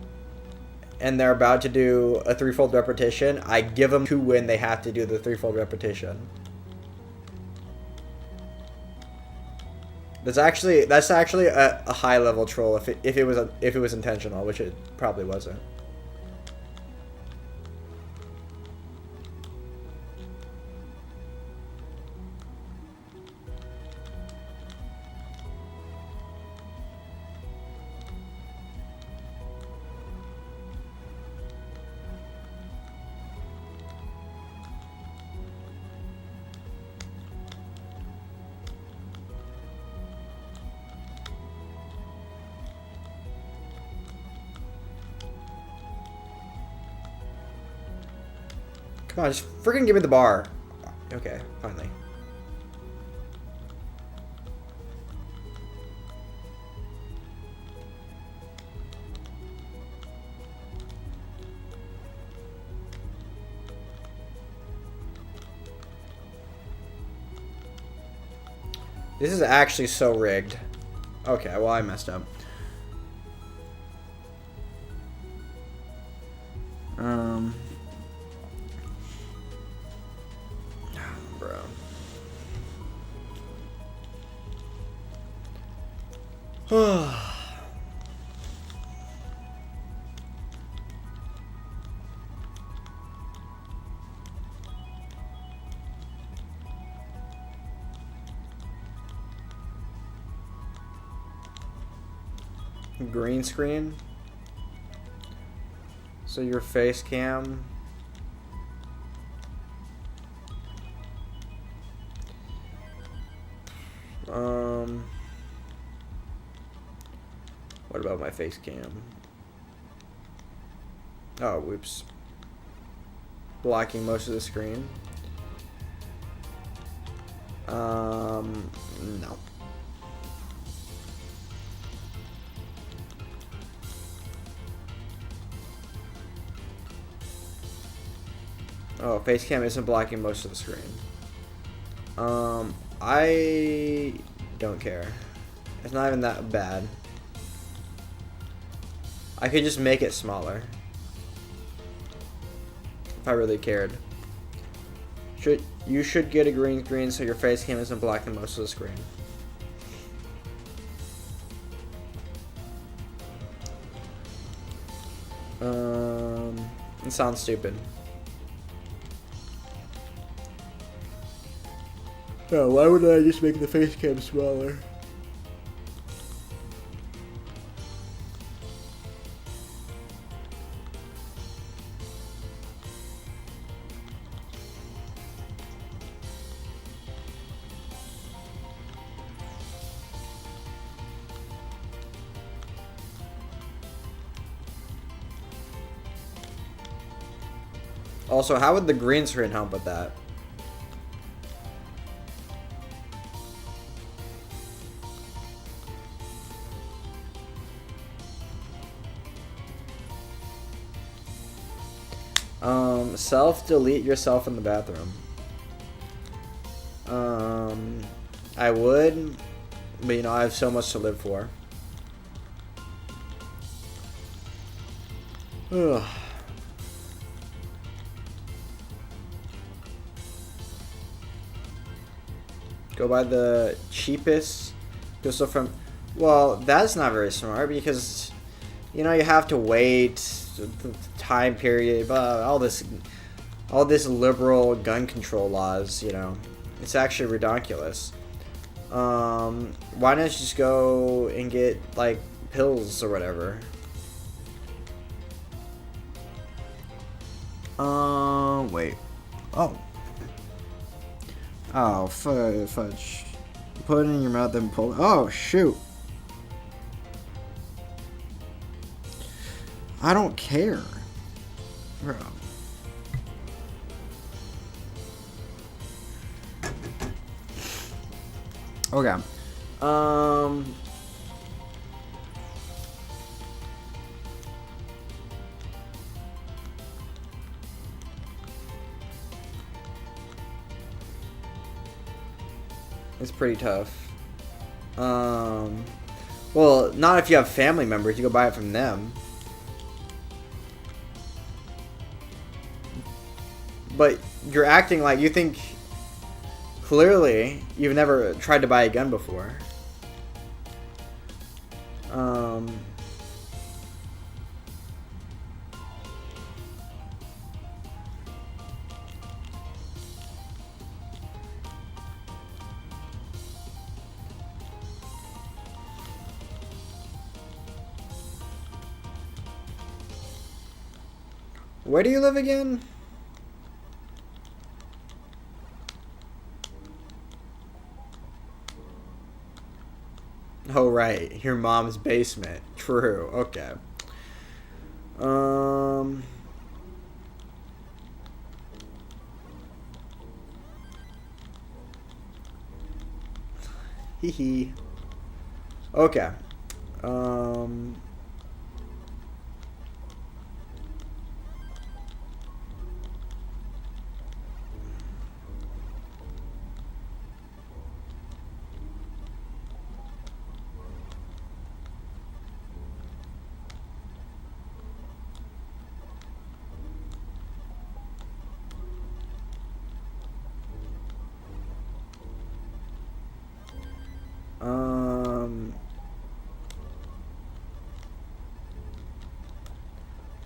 and they're about to do a threefold repetition, I give them to win, they have to do the threefold repetition. That's actually a high level troll if it was intentional, which it probably wasn't. Come on, just freaking give me the bar. Okay, finally. This is actually so rigged. Okay, well, I messed up. Bro. Green screen. So your face cam. What about my face cam? Oh, whoops. Blocking most of the screen. No. Oh, face cam isn't blocking most of the screen. I don't care. It's not even that bad. I could just make it smaller. If I really cared. You should get a green screen so your face cam isn't blocking most of the screen. It sounds stupid. Oh, why would I just make the face cam smaller? Also, how would the green screen help with that? Self-delete yourself in the bathroom. I would, but you know, I have so much to live for. Ugh. Go buy the cheapest pistol from... Well, that's not very smart because, you know, you have to wait the time period, but all this liberal gun control laws, you know, it's actually ridiculous. Why not just go and get, like, pills or whatever? Wait. Oh. Oh, fudge. Put it in your mouth and pull it. Oh, shoot. I don't care. Bro. Okay. It's pretty tough. Well, not if you have family members. You go buy it from them. But you're acting like you think... Clearly, you've never tried to buy a gun before. Where do you live again? Oh, right. Your mom's basement. True. Okay. Hee hee. Okay.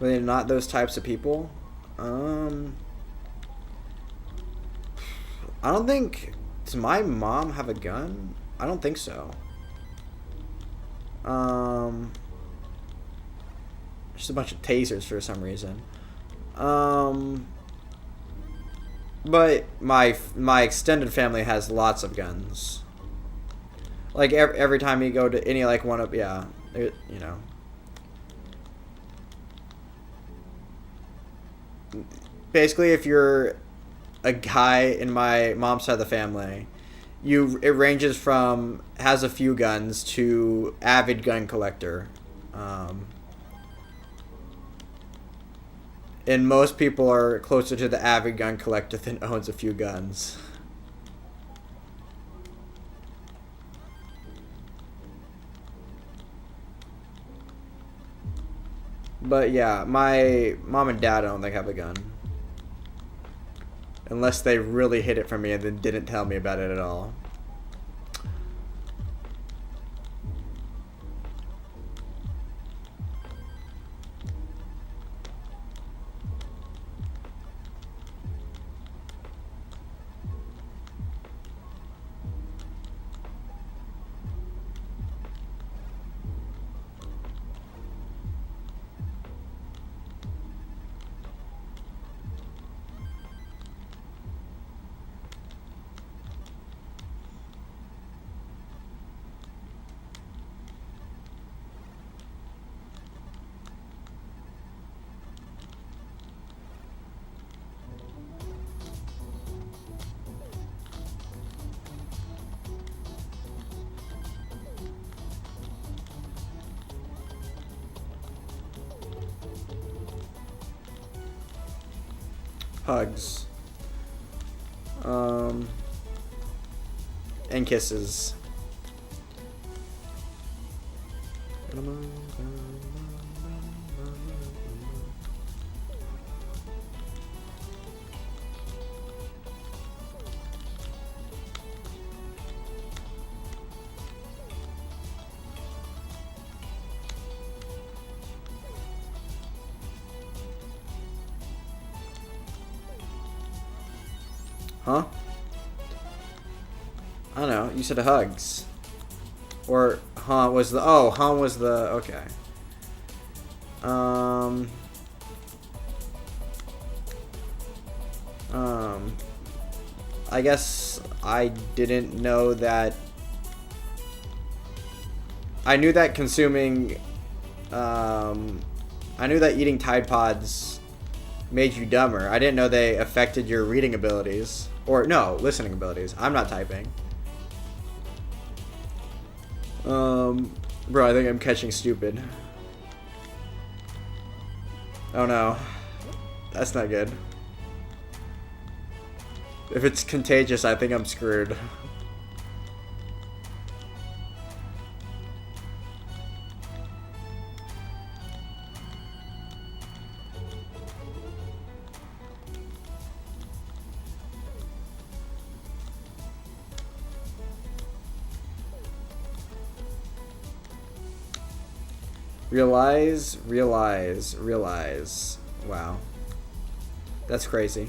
But they're not those types of people. I don't think. Does my mom have a gun? I don't think so. Just a bunch of tasers for some reason. But my extended family has lots of guns. Like every time you go to any like one of you know. Basically, if you're a guy in my mom's side of the family, it ranges from has a few guns to avid gun collector. And most people are closer to the avid gun collector than owns a few guns. But yeah, my mom and dad I don't think have a gun. Unless they really hid it from me and then didn't tell me about it at all. Hugs. And kisses. Huh? I don't know. You said hugs. Or was the was the okay. I guess I didn't know that. I knew that consuming I knew that eating Tide Pods made you dumber. I didn't know they affected your reading abilities. Or, no, listening abilities. I'm not typing. Bro, I think I'm catching stupid. Oh no. That's not good. If it's contagious, I think I'm screwed. Realize. Wow. That's crazy.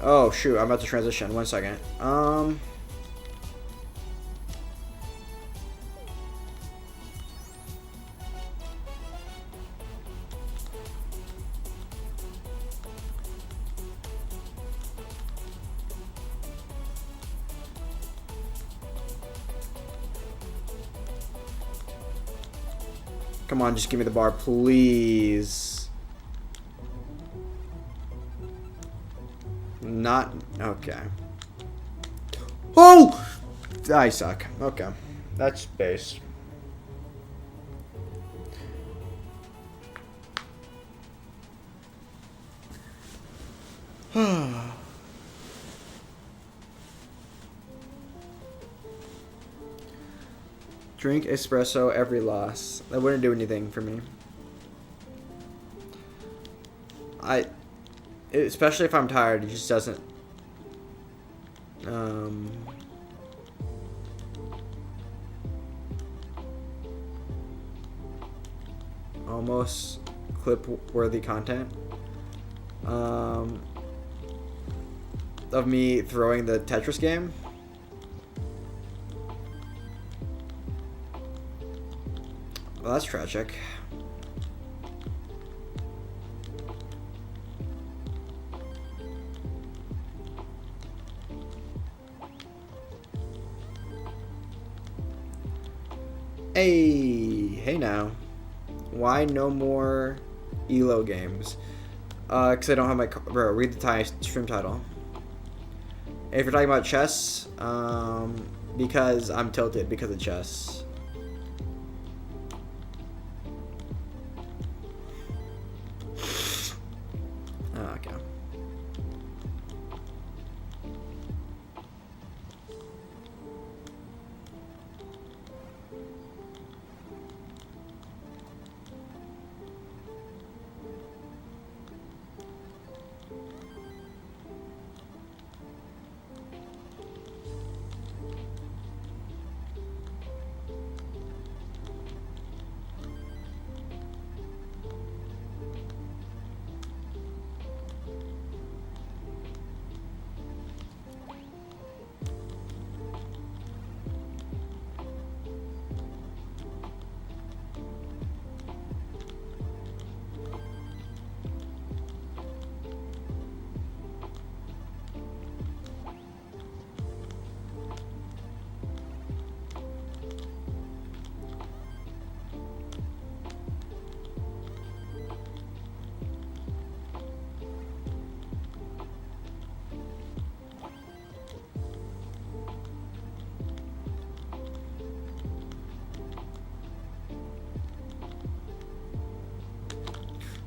Oh shoot, I'm about to transition. 1 second. Come on, just give me the bar, please. Not... Okay. Oh! I suck. Okay. That's base. Drink espresso every loss. That wouldn't do anything for me. Especially if I'm tired, it just doesn't. Almost clip-worthy content. Of me throwing the Tetris game. Well, that's tragic. Hey now. Why no more ELO games? Because I don't have my... Bro, read the stream title. If you're talking about chess, because I'm tilted because of chess. Okay.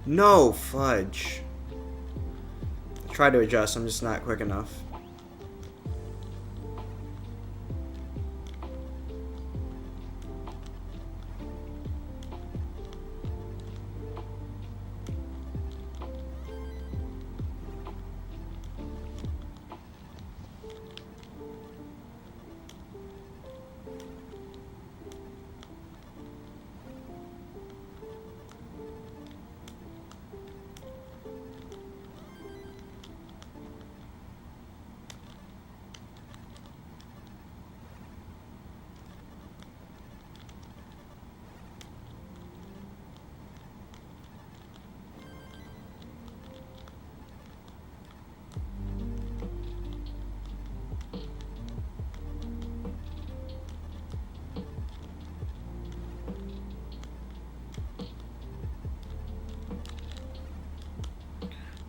No, fudge. Try to adjust, I'm just not quick enough.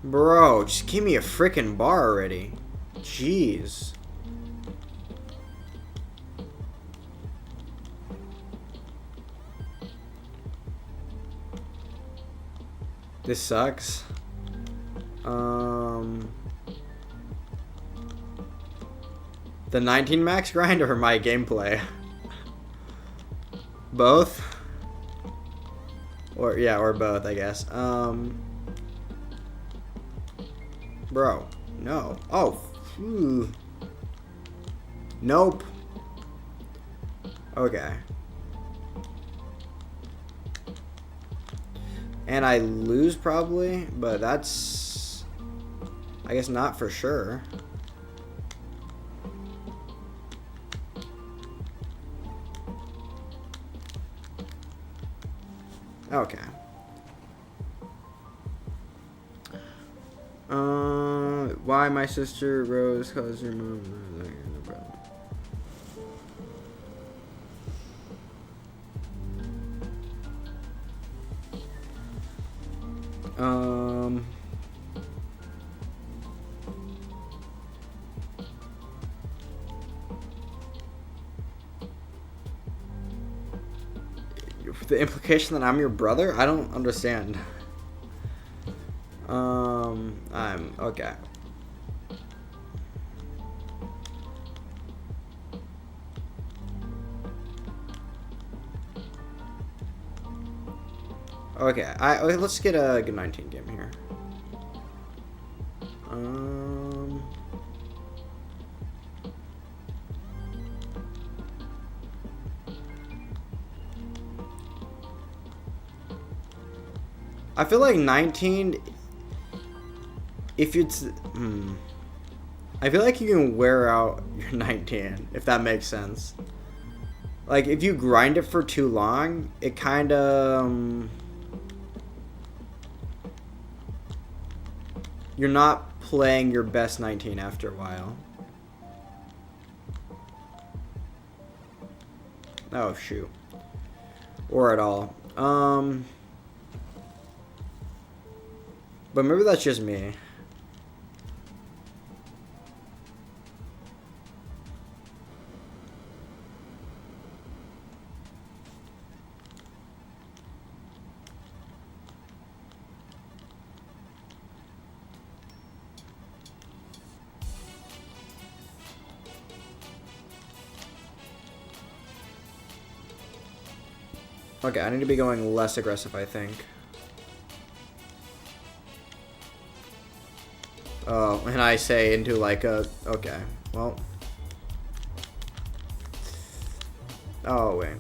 Bro, just give me a freaking bar already. Jeez. This sucks. The 19 max grind or my gameplay? Both? Or yeah, or both, I guess. Bro, no. Oh, phew. Nope. Okay. And I lose probably, but that's, I guess, not for sure. Okay. Why my sister Rose calls your mom? No problem. Um. The implication that I'm your brother? I don't understand. I'm okay. Okay, okay, let's get a good 19 game here. I feel like 19, if it's, I feel like you can wear out your 19, if that makes sense. Like, if you grind it for too long, it kind of, you're not playing your best 19 after a while. Oh, shoot. Or at all. But maybe that's just me. Okay, I need to be going less aggressive, I think. Oh, and I say into like a... Okay, well... Oh, wait.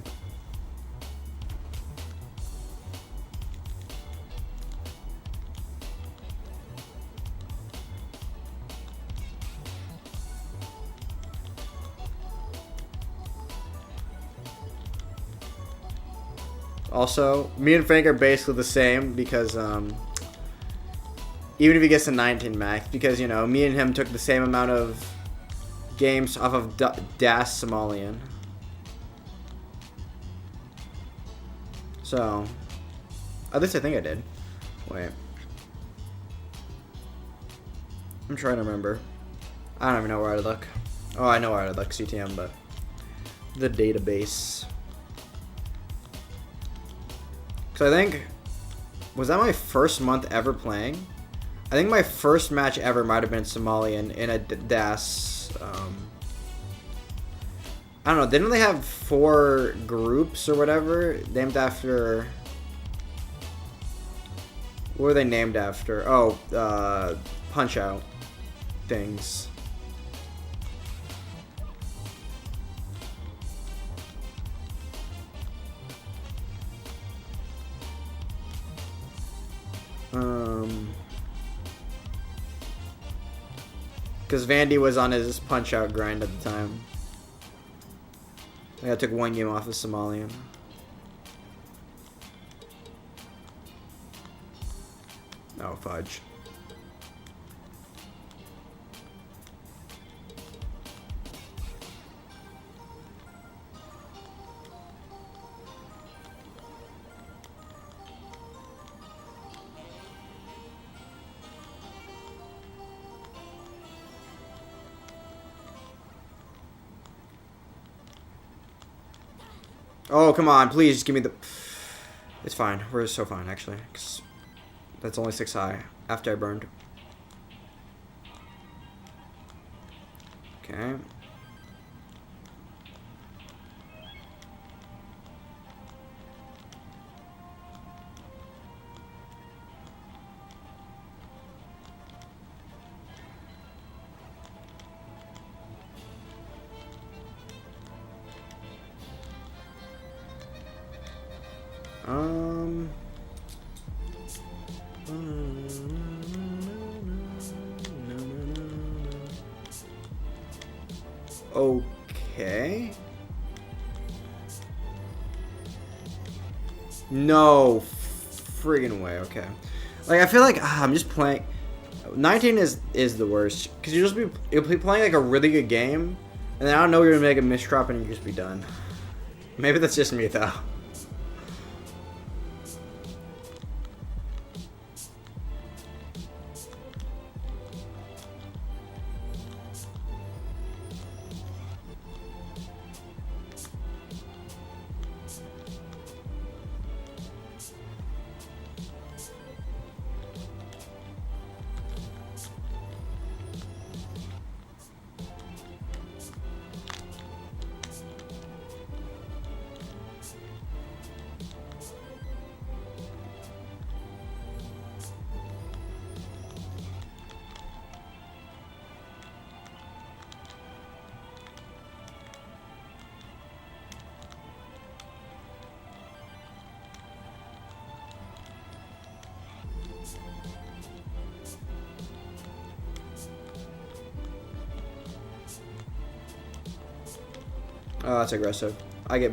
Also, me and Frank are basically the same because, even if he gets to 19 max, because, you know, me and him took the same amount of games off of Das Somalian. So, at least I think I did. Wait. I'm trying to remember. I don't even know where to look. Oh, I know where to look, CTM, but the database. Because I think, was that my first month ever playing? I think my first match ever might have been Somalian in a DAS. I don't know, didn't they have 4 groups or whatever named after... What were they named after? Oh, Punch-Out things. Because Vandy was on his Punch-Out grind at the time. I think I took 1 game off of Somalian. Oh, fudge. Oh, come on, please, just give me the... It's fine. We're so fine, actually. 'Cause that's only 6 high after I burned. Okay. Okay. No friggin' way. Okay. Like, I feel like I'm just playing. 19 is the worst because you'll be playing like a really good game, and then I don't know, you're gonna make a misdrop and you just be done. Maybe that's just me though. Oh, that's aggressive. I get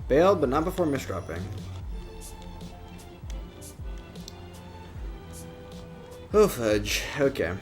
bailed, but not before misdropping. Oh, fudge. Okay.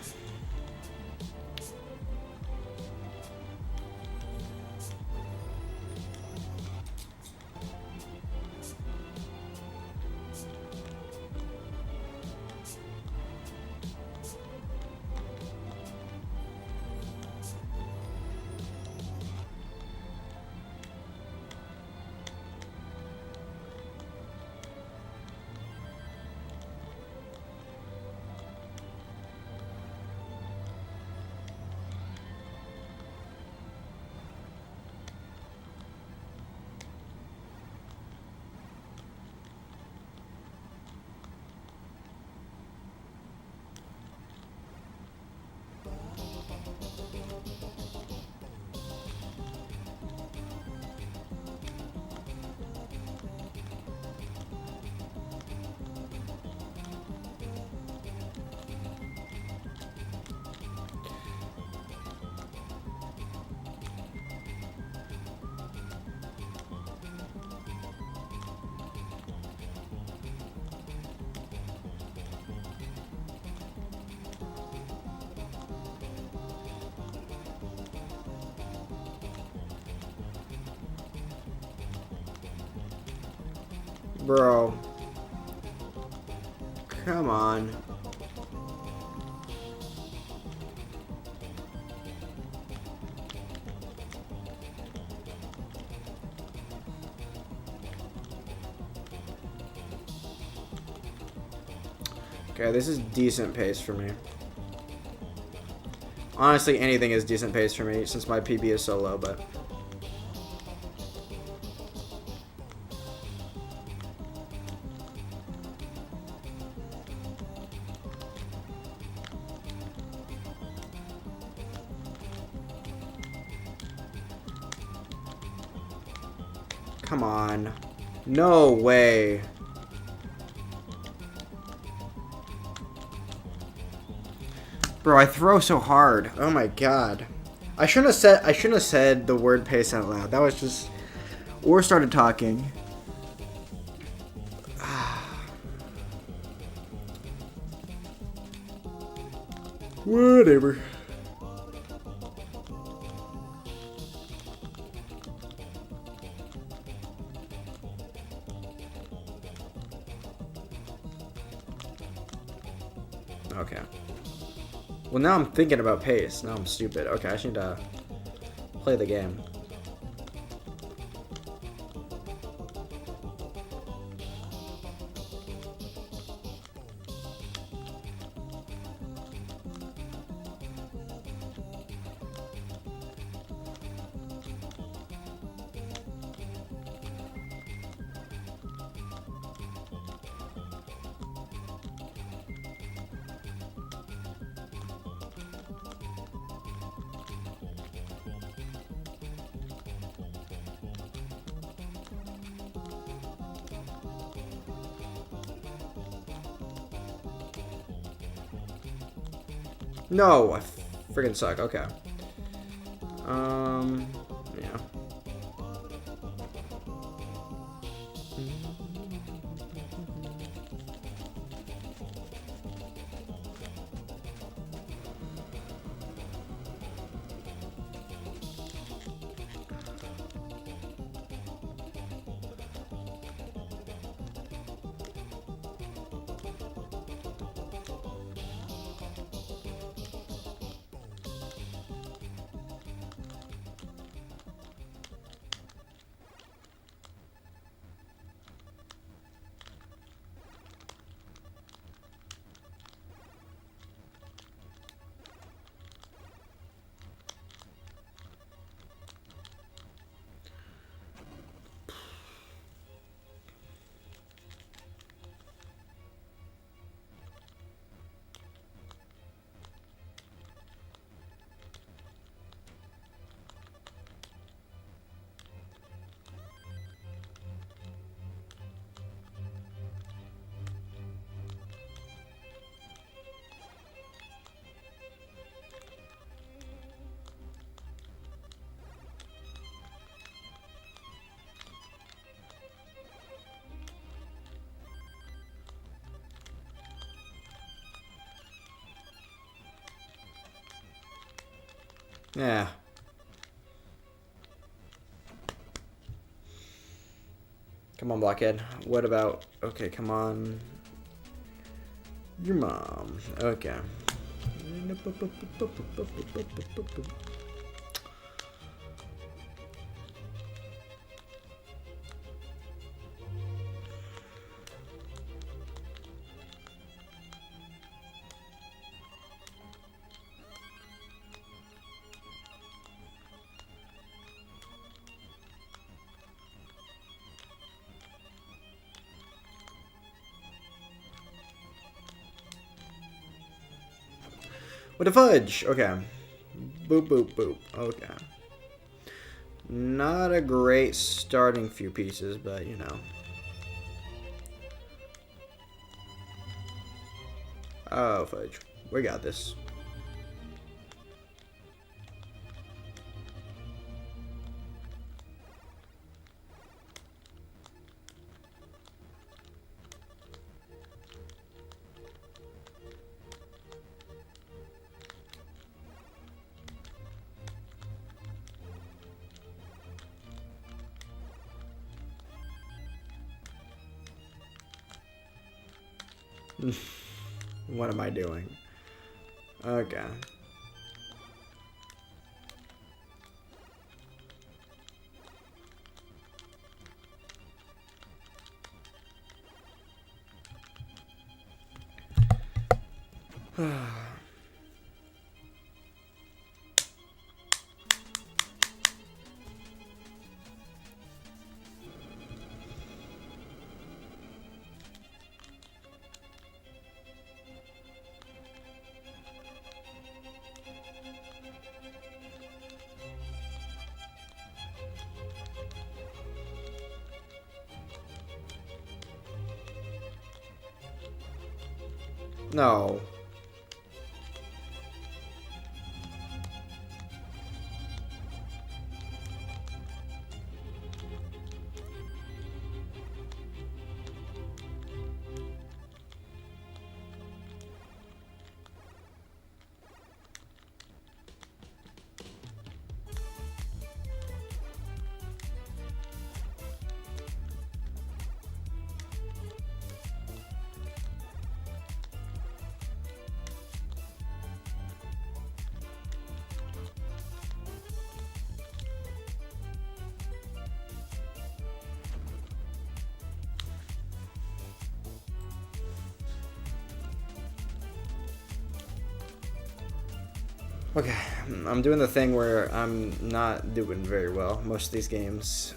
Bro. Come on. Okay, this is decent pace for me. Honestly, anything is decent pace for me since my PB is so low, but... Come on. No way. Bro, I throw so hard. Oh my god. I shouldn't have said the word pace out loud. That was just or started talking. Whatever. Okay. Well, now I'm thinking about pace. Now I'm stupid. Okay, I just need to play the game. No, I friggin' suck. Okay. Yeah. Yeah. Come on, blockhead. What about... Okay, come on. Your mom. Okay. What a fudge! Okay. Boop, boop, boop. Okay. Not a great starting few pieces, but you know. Oh, fudge. We got this. What am I doing? Okay. No. Okay, I'm doing the thing where I'm not doing very well most of these games.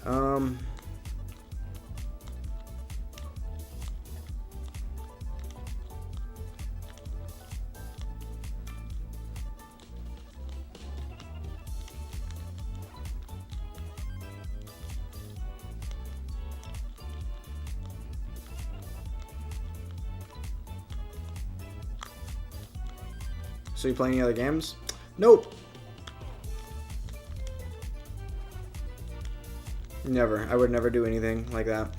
So you play any other games? Nope. Never. I would never do anything like that.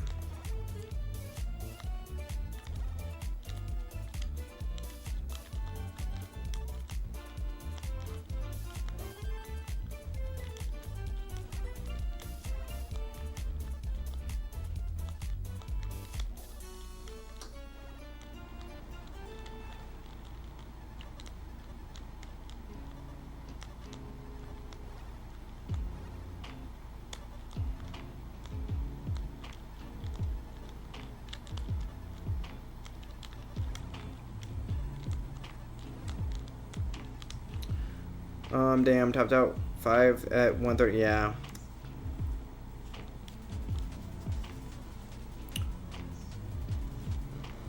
Damn, topped out 5 at 130. Yeah.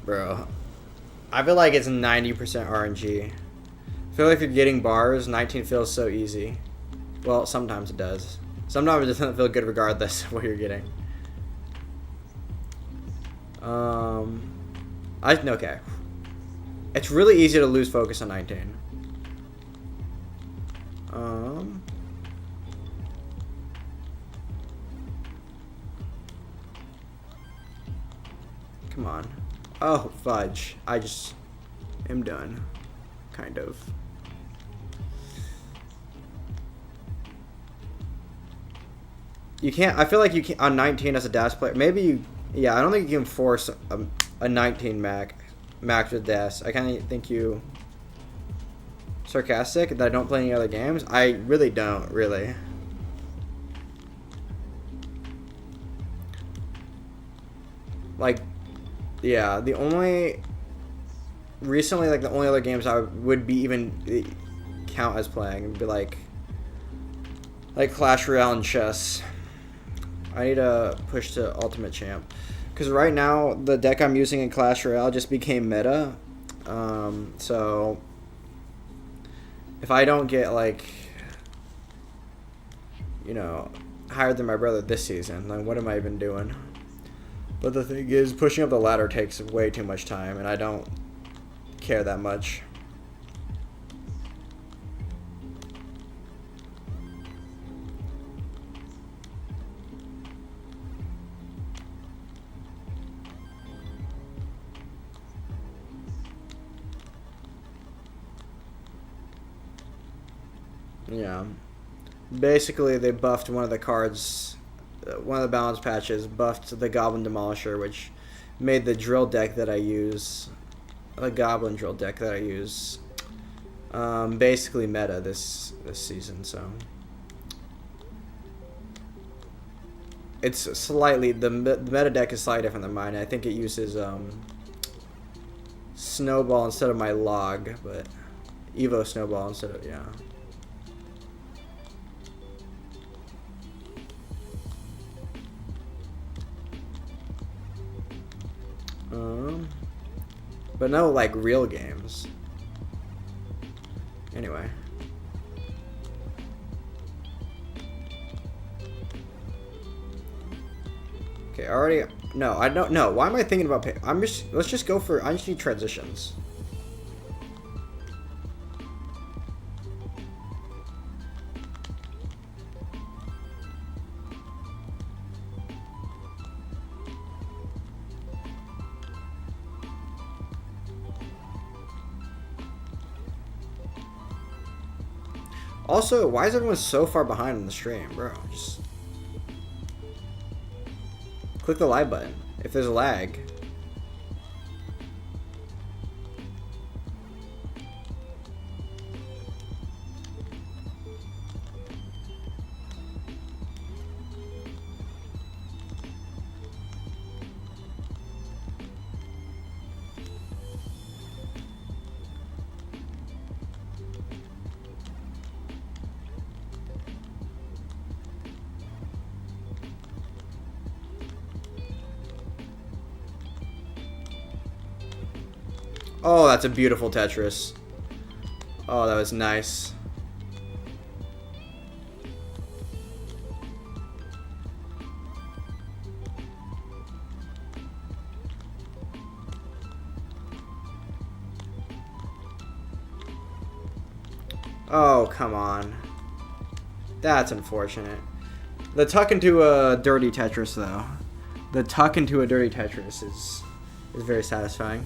Bro, I feel like it's 90% RNG. I feel like if you're getting bars, 19 feels so easy. Well, sometimes it does. Sometimes it doesn't feel good regardless of what you're getting. Okay. It's really easy to lose focus on 19. Come on. Oh, fudge. I just am done. Kind of. You can't. I feel like you can on 19 as a DAS player. Maybe you. Yeah, I don't think you can force a 19 max with DAS. I kind of think you. Sarcastic that I don't play any other games. I really don't. Really. Like, yeah, the only recently like the only other games I would be even count as playing would be like Clash Royale and chess. I need to push to Ultimate Champ because right now the deck I'm using in Clash Royale just became meta. So if I don't get like, you know, higher than my brother this season, then what am I even doing? But the thing is, pushing up the ladder takes way too much time, and I don't care that much. Yeah. Basically, they buffed one of the cards, one of the balance patches, buffed the Goblin Demolisher, which made the drill deck that I use, the Goblin drill deck that I use, basically meta this season. So it's slightly, the meta deck is slightly different than mine. I think it uses Snowball instead of my log, but Evo Snowball instead of, yeah. But no, like, real games. Anyway. Okay, already... No, I don't know. Why am I thinking about... Let's just go for... I just need transitions. Also, why is everyone so far behind in the stream, bro? Just click the live button if there's a lag. Oh, that's a beautiful Tetris. Oh, that was nice. Oh, come on. That's unfortunate. The tuck into a dirty Tetris, though. The tuck into a dirty Tetris is very satisfying.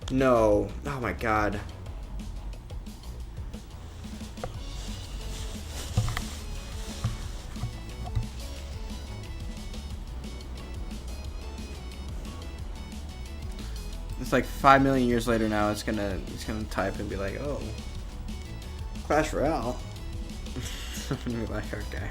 No. Oh my god. It's like 5 million years later now. It's gonna type and be like, oh, Clash Royale. And be like, okay.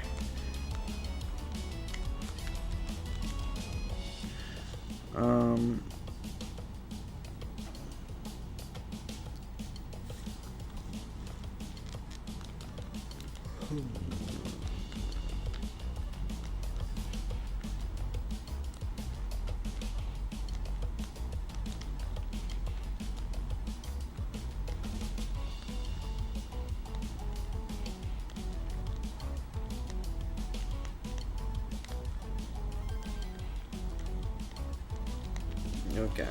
Okay.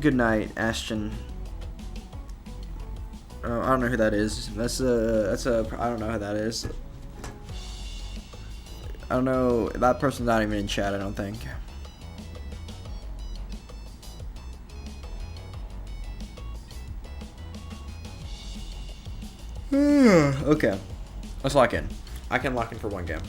Good night, Ashton. I don't know who that is. That's a. I don't know who that is. I don't know. That person's not even in chat, I don't think. Okay. Let's lock in. I can lock in for one game.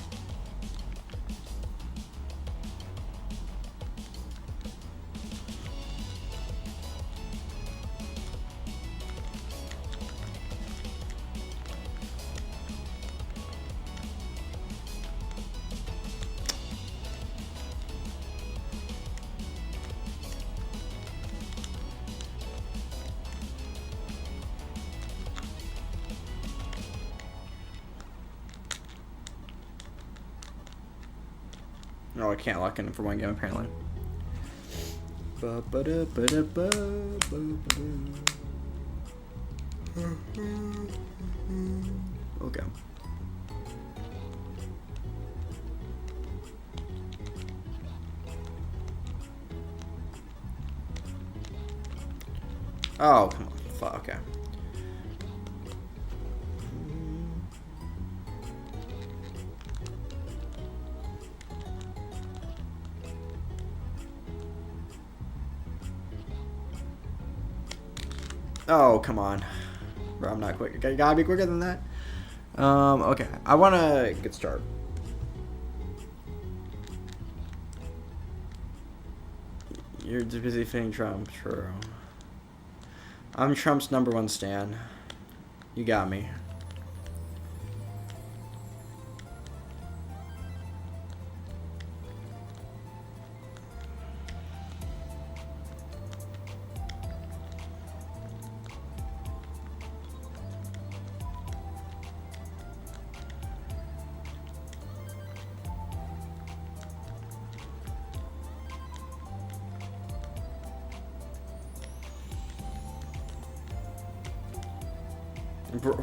No, I can't lock in for one game apparently. Okay. Oh, come on. Fuck, okay. Oh, come on. Bro, I'm not quick. You gotta be quicker than that. Okay. I wanna get started. You're too busy fitting Trump. True. I'm Trump's #1 stan. You got me.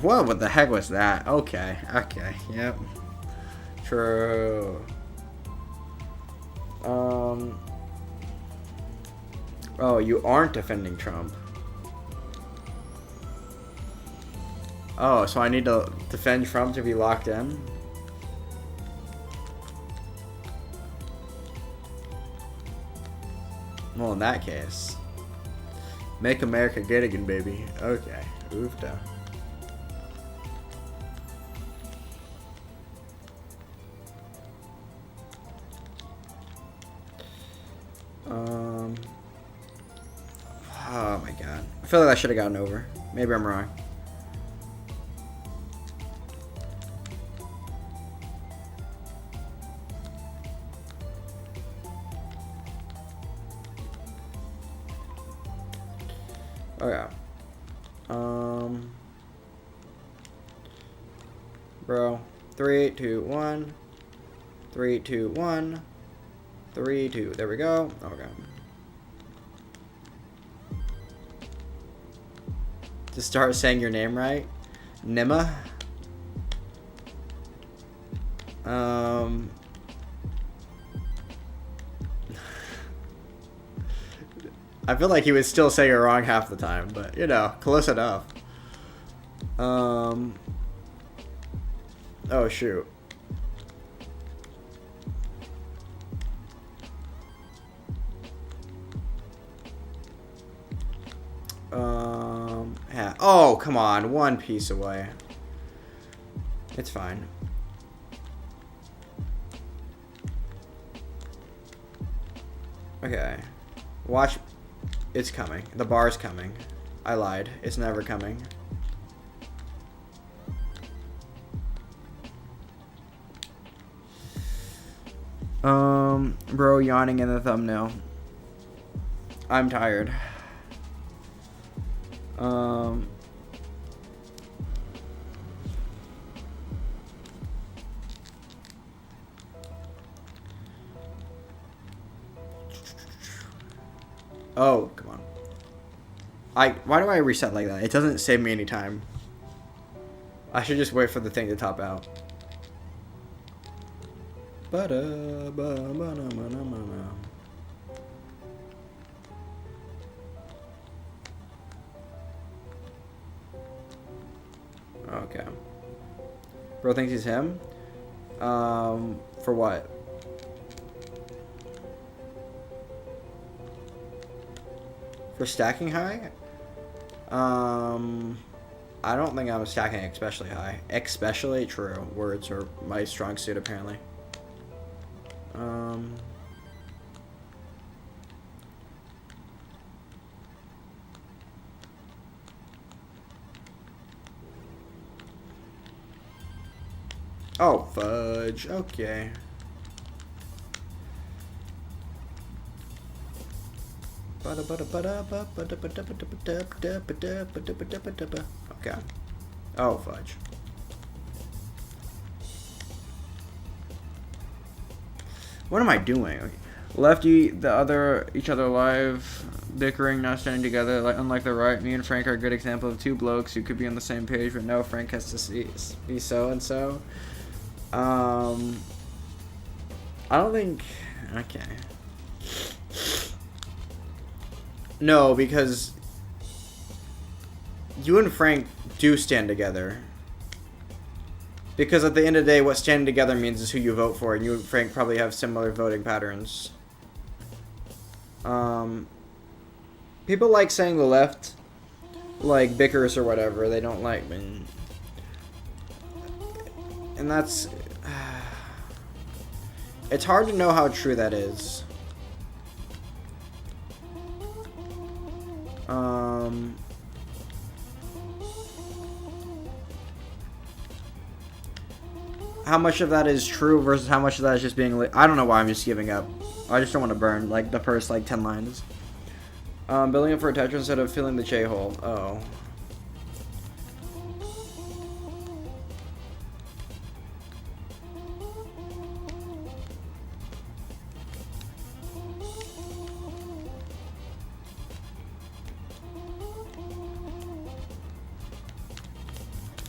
What the heck was that? Okay, yep. True. Oh, you aren't defending Trump. Oh, so I need to defend Trump to be locked in? Well, in that case, make America great again, baby. Okay, oofda. Oh my god. I feel like I should have gotten over. Maybe I'm wrong. Okay. Bro. 3, 2, 1. 3, 2, 1. 3, 2. There we go. Okay. To start saying your name right. Nima. I feel like he would still say it wrong half the time, but you know, close enough. Oh shoot. Yeah. Oh, come on. One piece away. It's fine. Okay. Watch. It's coming. The bar's coming. I lied. It's never coming. Bro yawning in the thumbnail. I'm tired. Oh, come on. Why do I reset like that? It doesn't save me any time. I should just wait for the thing to top out. Okay. Bro thinks he's him? For what? For stacking high? I don't think I'm stacking especially high. Especially true. Words are my strong suit apparently. Oh, fudge. Okay. Okay. Oh, fudge. What am I doing? Lefty, the other, each other alive, bickering, not standing together. Like, unlike the right, me and Frank are a good example of two blokes who could be on the same page, but no, Frank has to be so and so. I don't think. Okay. No, because you and Frank do stand together. Because at the end of the day, what standing together means is who you vote for, and you and Frank probably have similar voting patterns. People like saying the left, like, bickers or whatever. They don't like, and that's, it's hard to know how true that is. How much of that is true versus how much of that is just being I don't know why I'm just giving up. I just don't want to burn like the first like 10 lines. Building it for a Tetra instead of filling the J-hole. Oh.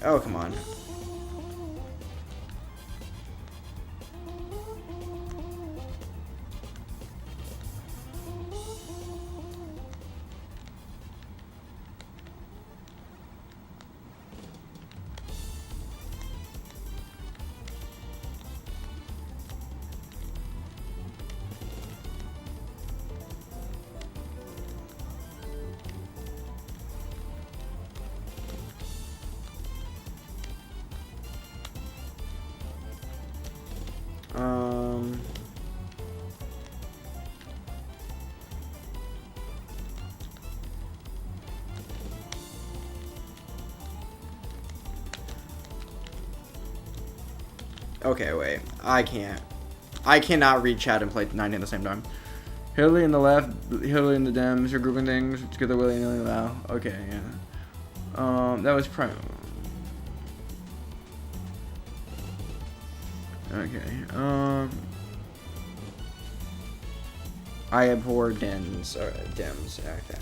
Oh, come on. Okay, wait. I cannot read chat and play 90 at the same time. Hillary in the left, Hillary in the Dems. You're grouping things together, Willie and Wow. Okay, yeah. That was prime. Okay. I abhor Dems. Or Dems. Okay.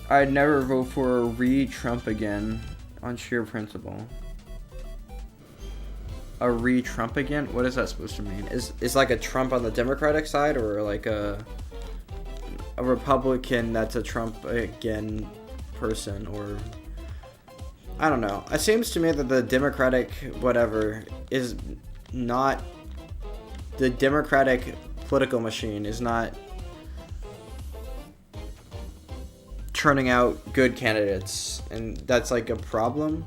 I'd never vote for a re-Trump again on sheer principle. A re-Trump again? What is that supposed to mean? Is like a Trump on the Democratic side, or like a Republican that's a Trump again person, or I don't know. It seems to me that the Democratic whatever is not, the Democratic political machine is not turning out good candidates, and that's like a problem.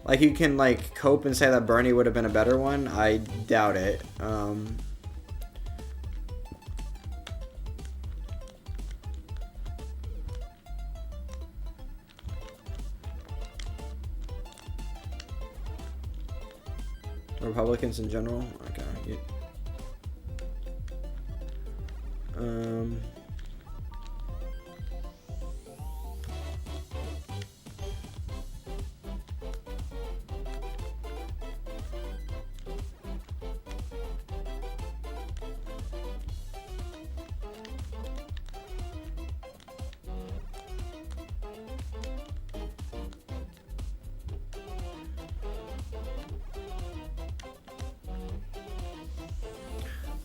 like you can like cope and say that Bernie would have been a better one. I doubt it. Republicans in general. Okay.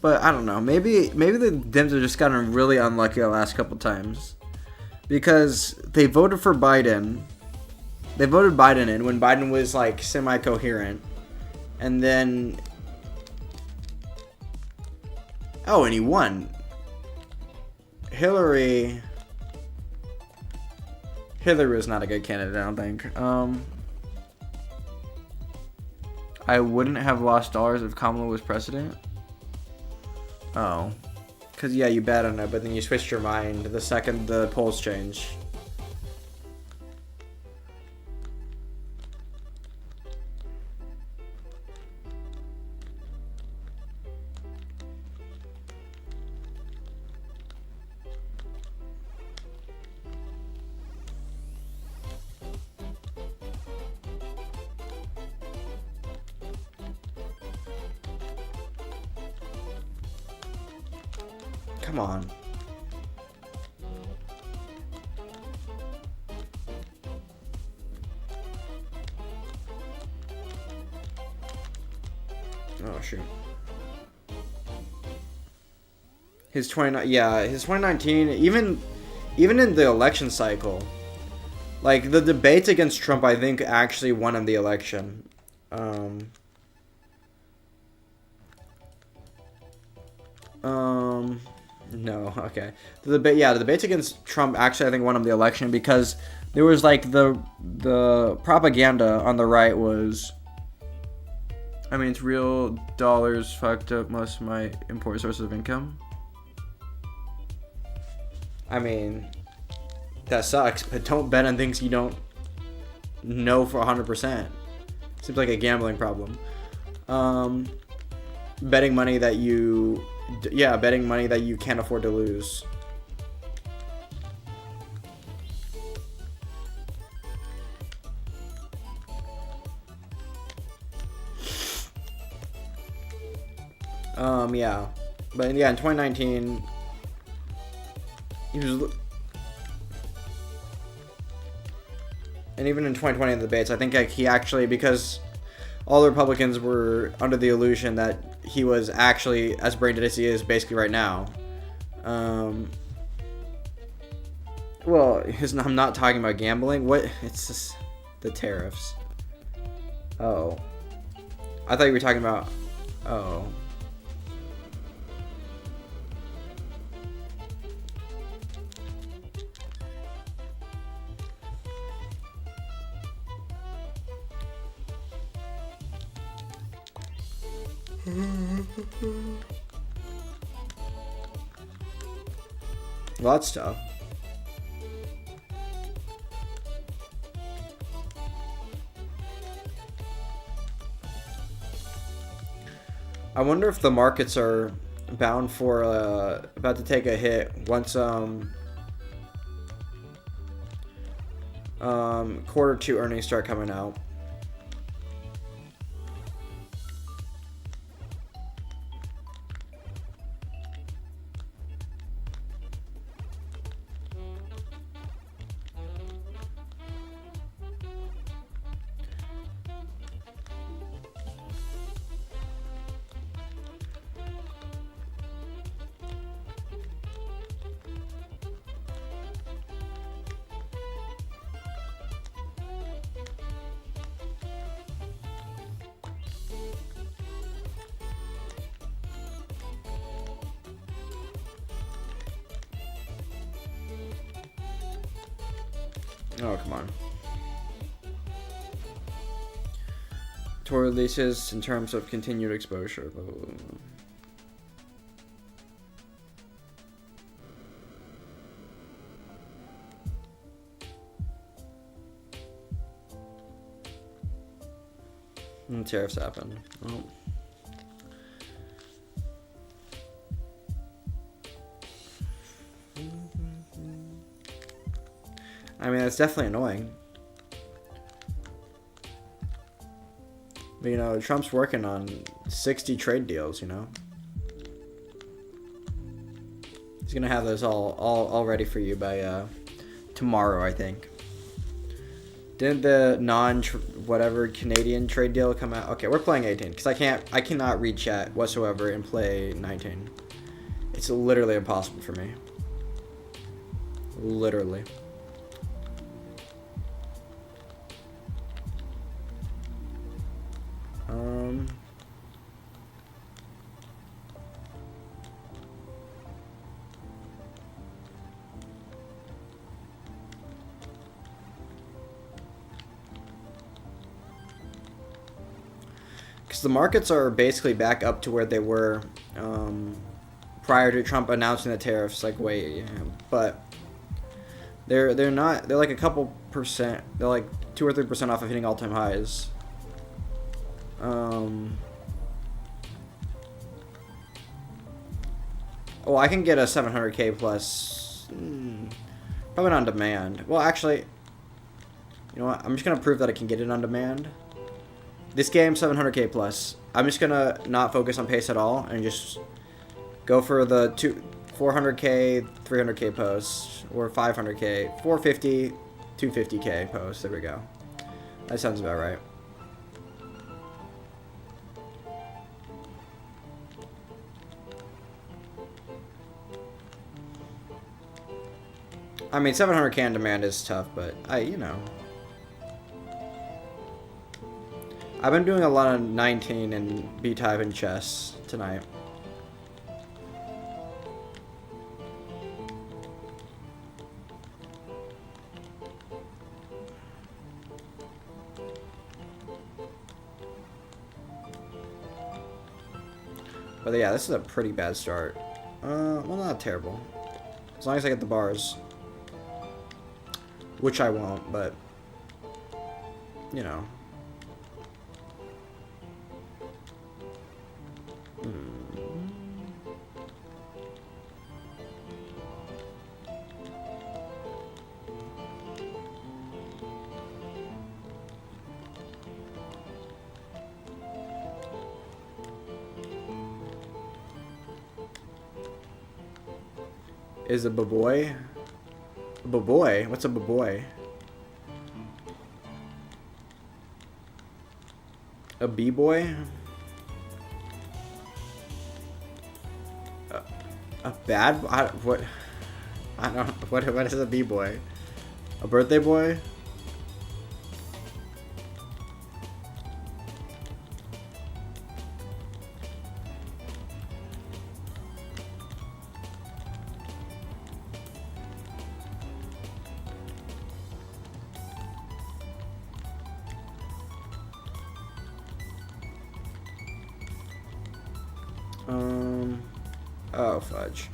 But I don't know. Maybe the Dems have just gotten really unlucky the last couple times, because they voted for Biden. They voted Biden in when Biden was like semi-coherent, and then and he won. Hillary was not a good candidate, I don't think. I wouldn't have lost dollars if Kamala was president. Oh. Because, yeah, you bet on it, but then you switched your mind the second the polls change. Come on. Oh shoot. His 2019, even in the election cycle, like the debates against Trump, I think actually won him the election. No, okay. The debates against Trump actually I think won him the election, because there was like the propaganda on the right was, I mean, it's real dollars fucked up most of my important sources of income. I mean, that sucks, but don't bet on things you don't know for 100%. Seems like a gambling problem. Betting money that you can't afford to lose. Yeah. But yeah, in 2019, he was... And even in 2020 in the debates, I think he actually, because all the Republicans were under the illusion that he was actually as brain dead as he is basically right now. Well, I'm not talking about gambling. What? It's just the tariffs. Oh. I thought you were talking about... Oh. Well, that's tough. I wonder if the markets are bound for about to take a hit once quarter two earnings start coming out. Oh, come on. tour releases in terms of continued exposure. And tariffs happen. Oh. I mean, it's definitely annoying. But, you know, Trump's working on 60 trade deals, you know? He's gonna have those all ready for you by tomorrow, I think. Didn't the whatever Canadian trade deal come out? Okay, we're playing 18 because I cannot read chat whatsoever and play 19. It's literally impossible for me. Literally. Because the markets are basically back up to where they were prior to Trump announcing the tariffs. Like, wait, yeah, but they're not. They're like a couple percent. They're like 2 or 3% off of hitting all-time highs. Oh, I can get a 700k plus. Probably not on demand. Well, actually, you know what? I'm just gonna prove that I can get it on demand. This game, 700k plus. I'm just gonna not focus on pace at all and just go for the 400k, 300k posts, or 500k, 450, 250k posts. There we go. That sounds about right. I mean, 700k on demand is tough, but you know. I've been doing a lot of 19 and B-type and chess tonight. But yeah, this is a pretty bad start. Well, not terrible. As long as I get the bars. Which I won't, but, you know. Is a baboy? A baboy? What's a baboy? A b-boy? A bad? What? I don't. What is a b-boy? A birthday boy? Oh, fudge.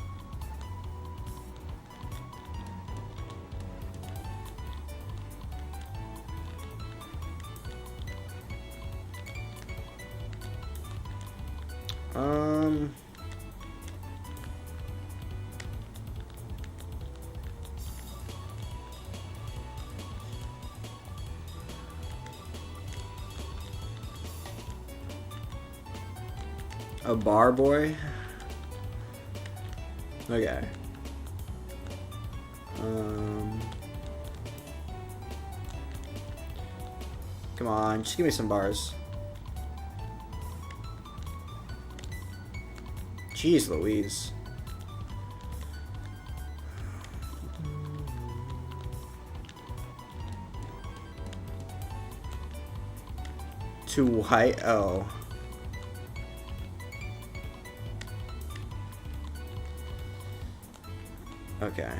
A bar boy? Okay. Come on, just give me some bars. Jeez Louise. Too white? Oh. Okay.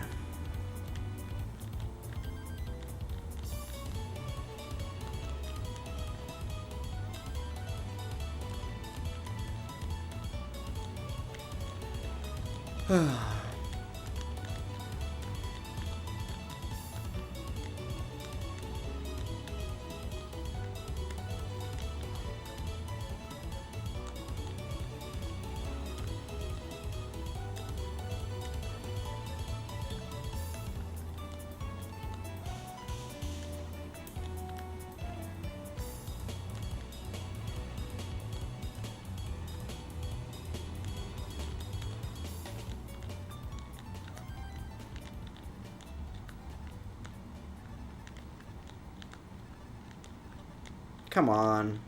Come on.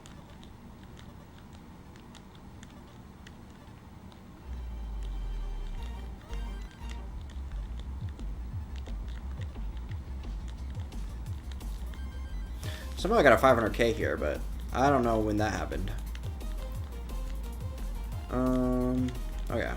Somehow I got a 500k here, but I don't know when that happened. Okay.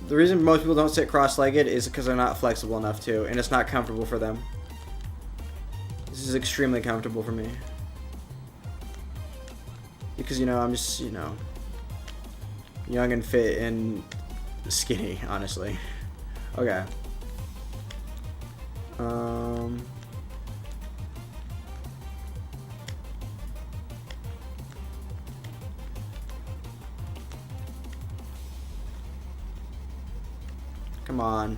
The reason most people don't sit cross-legged is because they're not flexible enough to, and it's not comfortable for them. This is extremely comfortable for me. Because, you know, I'm just, you know, young and fit and skinny, honestly. Okay. Come on.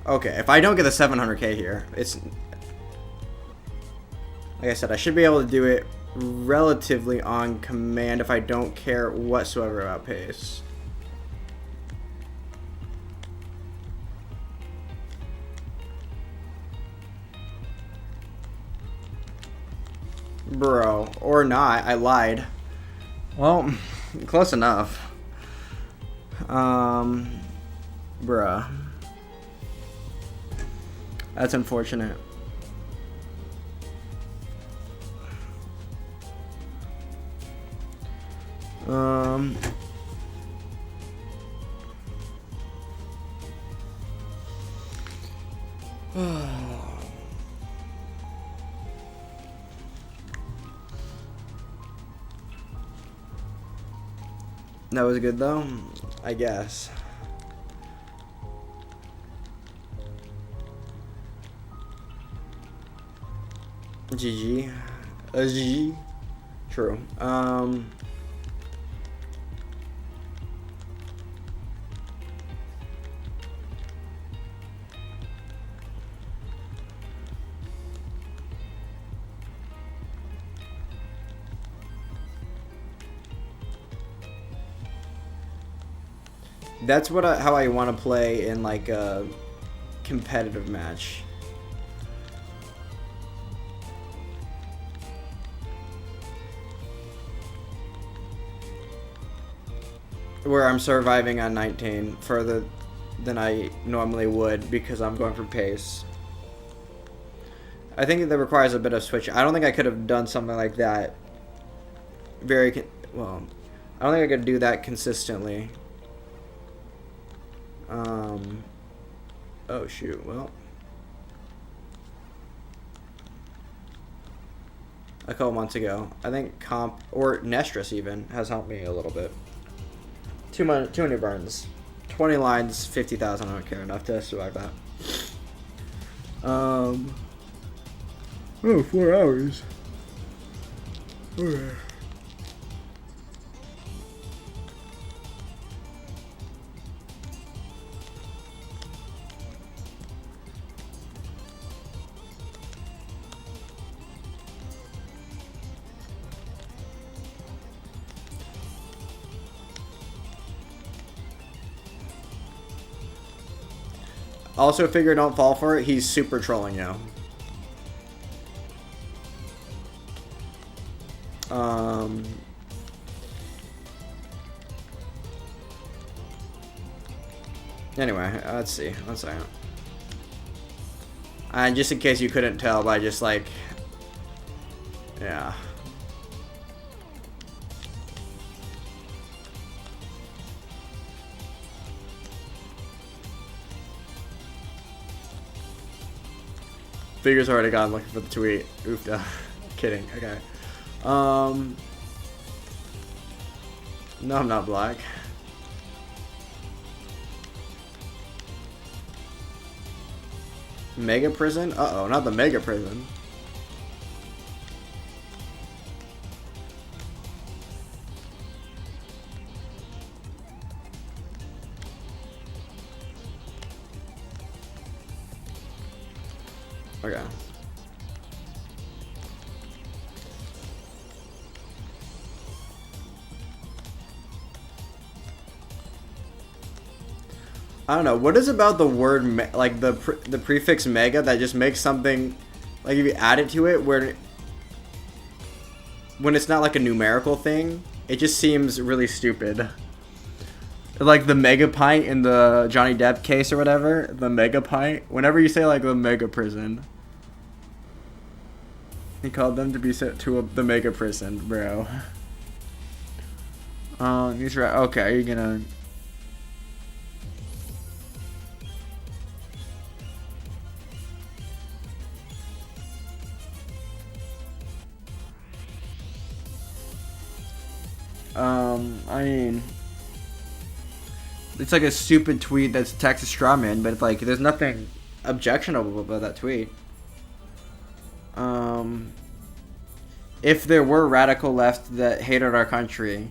Okay, if I don't get the 700k here, it's... Like I said, I should be able to do it relatively on command if I don't care whatsoever about pace. Bro, or not, I lied. Well, close enough. Bruh. That's unfortunate. That was good though, I guess. GG. GG. True. That's how I want to play in like a competitive match. Where I'm surviving on 19 further than I normally would because I'm going for pace. I think that requires a bit of switch. I don't think I could have done something like that well. I don't think I could do that consistently. Oh shoot, well. A couple months ago. I think Comp, or Nestris even, has helped me a little bit. Too many burns. 20 lines, 50,000, I don't care enough to survive that. Oh, 4 hours. Also, figure don't fall for it. He's super trolling you. Anyway, let's see. One second. And just in case you couldn't tell by just like, yeah. Figure's already gone looking for the tweet. Oofda. Kidding. Okay. No, I'm not black. Mega prison? Uh-oh, not the mega prison. Okay. I don't know. What is about the word, like the prefix mega that just makes something, like if you add it to it, when it's not like a numerical thing, it just seems really stupid. Like the mega pint in the Johnny Depp case or whatever, the mega pint. Whenever you say like the mega prison, he called them to be sent to the mega prison, bro. These are okay. You're gonna. I mean, it's like a stupid tweet that's Texas strawman, but it's like there's nothing objectionable about that tweet. If there were radical left that hated our country,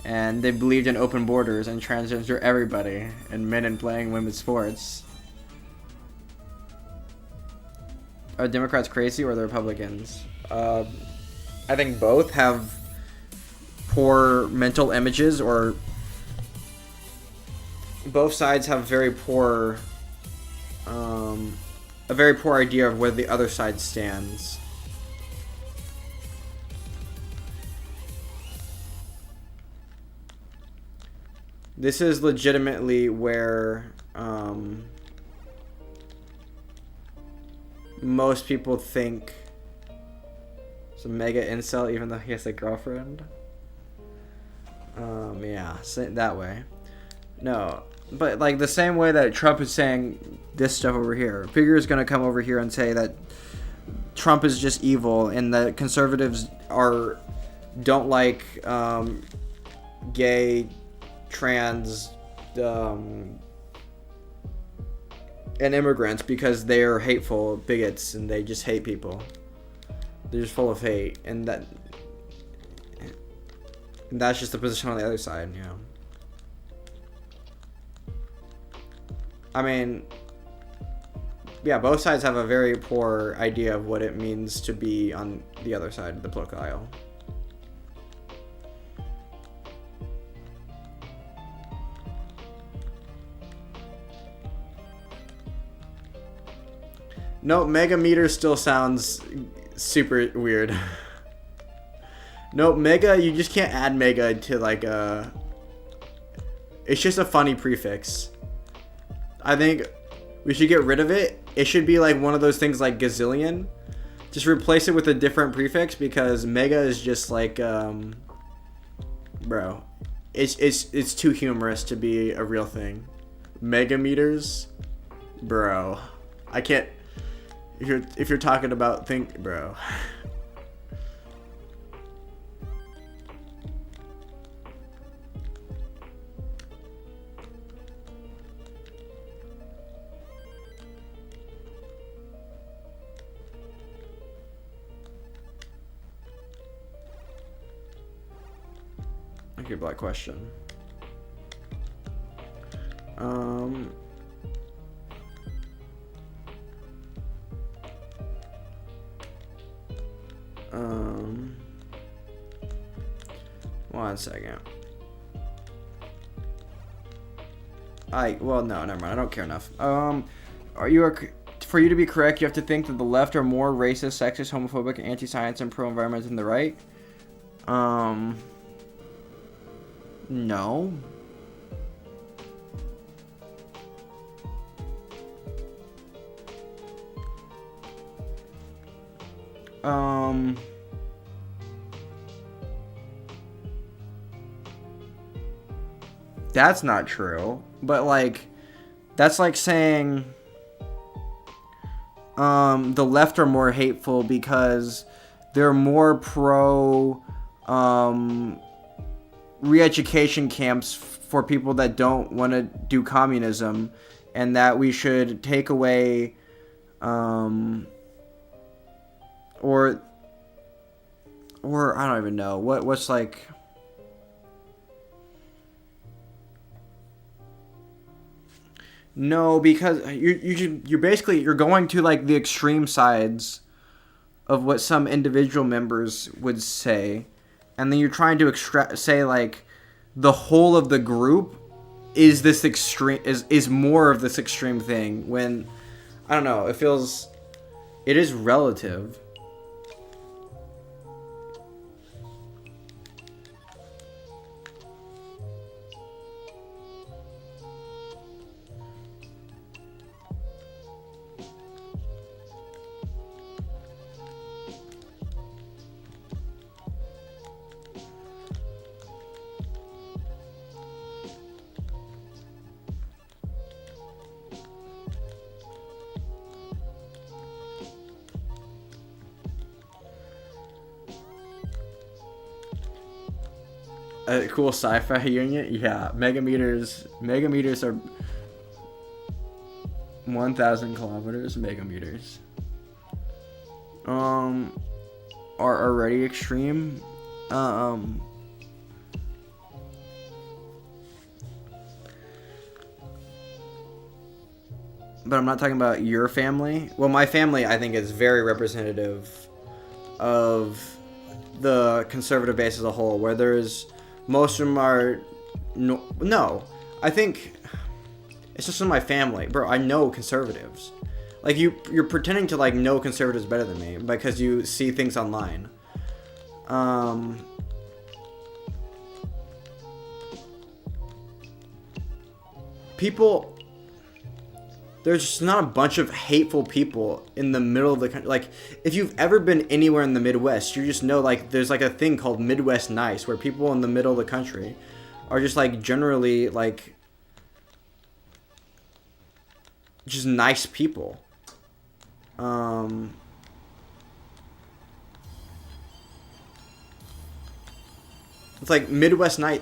and they believed in open borders and transgender everybody, and men and playing women's sports, are Democrats crazy or the Republicans? I think both have poor mental images, or both sides have very poor, a very poor idea of where the other side stands. This is legitimately where most people think it's a mega incel, even though he has a girlfriend. Yeah, that way. No, but like the same way that Trump is saying this stuff over here, Figure is gonna come over here and say that Trump is just evil, and that conservatives don't like gay, trans, and immigrants because they're hateful bigots and they just hate people. They're just full of hate, and that's just the position on the other side, you know. I mean, yeah, both sides have a very poor idea of what it means to be on the other side of the political aisle. No, mega meter still sounds super weird. No, mega, you just can't add mega to like a... It's just a funny prefix. I think we should get rid of it. It should be like one of those things like gazillion. Just replace it with a different prefix because mega is just like, bro, it's too humorous to be a real thing. Megameters, bro, I can't. If you're talking about bro. Okay, black question. One second. Well, no, never mind. I don't care enough. For you to be correct, you have to think that the left are more racist, sexist, homophobic, anti-science, and pro-environment than the right. No. That's not true. But like, that's like saying the left are more hateful because they're more pro re-education camps for people that don't want to do communism, and that we should take away or I don't even know what's like. No, because you're basically you're going to like the extreme sides of what some individual members would say, and then you're trying to say like the whole of the group is this extreme is more of this extreme thing, when I don't know, it is relative. A cool sci-fi unit? Yeah, megameters are 1,000 kilometers. Megameters are already extreme. But I'm not talking about your family. Well, my family, I think, is very representative of the conservative base as a whole, where there's most of them are no. I think it's just in my family, bro. I know conservatives. Like you're pretending to like know conservatives better than me because you see things online. People. There's just not a bunch of hateful people in the middle of the country. Like, if you've ever been anywhere in the Midwest, you just know, like, there's, like, a thing called Midwest nice, where people in the middle of the country are just, like, generally, like, just nice people. It's like Midwest nice.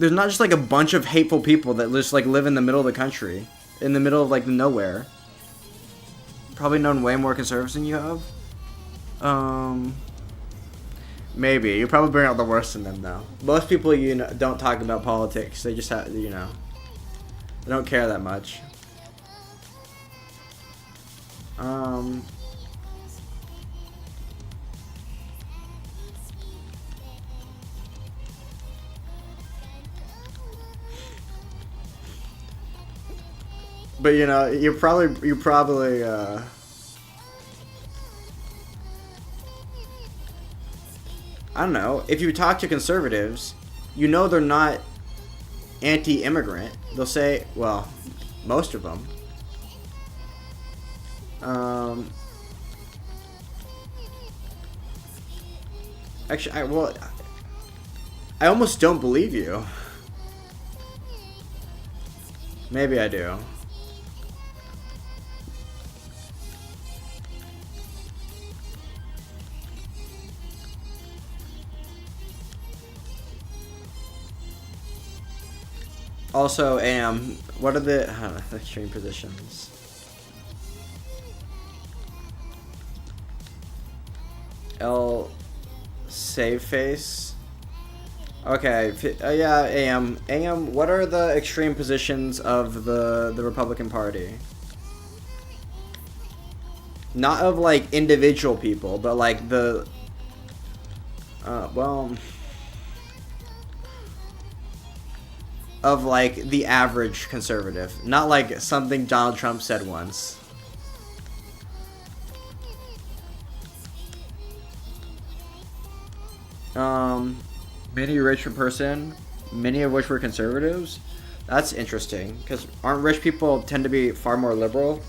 There's not just like a bunch of hateful people that just like live in the middle of the country, in the middle of like nowhere. Probably known way more conservatives than you have. Maybe you probably bring out the worst in them though. Most people don't talk about politics. They just have they don't care that much. But you know, you probably I don't know. If you talk to conservatives, you know they're not anti-immigrant. They'll say, well, most of them. Actually, I almost don't believe you. Maybe I do. Also, what are the extreme positions? Save face. Okay, yeah, AM. What are the extreme positions of the Republican Party? Not of like individual people, but like the. Well. Of like the average conservative, not like something Donald Trump said once. Many rich person, many of which were conservatives. That's interesting, because aren't rich people tend to be far more liberal?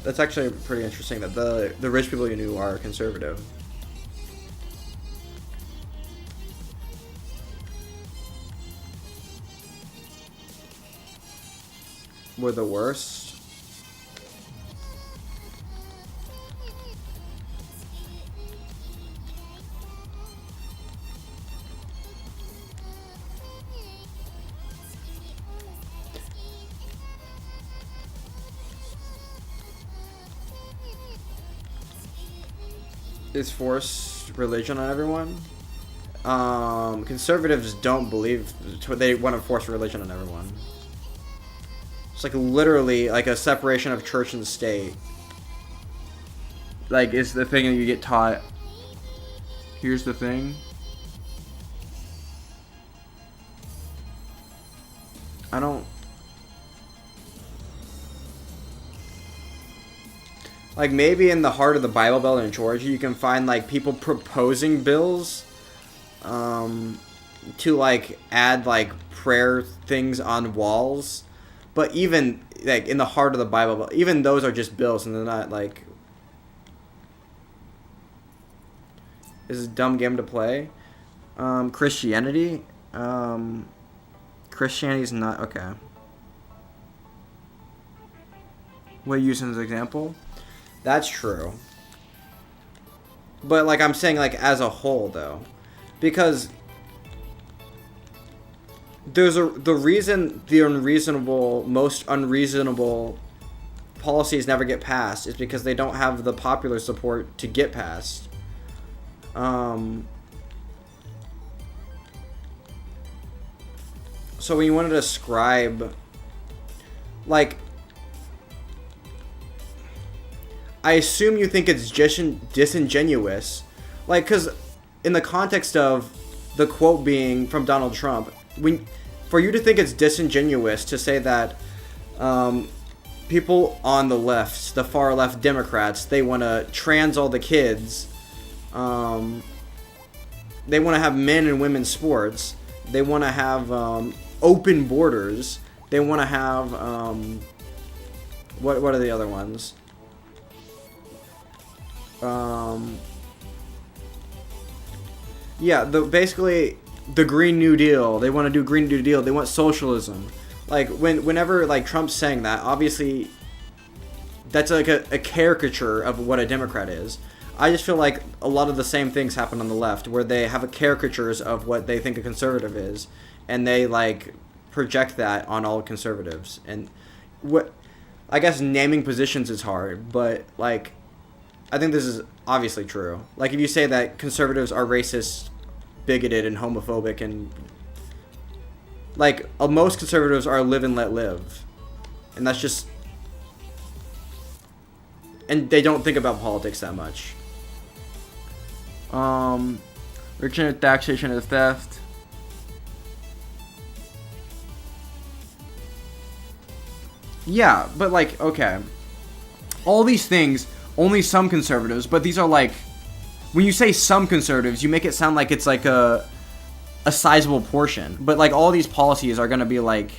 That's actually pretty interesting that the rich people you knew are conservative. Were the worst. Is forced religion on everyone? Conservatives don't believe they want to force religion on everyone. It's like literally like a separation of church and state. Like, it's the thing that you get taught. Here's the thing. I don't. Like, maybe in the heart of the Bible Belt in Georgia, you can find, like, people proposing bills to, like, add, like, prayer things on walls. But even, like, in the heart of the Bible Belt, even those are just bills, and they're not, like... This is a dumb game to play. Christianity? Christianity's not... Okay. What are you using as an example? That's true. But, like, I'm saying, like, as a whole, though. Because there's the reason the most unreasonable policies never get passed is because they don't have the popular support to get passed. So when you want to describe, like... I assume you think it's disingenuous. Like, because in the context of the quote being from Donald Trump, for you to think it's disingenuous to say that people on the left, the far left Democrats, they want to trans all the kids. They want to have men and women sports. They want to have open borders. They want to have... what are the other ones? Yeah, basically the Green New Deal. They want to do Green New Deal. They want socialism. Like, whenever like Trump's saying that, obviously that's like a caricature of what a Democrat is. I just feel like a lot of the same things happen on the left, where they have caricatures of what they think a conservative is, and they like project that on all conservatives. And what I guess naming positions is hard, but like, I think this is obviously true. Like, if you say that conservatives are racist, bigoted, and homophobic, and... Like, most conservatives are live and let live. And that's just... and they don't think about politics that much. Reduction of taxation is theft. Yeah, but like, okay. All these things, only some conservatives, but these are like, when you say some conservatives, you make it sound like it's like a sizable portion. But like all these policies are going to be like,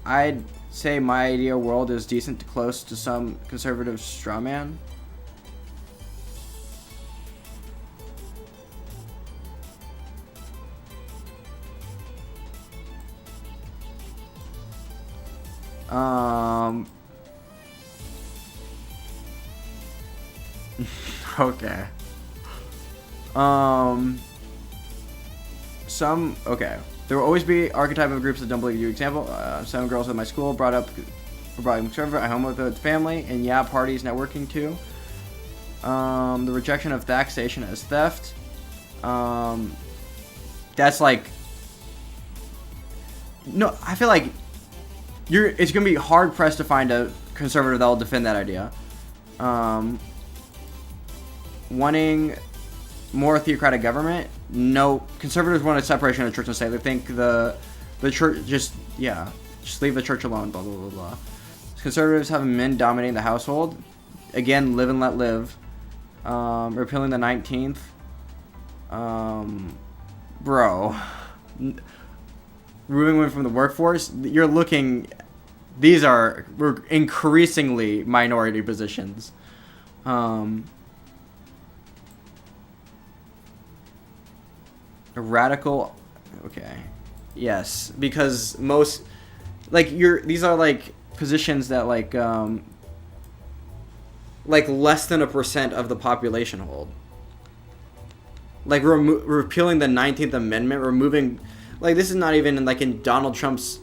I'd say my ideal world is decent to close to some conservative straw man. Okay. Okay. There will always be archetype of groups that don't believe you. Example, some girls at my school brought up conservative. I home with a family, and yeah, parties, networking too. The rejection of taxation as theft. That's like, no, I feel like it's gonna be hard pressed to find a conservative that will defend that idea. Wanting more theocratic government. No, conservatives want a separation of church and state. They think the church just leave the church alone. Blah blah blah blah. Conservatives have men dominating the household. Again, live and let live. Repealing the 19th. Bro, removing women from the workforce. You're looking. We're increasingly minority positions. Radical, okay, yes, because most, like, these are like positions that like less than 1% of the population hold. Like repealing the 19th Amendment, removing, like, this is not even like in Donald Trump's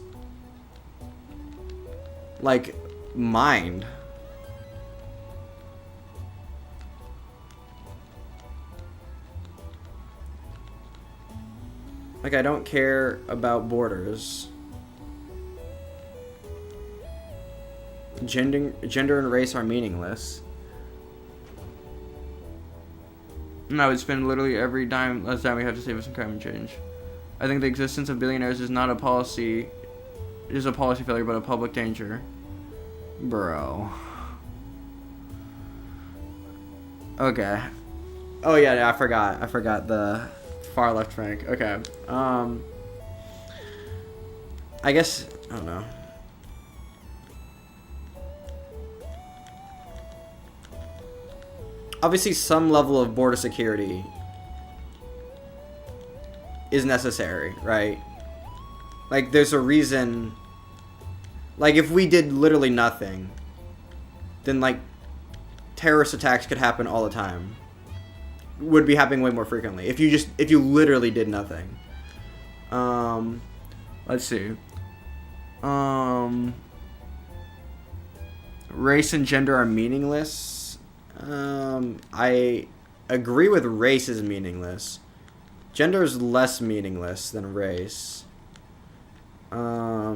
like mind. Like, I don't care about borders. Gender and race are meaningless. No, it's been literally every dime less time we have to save us from climate change. I think the existence of billionaires is not a policy. It is a policy failure, but a public danger. Bro. Okay. Oh yeah, I forgot the far left Frank. Okay. I guess, I don't know. Obviously, some level of border security is necessary, right? Like, there's a reason. Like, if we did literally nothing, then, like, terrorist attacks could happen all the time. Would be happening way more frequently if you literally did nothing. Let's see. Race and gender are meaningless. I agree with race is meaningless. Gender is less meaningless than race. I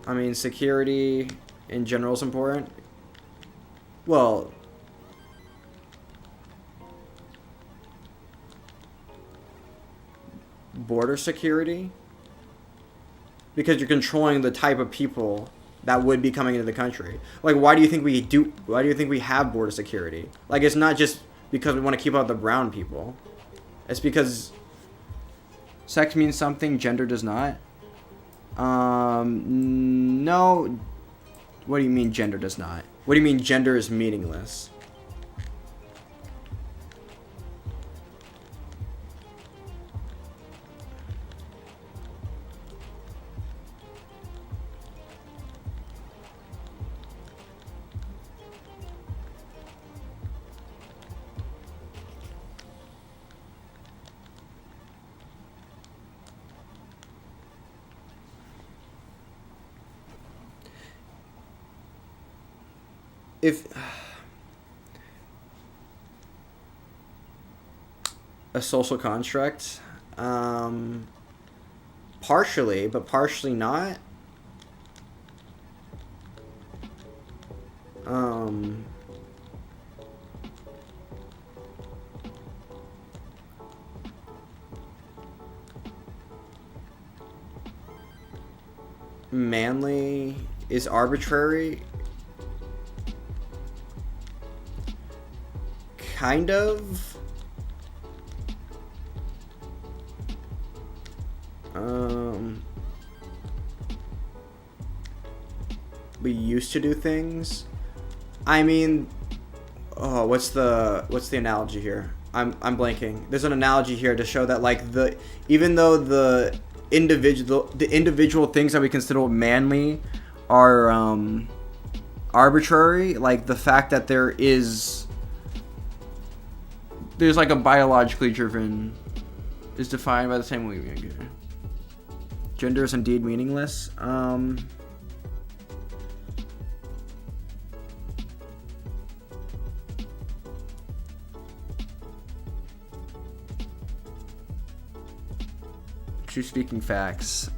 mean, security in general is important. Well, border security, because you're controlling the type of people that would be coming into the country. Like, why do you think we have border security? Like, it's not just because we want to keep out the brown people. It's because sex means something, gender does not. No. What do you mean gender does not? What do you mean gender is meaningless? If a social construct, part partially, but partially not. Manly is arbitrary. Kind of. We used to do things. I mean, oh, what's the analogy here? I'm blanking. There's an analogy here to show that like even though the individual things that we consider manly are arbitrary, like the fact that there's like a biologically driven is defined by the same way. Gender is indeed meaningless. True speaking facts.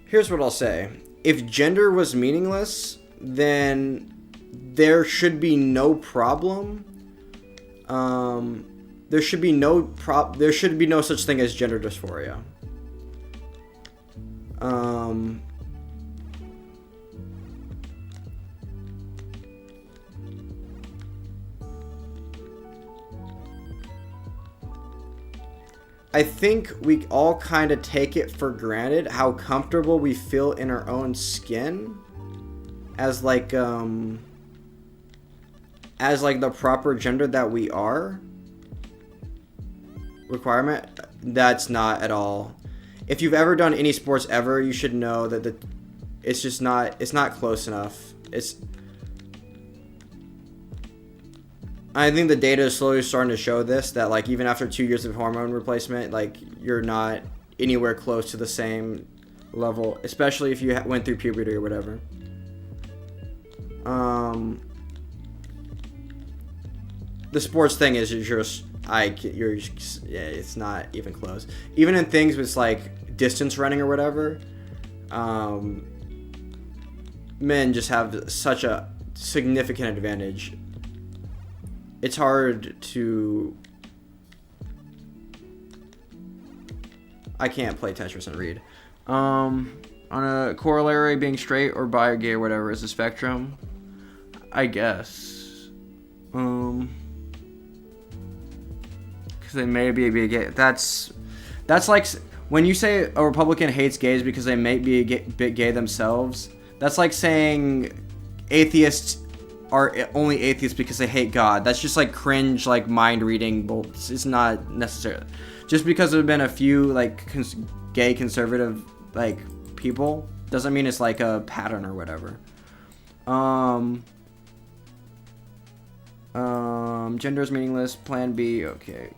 Here's what I'll say. If gender was meaningless, then there should be no problem. There should be no such thing as gender dysphoria. I think we all kind of take it for granted how comfortable we feel in our own skin as like the proper gender that we are. Requirement. That's not at all. If you've ever done any sports ever, you should know that it's not close enough. I think the data is slowly starting to show this, that like even after 2 years of hormone replacement, like you're not anywhere close to the same level, especially if you went through puberty or whatever. The sports thing is it's not even close. Even in things with like distance running or whatever, men just have such a significant advantage. It's hard to... I can't play Tetris and read. On a corollary, being straight or bi or gay or whatever is a spectrum, I guess. Because they may be gay. That's like when you say a Republican hates gays because they may be a bit gay themselves. That's like saying atheists are only atheists because they hate God. That's just like cringe, like mind reading. It's not necessary. Just because there have been a few like gay conservative like people doesn't mean it's like a pattern or whatever. Gender is meaningless. Plan B. Okay.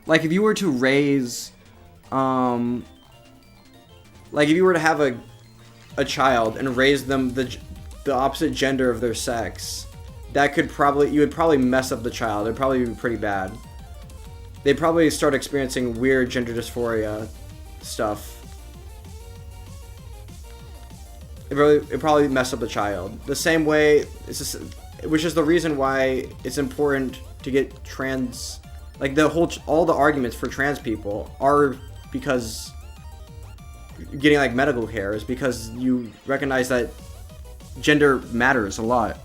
Like if you were to raise, like if you were to have a child and raise them the opposite gender of their sex, you would probably mess up the child. It'd probably be pretty bad. They'd probably start experiencing weird gender dysphoria stuff. It'd probably mess up the child. The same way, which is the reason why it's important to get trans, like all the arguments for trans people are because getting like medical care is because you recognize that gender matters a lot.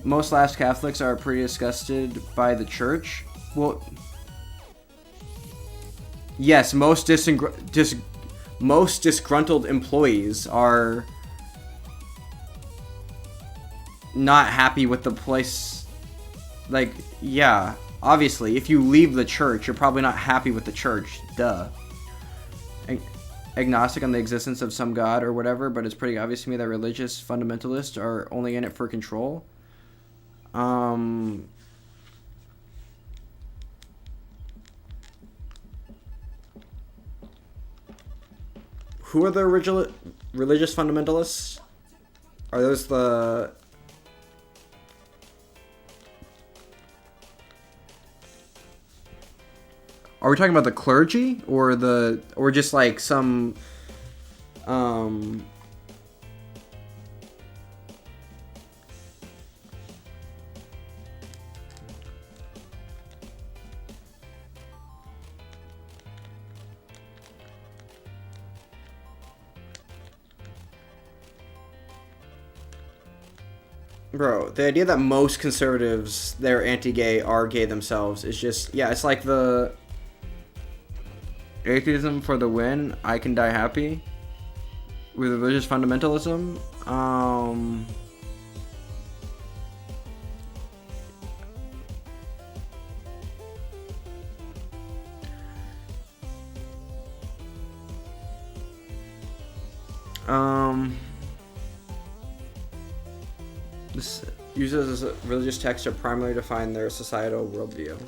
Most last Catholics are pretty disgusted by the church. Well, yes, most disgruntled employees are not happy with the place. Like, yeah, obviously, if you leave the church, you're probably not happy with the church. Duh. Agnostic on the existence of some god or whatever, but it's pretty obvious to me that religious fundamentalists are only in it for control. Who are the religious fundamentalists? Are those the... Are we talking about the clergy or just like some Bro, the idea that most conservatives, they're anti-gay, are gay themselves is just, yeah, it's like the atheism for the win, I can die happy, with religious fundamentalism. This uses a religious text to primarily define their societal worldview.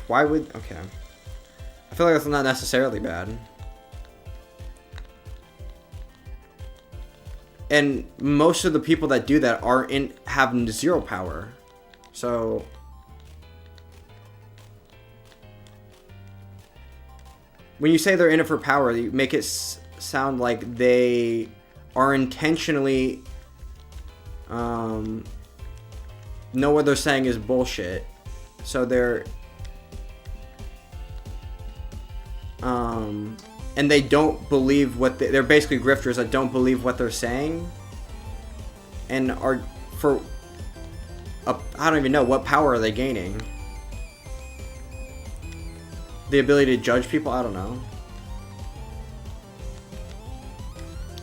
Why would... Okay. I feel like that's not necessarily bad. And most of the people that do that have zero power. So... When you say they're in it for power, you make it sound like they are intentionally... know what they're saying is bullshit. So they're... and they don't believe what they're basically grifters that don't believe what they're saying, and are for I don't even know what power are they gaining. The ability to judge people, I don't know.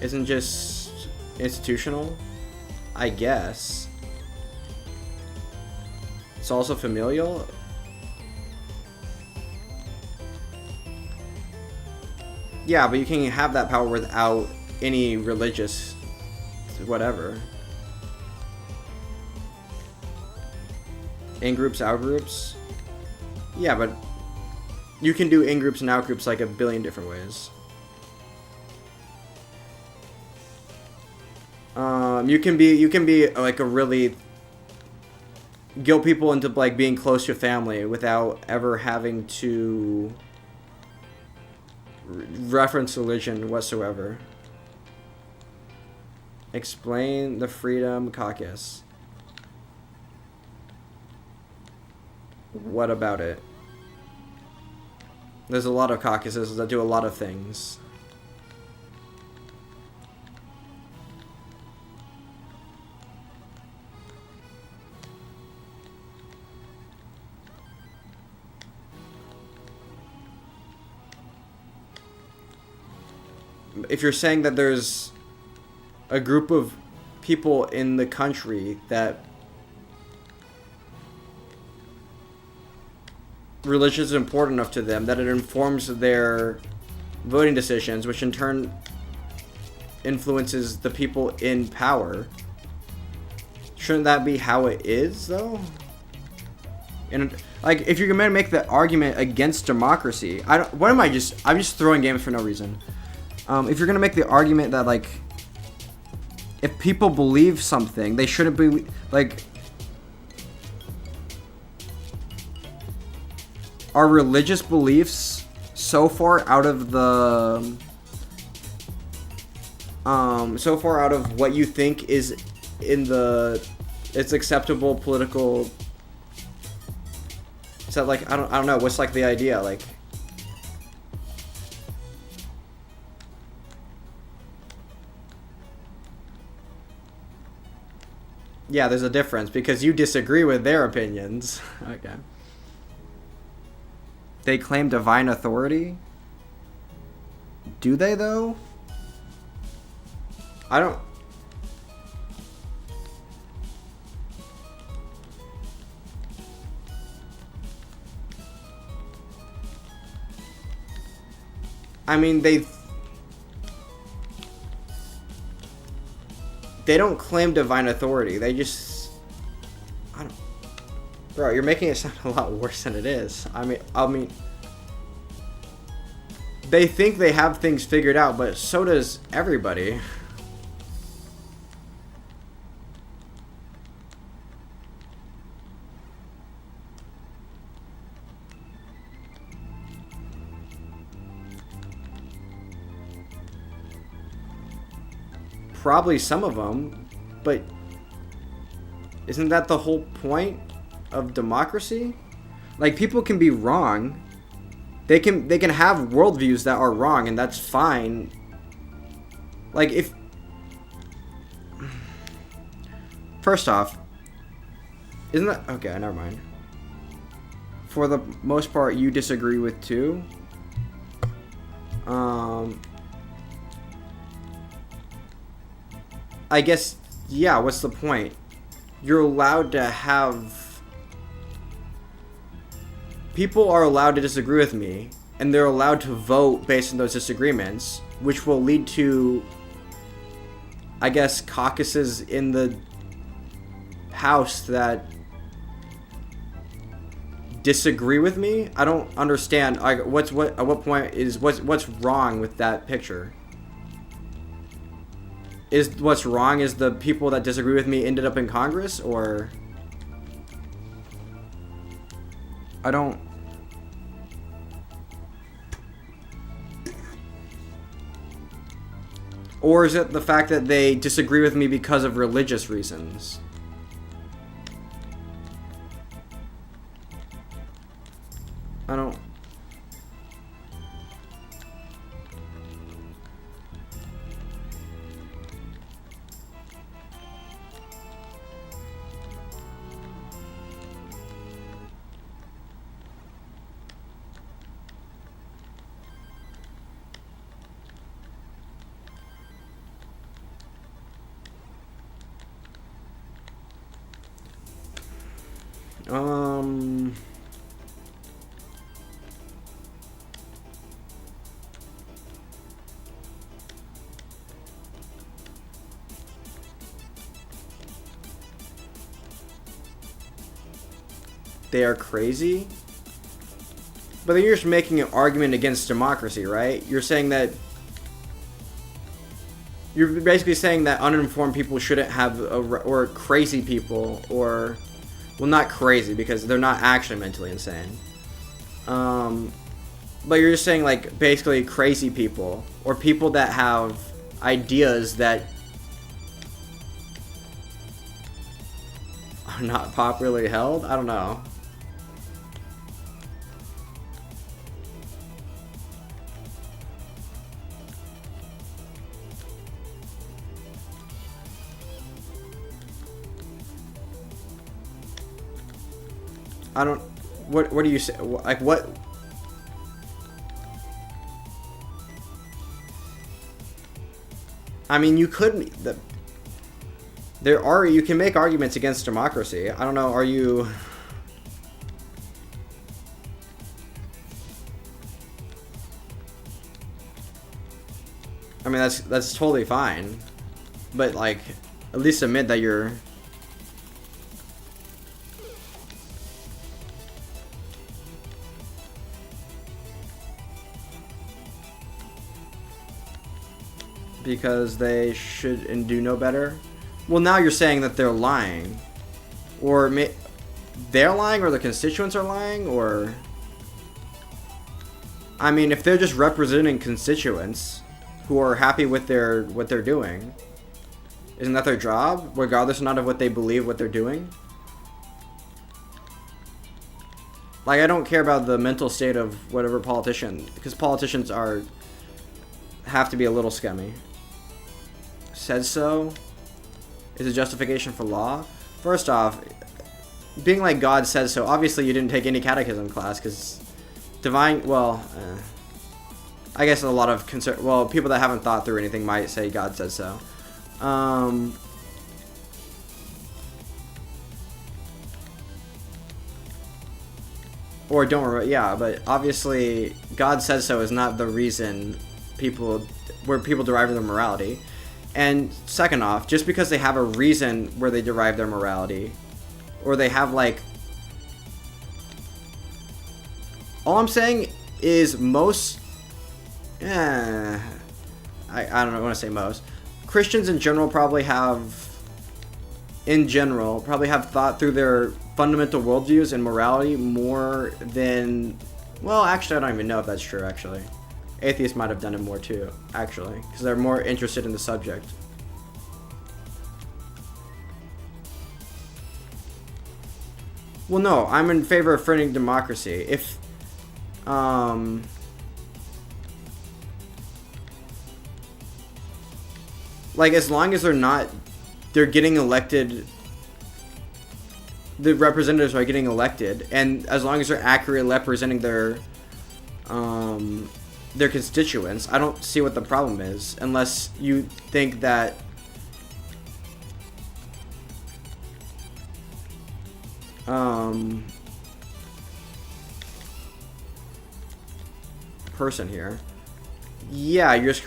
Isn't just institutional, I guess. It's also familial. Yeah, but you can have that power without any religious whatever. In-groups, out-groups? Yeah, but you can do in-groups and out-groups like a billion different ways. You can be like a really... guilt people into like being close to family without ever having to... reference religion whatsoever. Explain the Freedom Caucus. What about it? There's a lot of caucuses that do a lot of things. If you're saying that there's a group of people in the country that religion is important enough to them that it informs their voting decisions, which in turn influences the people in power, shouldn't that be how it is, though? And like, if you're gonna make the argument against democracy, I'm just throwing games for no reason. If you're gonna make the argument that like, if people believe something, they shouldn't be like, are religious beliefs so far out of the so far out of what you think is in the it's acceptable political. Is that like I don't know, what's like the idea, like yeah, there's a difference because you disagree with their opinions. Okay. They claim divine authority? Do they though? I don't. I mean, they don't claim divine authority. They just, I don't. Bro, you're making it sound a lot worse than it is. I mean, they think they have things figured out, but so does everybody. Probably some of them, but isn't that the whole point of democracy? Like, people can be wrong. They can have worldviews that are wrong, and that's fine. Like, if first off, isn't that okay? Never mind. For the most part, you disagree with too. I guess, yeah, what's the point? You're allowed to have... People are allowed to disagree with me, and they're allowed to vote based on those disagreements, which will lead to, I guess, caucuses in the House that disagree with me. I don't understand. At what point is what's wrong with that picture? Is what's wrong is the people that disagree with me ended up in Congress, or I don't. Or is it the fact that they disagree with me because of religious reasons? I don't. They are crazy? But then you're just making an argument against democracy, right? You're saying that... You're basically saying that uninformed people shouldn't have... or crazy people, or... Well, not crazy, because they're not actually mentally insane. But you're just saying, like, basically crazy people, or people that have ideas that are not popularly held? I don't know. I don't. What do you say? Like what? I mean, you could. There are. You can make arguments against democracy. I don't know. Are you? I mean, that's totally fine, but like, at least admit that you're. Because they should and do know better. Well, now you're saying that they're lying, or they're lying, or the constituents are lying, or I mean, if they're just representing constituents who are happy with what they're doing, Isn't that their job, regardless or not of what they believe, what they're doing? Like, I don't care about the mental state of whatever politician, because politicians have to be a little scummy. Said so is a justification for law. First off, being like God said so, obviously you didn't take any catechism class, because I guess a lot of people that haven't thought through anything might say God said so. Or don't remember, yeah, but obviously God says so is not the reason where people derive their morality. And second off, just because they have a reason where they derive their morality, or they have like, all I'm saying is most, I don't know, I want to say most Christians in general probably have thought through their fundamental worldviews and morality more than, well, actually I don't even know if that's true. Actually, atheists might have done it more too, actually, because they're more interested in the subject. Well, no, I'm in favor of freeing democracy. If, like, as long as they're getting elected, the representatives are getting elected, and as long as they're accurately representing their constituents, I don't see what the problem is, unless you think that person here. Yeah, you're just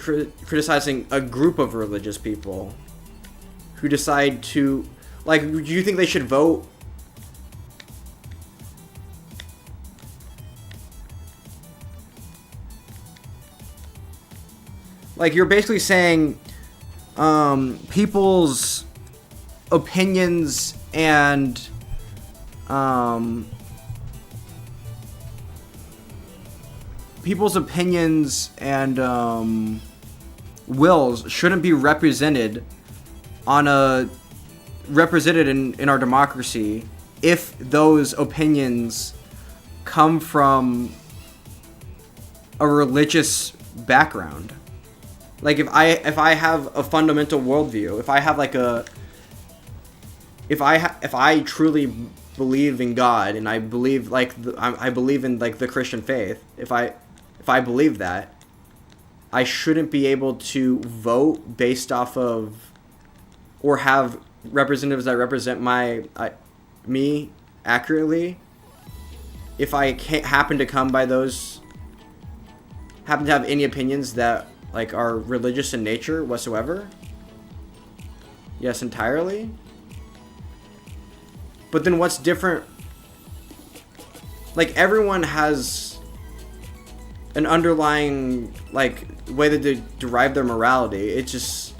criticizing a group of religious people who decide to, like, do you think they should vote? Like, you're basically saying people's opinions and wills shouldn't be represented in our democracy if those opinions come from a religious background. Like, if I have a fundamental worldview, if I truly believe in God, and I believe I believe in like the Christian faith, if I believe that, I shouldn't be able to vote based off of, or have representatives that represent me accurately, if I happen to have any opinions that like are religious in nature whatsoever. Yes, entirely. But then what's different? Like, everyone has an underlying like way that they derive their morality. It's just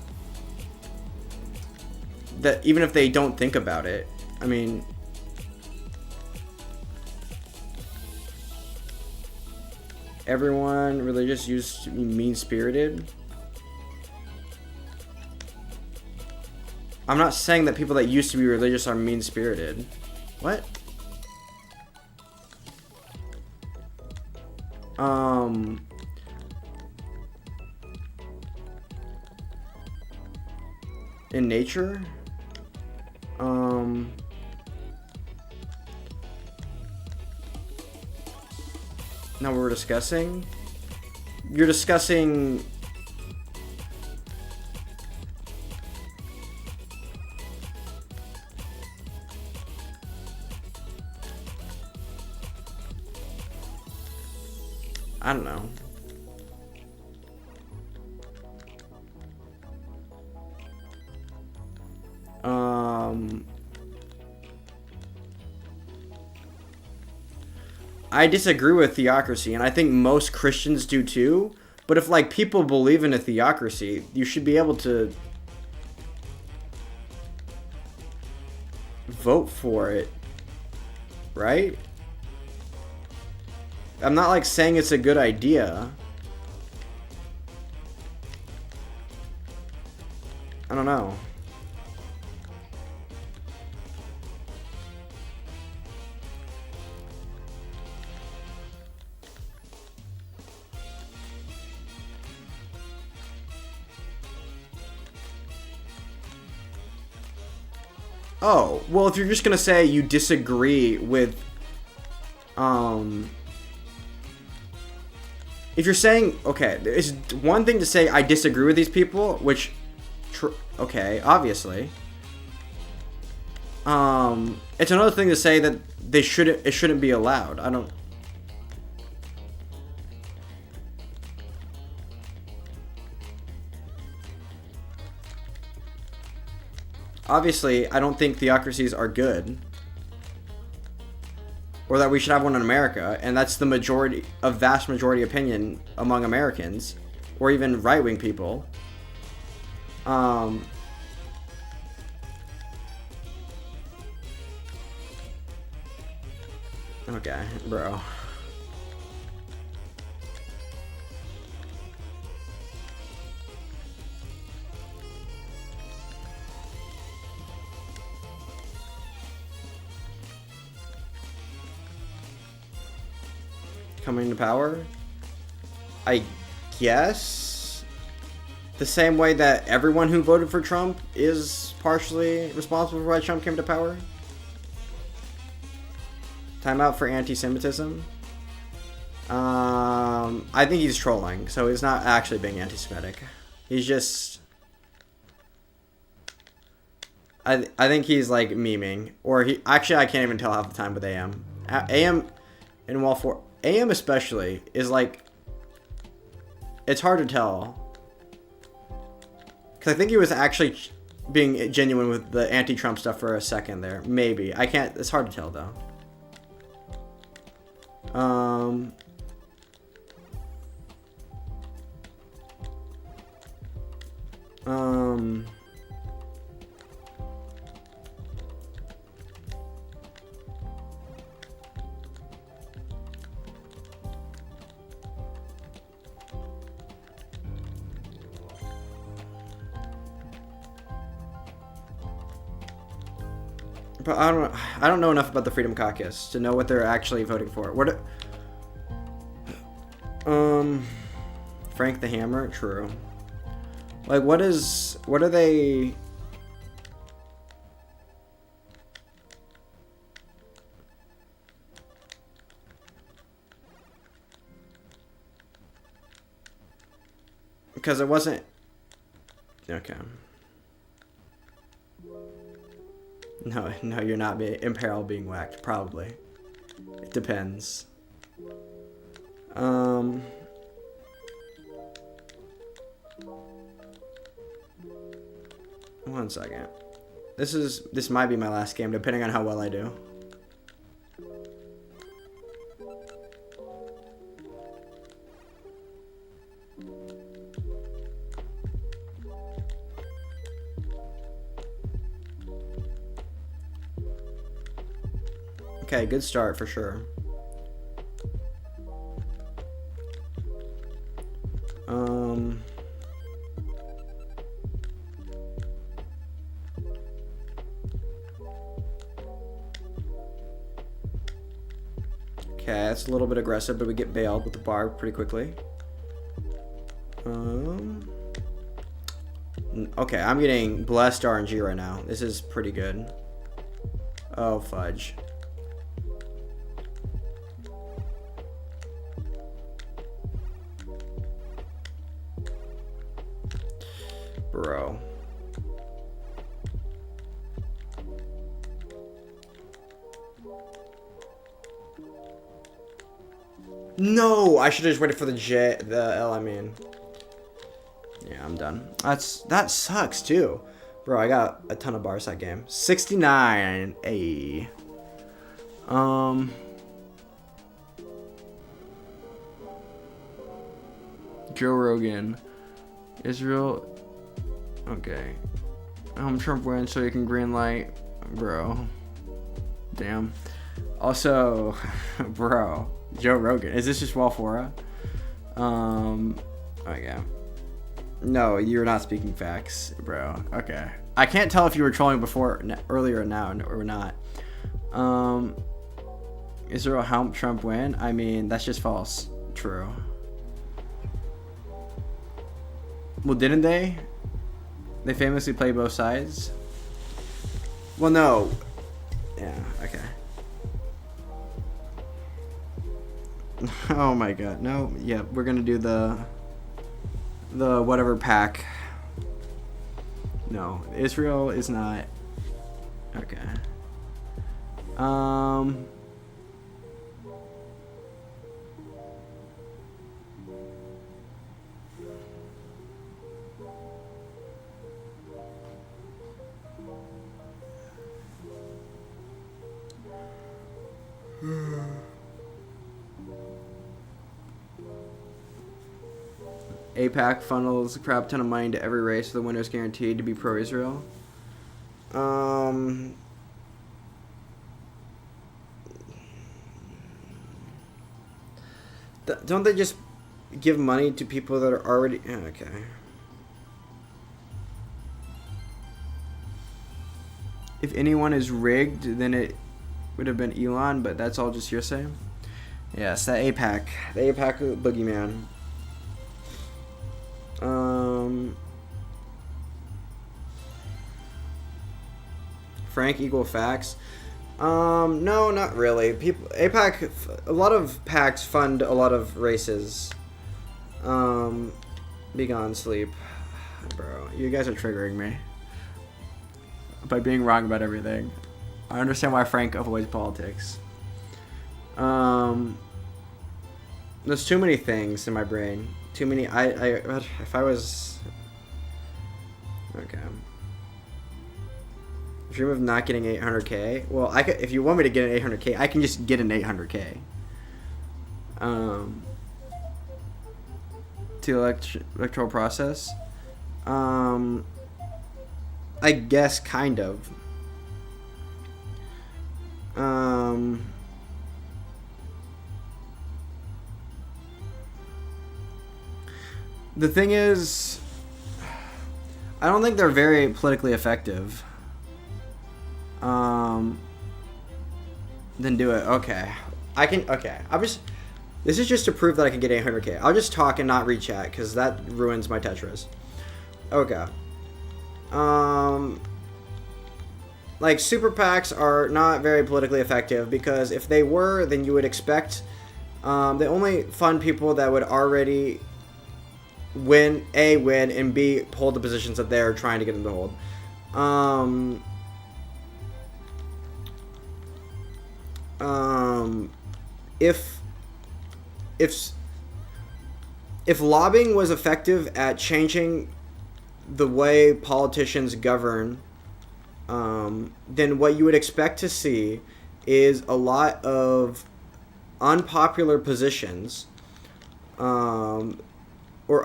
that even if they don't think about it, I mean, everyone religious used to be mean-spirited. I'm not saying that people that used to be religious are mean-spirited. What? In nature? Now we're discussing? You're discussing... I don't know. I disagree with theocracy, and I think most Christians do too. But if like people believe in a theocracy, you should be able to vote for it, right? I'm not like saying it's a good idea. I don't know. Oh, well, if you're just gonna say you disagree with, if you're saying, okay, it's one thing to say I disagree with these people, which, okay, obviously. It's another thing to say that it shouldn't be allowed. I don't. Obviously, I don't think theocracies are good. Or that we should have one in America, and that's the majority, a vast majority opinion among Americans, or even right-wing people. Okay, bro. Coming to power? I guess the same way that everyone who voted for Trump is partially responsible for why Trump came to power. Time out for anti-Semitism. I think he's trolling, so he's not actually being anti-Semitic. He's just... I think he's like memeing, or he actually I can't even tell half the time with AM. AM in Wall 4. AM especially is like, it's hard to tell, because I think he was actually being genuine with the anti-Trump stuff for a second there. Maybe I can't. It's hard to tell though. But I don't know enough about the Freedom Caucus to know what they're actually voting for. What? Frank the Hammer, true. Like, what are they? Because it wasn't. Okay. No, you're not imperil being whacked. Probably. It depends. One second. This might be my last game, depending on how well I do. Okay, good start for sure. Okay, that's a little bit aggressive, but we get bailed with the bar pretty quickly. Okay, I'm getting blessed RNG right now. This is pretty good. Oh, fudge. Bro. No, I should have just waited for the L, I mean. Yeah, I'm done. That sucks too. Bro, I got a ton of bars that game. 69. A. Joe Rogan. Israel. Okay. Trump wins so you can green light. Bro. Damn. Also, bro. Joe Rogan. Is this just Walfora? Okay. No, you're not speaking facts, bro. Okay. I can't tell if you were trolling earlier now or not. Israel helped Trump win? I mean, that's just false. True. Well, didn't they? They famously play both sides. Well, no. Yeah, okay. Oh my god. No, yeah, we're gonna do the whatever pack. No, Israel is not. Okay. APAC funnels a crap ton of money into every race, so the winner is guaranteed to be pro-Israel. Don't they just give money to people that are already... Okay. If anyone is rigged, then it would have been Elon, but that's all just hearsay. Yes, that APAC. The APAC boogeyman. Frank equal facts. No, not really. APAC, a lot of PACs fund a lot of races. Be gone, sleep. Bro, you guys are triggering me by being wrong about everything. I understand why Frank avoids politics. There's too many things in my brain. Too many. If I was... Okay. Dream of not getting 800k. Well, I could, if you want me to get an 800k, I can just get an 800k. To electoral process. I guess kind of. The thing is, I don't think they're very politically effective. Then do it. Okay. Okay. This is just to prove that I can get 800k. I'll just talk and not read chat, because that ruins my Tetris. Okay. Like, super PACs are not very politically effective, because if they were, then you would expect, they only fund people that would already win, and B, hold the positions that they're trying to get them to hold. If lobbying was effective at changing the way politicians govern, then what you would expect to see is a lot of unpopular positions, or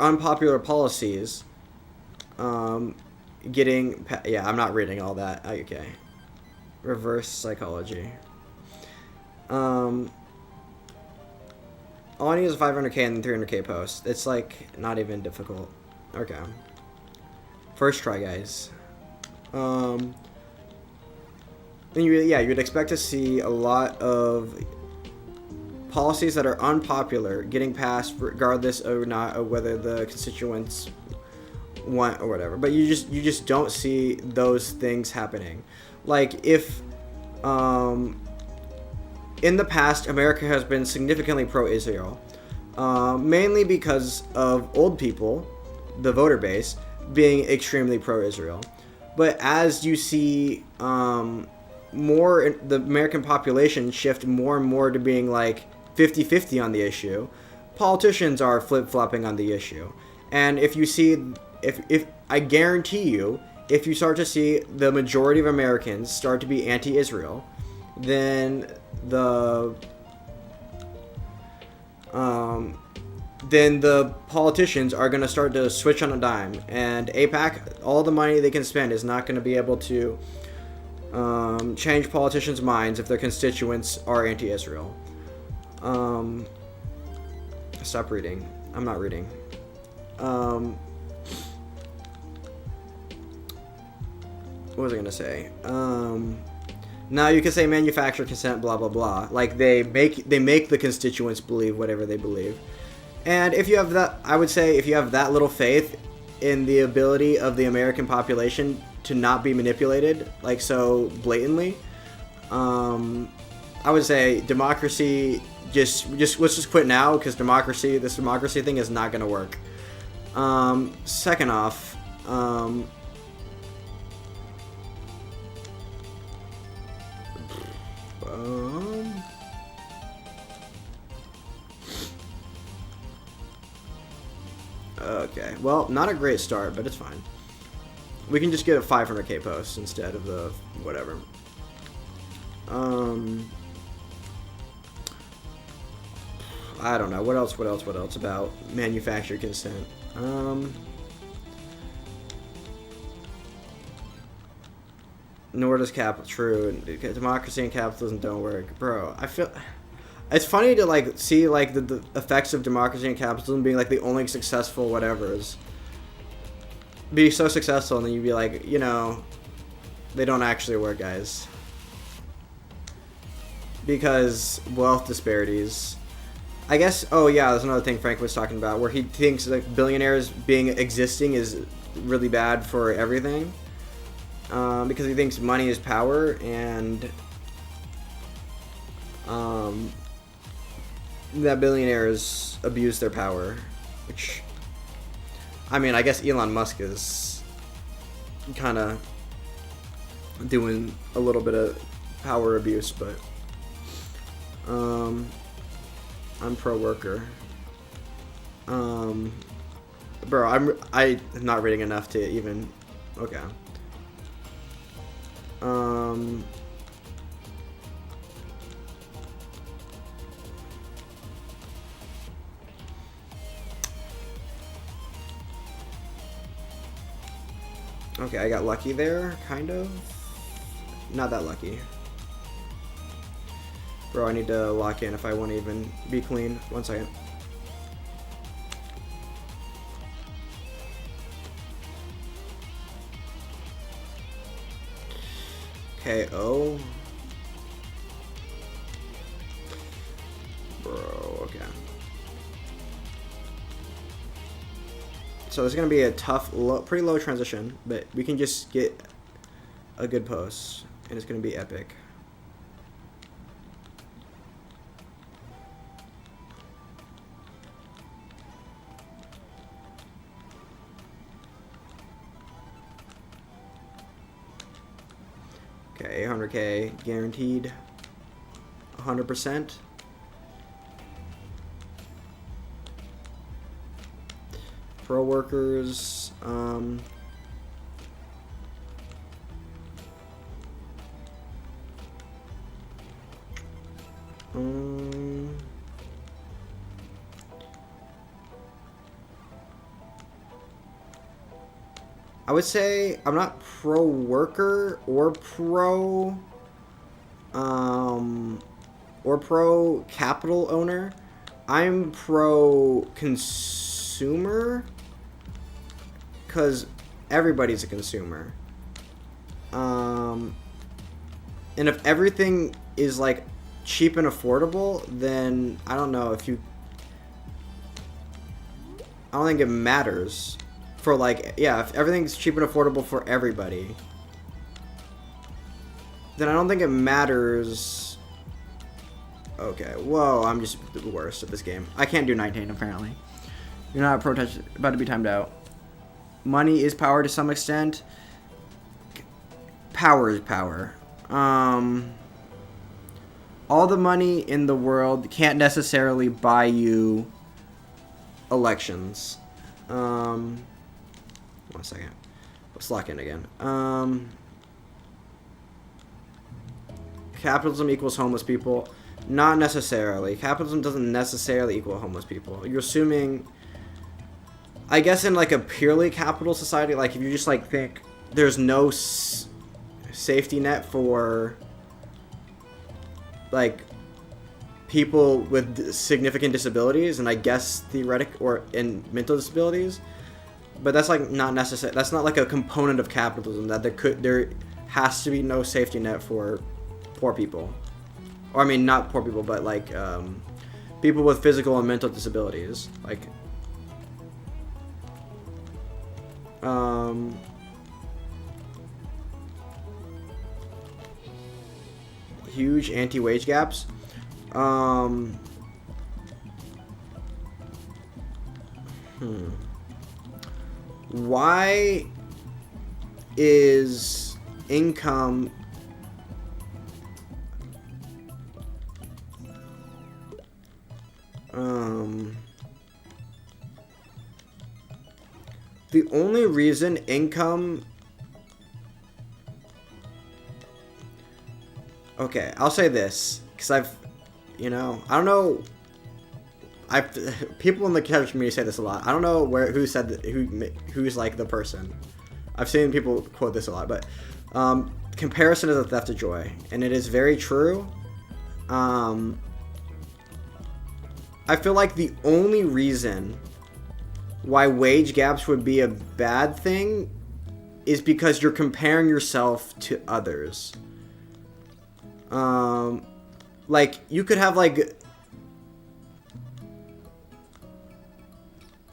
unpopular policies, getting... Yeah, I'm not reading all that. Okay. Reverse psychology. All I need is 500k and 300k posts. It's like not even difficult. Okay. First try, guys. And you'd expect to see a lot of policies that are unpopular getting passed, regardless or not of whether the constituents want or whatever. But you just don't see those things happening. Like if in the past, America has been significantly pro-Israel, mainly because of old people, the voter base, being extremely pro-Israel. But as you see the American population shift more and more to being like 50-50 on the issue, politicians are flip-flopping on the issue. And if you see, if I guarantee you, if you start to see the majority of Americans start to be anti-Israel, then the politicians are going to start to switch on a dime, and APAC, all the money they can spend is not going to be able to change politicians' minds if their constituents are anti-Israel. Stop reading. I'm not reading. What was I going to say? Now you can say manufactured consent, blah blah blah. Like they make the constituents believe whatever they believe. And if you have that, I would say if you have that little faith in the ability of the American population to not be manipulated like so blatantly. I would say democracy, just let's just quit now, because this democracy thing is not gonna work. Second off, okay, well, not a great start, but it's fine. We can just get a 500k post instead of the whatever. I don't know. What else about manufactured consent? Nor does capital. True. Democracy and capitalism don't work. Bro, I feel... It's funny to, like, see, like, the effects of democracy and capitalism being, like, the only successful whatevers. Be so successful, and then you'd be like, you know, they don't actually work, guys. Because wealth disparities. I guess, oh yeah, there's another thing Frank was talking about, where he thinks like billionaires existing is really bad for everything. Because he thinks money is power, and that billionaires abuse their power. Which, I mean, I guess Elon Musk is kind of doing a little bit of power abuse, but I'm pro-worker. Bro, I'm not reading enough to even... Okay. Okay, I got lucky there, kind of. Not that lucky. Bro, I need to lock in if I want to even be clean. 1 second. Okay, oh. Bro, okay. So there's going to be a tough, pretty low transition, but we can just get a good post, and it's going to be epic. Okay, 800k guaranteed, 100%. Pro workers, I would say I'm not pro-worker or pro-capital owner. I'm pro-consumer, because everybody's a consumer. And if everything is like cheap and affordable, then I don't know if you... I don't think it matters. For like, yeah, if everything's cheap and affordable for everybody, then I don't think it matters. Okay, whoa, I'm just the worst at this game. I can't do 19, apparently. You're not about to be timed out. Money is power to some extent. Power is power. All the money in the world can't necessarily buy you elections. 1 second. Let's lock in again. Capitalism equals homeless people. Not necessarily. Capitalism doesn't necessarily equal homeless people. You're assuming... I guess in like a purely capital society, like if you just like think there's no safety net for like people with significant disabilities, and I guess in mental disabilities, but that's like not necessary. That's not like a component of capitalism, that there has to be no safety net for poor people, or I mean not poor people, but like people with physical and mental disabilities, like huge anti-wage gaps. Why is income the only reason income... Okay, I'll say this, because I don't know... people in the casual community say this a lot. I don't know who said that, who's like the person. I've seen people quote this a lot, but comparison is a theft of joy, and it is very true. I feel like the only reason why wage gaps would be a bad thing is because you're comparing yourself to others. Like, you could have, like,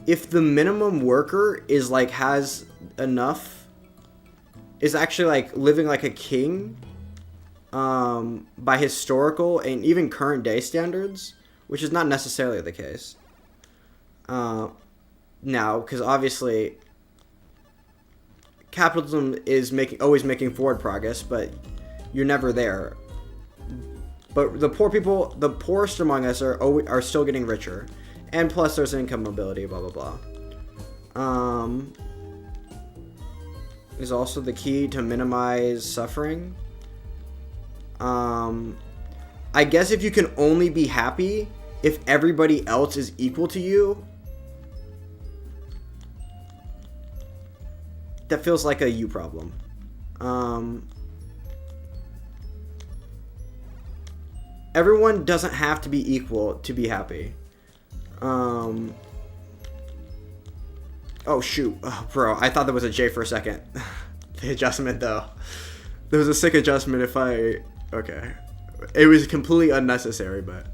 if the minimum worker is, like, has enough, is actually, like, living like a king, by historical and even current day standards, which is not necessarily the case. Now, because obviously capitalism is always making forward progress, but you're never there. But the poor people, the poorest among us are still getting richer, and plus there's income mobility, blah blah blah. Is also the key to minimize suffering. I guess if you can only be happy if everybody else is equal to you, that feels like a you problem. Everyone doesn't have to be equal to be happy. Oh shoot, bro, I thought there was a J for a second. The adjustment though. There was a sick adjustment okay. It was completely unnecessary, but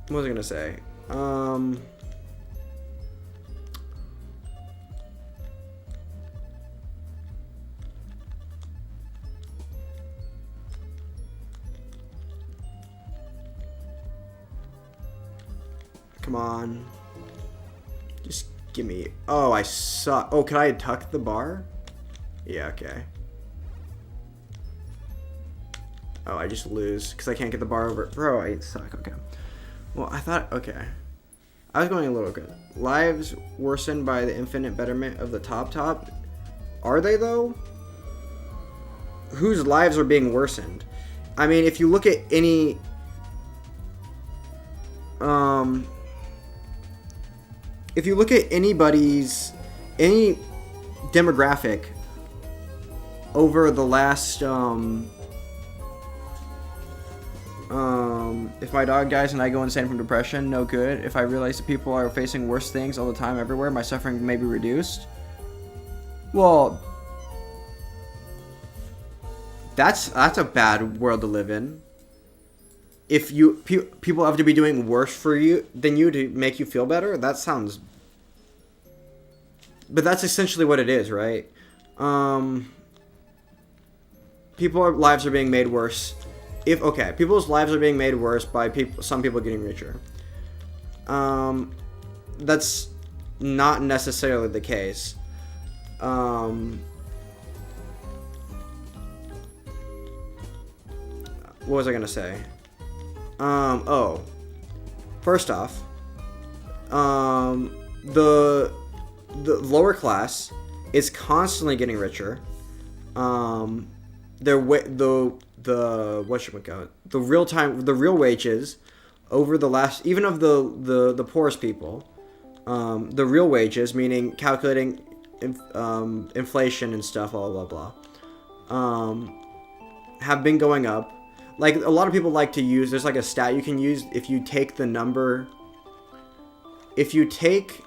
what was I gonna say? Come on. Just give me... Oh, I suck. Oh, can I tuck the bar? Yeah, okay. Oh, I just lose because I can't get the bar over. Bro, I suck. Okay. Well, I thought... Okay. I was going a little good. Lives worsened by the infinite betterment of the top. Are they, though? Whose lives are being worsened? I mean, if you look at any... If you look at any demographic over the last, if my dog dies and I go insane from depression, no good. If I realize that people are facing worse things all the time everywhere, my suffering may be reduced. Well, that's a bad world to live in. If people have to be doing worse for you than you to make you feel better, that sounds... But that's essentially what it is, right? People's lives are being made worse. People's lives are being made worse by some people getting richer. That's not necessarily the case. What was I gonna say? First off, the lower class is constantly getting richer. The real wages over the last, even of the poorest people, the real wages, meaning calculating inflation and stuff, blah blah blah, have been going up. Like, a lot of people like to use, there's like a stat you can use if you take the number, if you take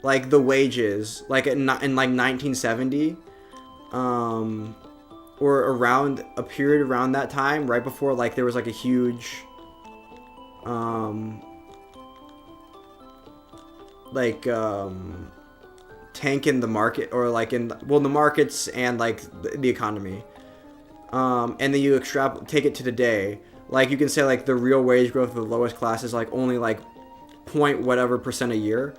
like the wages, like in like 1970, or around a period around that time, right before like there was like a huge, tank in the market, or like in the markets and like the economy, and then you take it to today, like you can say like the real wage growth of the lowest class is like only like point whatever percent a year.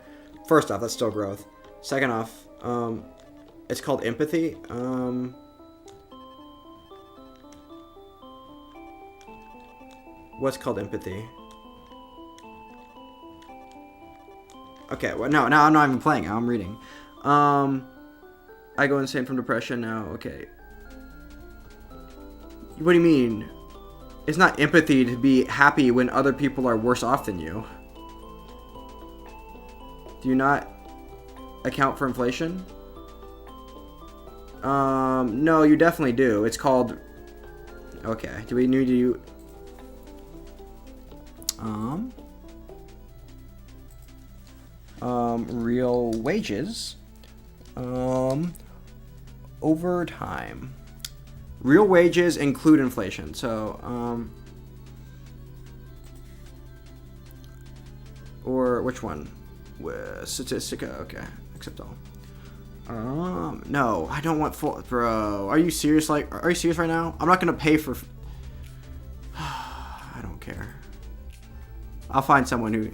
First off, that's still growth. Second off, it's called empathy. What's called empathy? Okay, well, no, now I'm not even playing. I'm reading. I go insane from depression now. Okay. What do you mean? It's not empathy to be happy when other people are worse off than you. Do you not account for inflation? No, you definitely do. It's called... Okay, do we need to... real wages over time. Real wages include inflation. So or which one? Statistica. Okay, accept all. No, I don't want full. Bro, are you serious? Like, are you serious right now? I'm not gonna pay for. I don't care. I'll find someone who.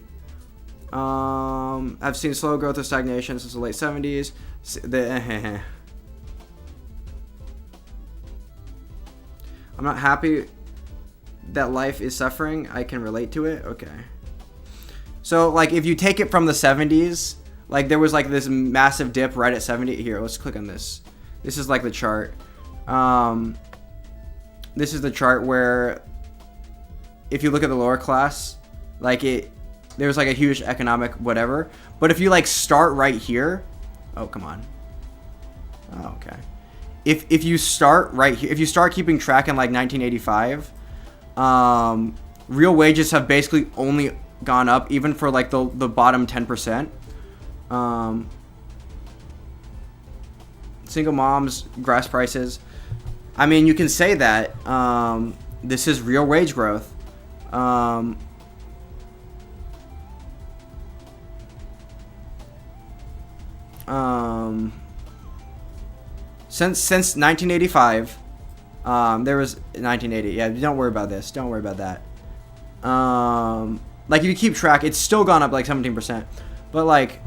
I've seen slow growth or stagnation since the late 70s. I'm not happy that life is suffering. I can relate to it. Okay. So, like, if you take it from the 70s, like, there was, like, this massive dip right at 70. Here, let's click on this. This is, like, the chart. This is the chart where, if you look at the lower class, like, there's, like, a huge economic whatever. But if you, like, start right here... Oh, come on. Oh, okay. If you start right here... If you start keeping track in, like, 1985, real wages have basically only gone up, even for, like, the bottom 10%. Single moms, grass prices. I mean, you can say that. This is real wage growth. Since 1985, there was 1980. Yeah, don't worry about this. Don't worry about that. Like, if you keep track, it's still gone up like 17%. But, like,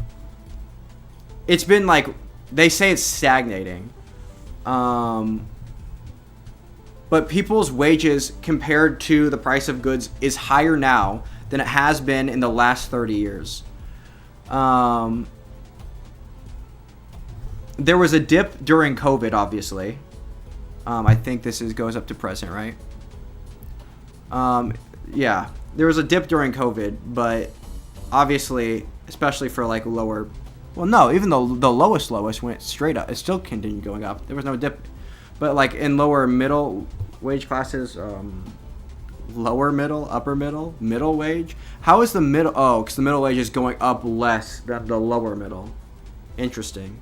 it's been, like, they say it's stagnating. But people's wages compared to the price of goods is higher now than it has been in the last 30 years. There was a dip during COVID, obviously. I think this goes up to present, right? Yeah, there was a dip during COVID, but obviously, especially for like lower, well, no, even though the lowest went straight up, it still continued going up. There was no dip, but like in lower middle wage classes, lower middle, upper middle wage. How is the middle? Oh, because the middle wage is going up less than the lower middle. Interesting.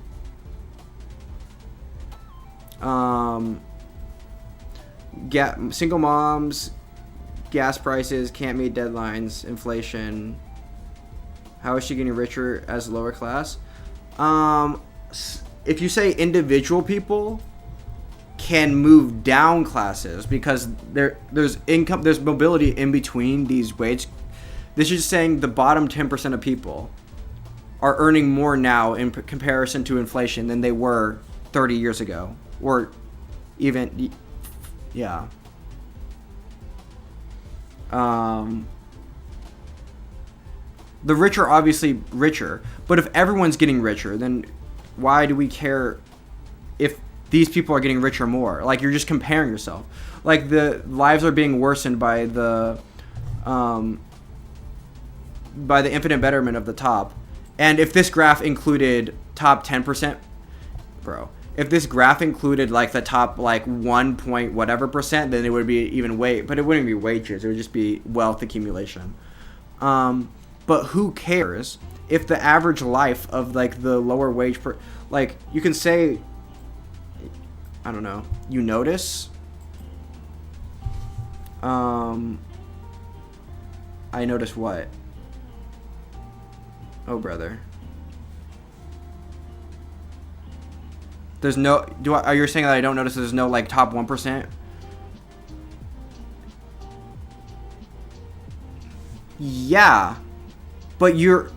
Single moms, gas prices, can't meet deadlines, inflation. How is she getting richer as lower class? If you say individual people can move down classes because there's mobility in between these wage. This is saying the bottom 10% of people are earning more now in comparison to inflation than they were 30 years ago, or even, yeah. The rich are obviously richer, but if everyone's getting richer, then why do we care if these people are getting richer more? Like, you're just comparing yourself. Like, the lives are being worsened by the infinite betterment of the top. And if this graph included top 10%, bro, if this graph included like the top like 1 point whatever percent, then it would be even but it wouldn't be wages. It would just be wealth accumulation. But who cares if the average life of like the lower wage like you can say, I don't know, you notice I notice what? Oh brother, there's no are you saying that I don't notice there's no like top 1%? Yeah, but you're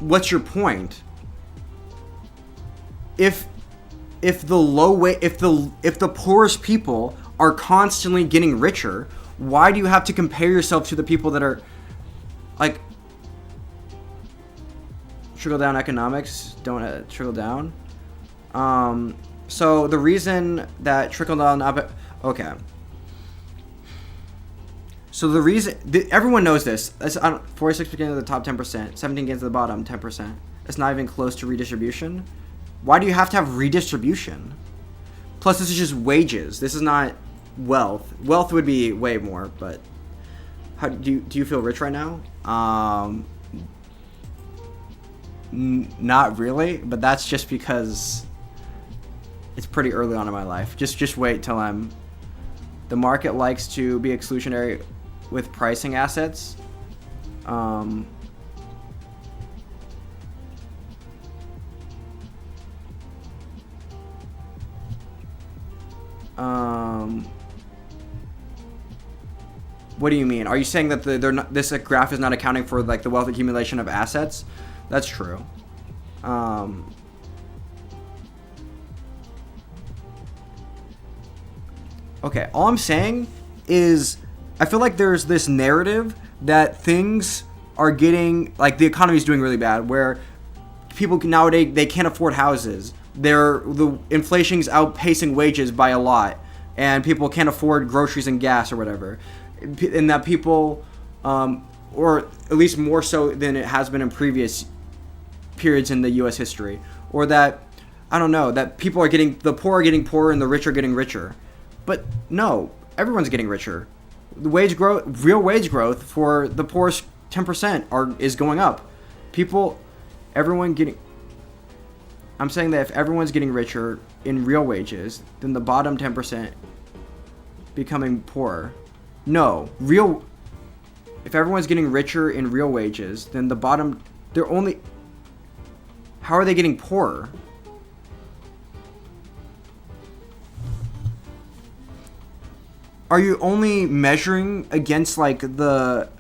what's your point? If the poorest people are constantly getting richer, why do you have to compare yourself to the people that are like trickle down economics? Don't trickle down. So the reason that trickle down okay. So the reason everyone knows this. 46 gains of the top 10%, 17 gains of the bottom 10%. It's not even close to redistribution. Why do you have to have redistribution? Plus, this is just wages. This is not wealth. Wealth would be way more. But how do you feel rich right now? Not really. But that's just because it's pretty early on in my life. Just wait till I'm. The market likes to be exclusionary with pricing assets. What do you mean? Are you saying that they're not, this graph is not accounting for like the wealth accumulation of assets? That's true. Okay, all I'm saying is I feel like there's this narrative that things are getting, like the economy is doing really bad, where people nowadays, they can't afford houses. The inflation's outpacing wages by a lot, and people can't afford groceries and gas or whatever. And that people, or at least more so than it has been in previous periods in the U.S. history, or that, I don't know, that people are getting, the poor are getting poorer and the rich are getting richer. But no, everyone's getting richer. The wage growth, real wage growth for the poorest 10% is going up. I'm saying that if everyone's getting richer in real wages, then the bottom 10% becoming poorer. No, if everyone's getting richer in real wages, then the bottom, how are they getting poorer? Are you only measuring against like the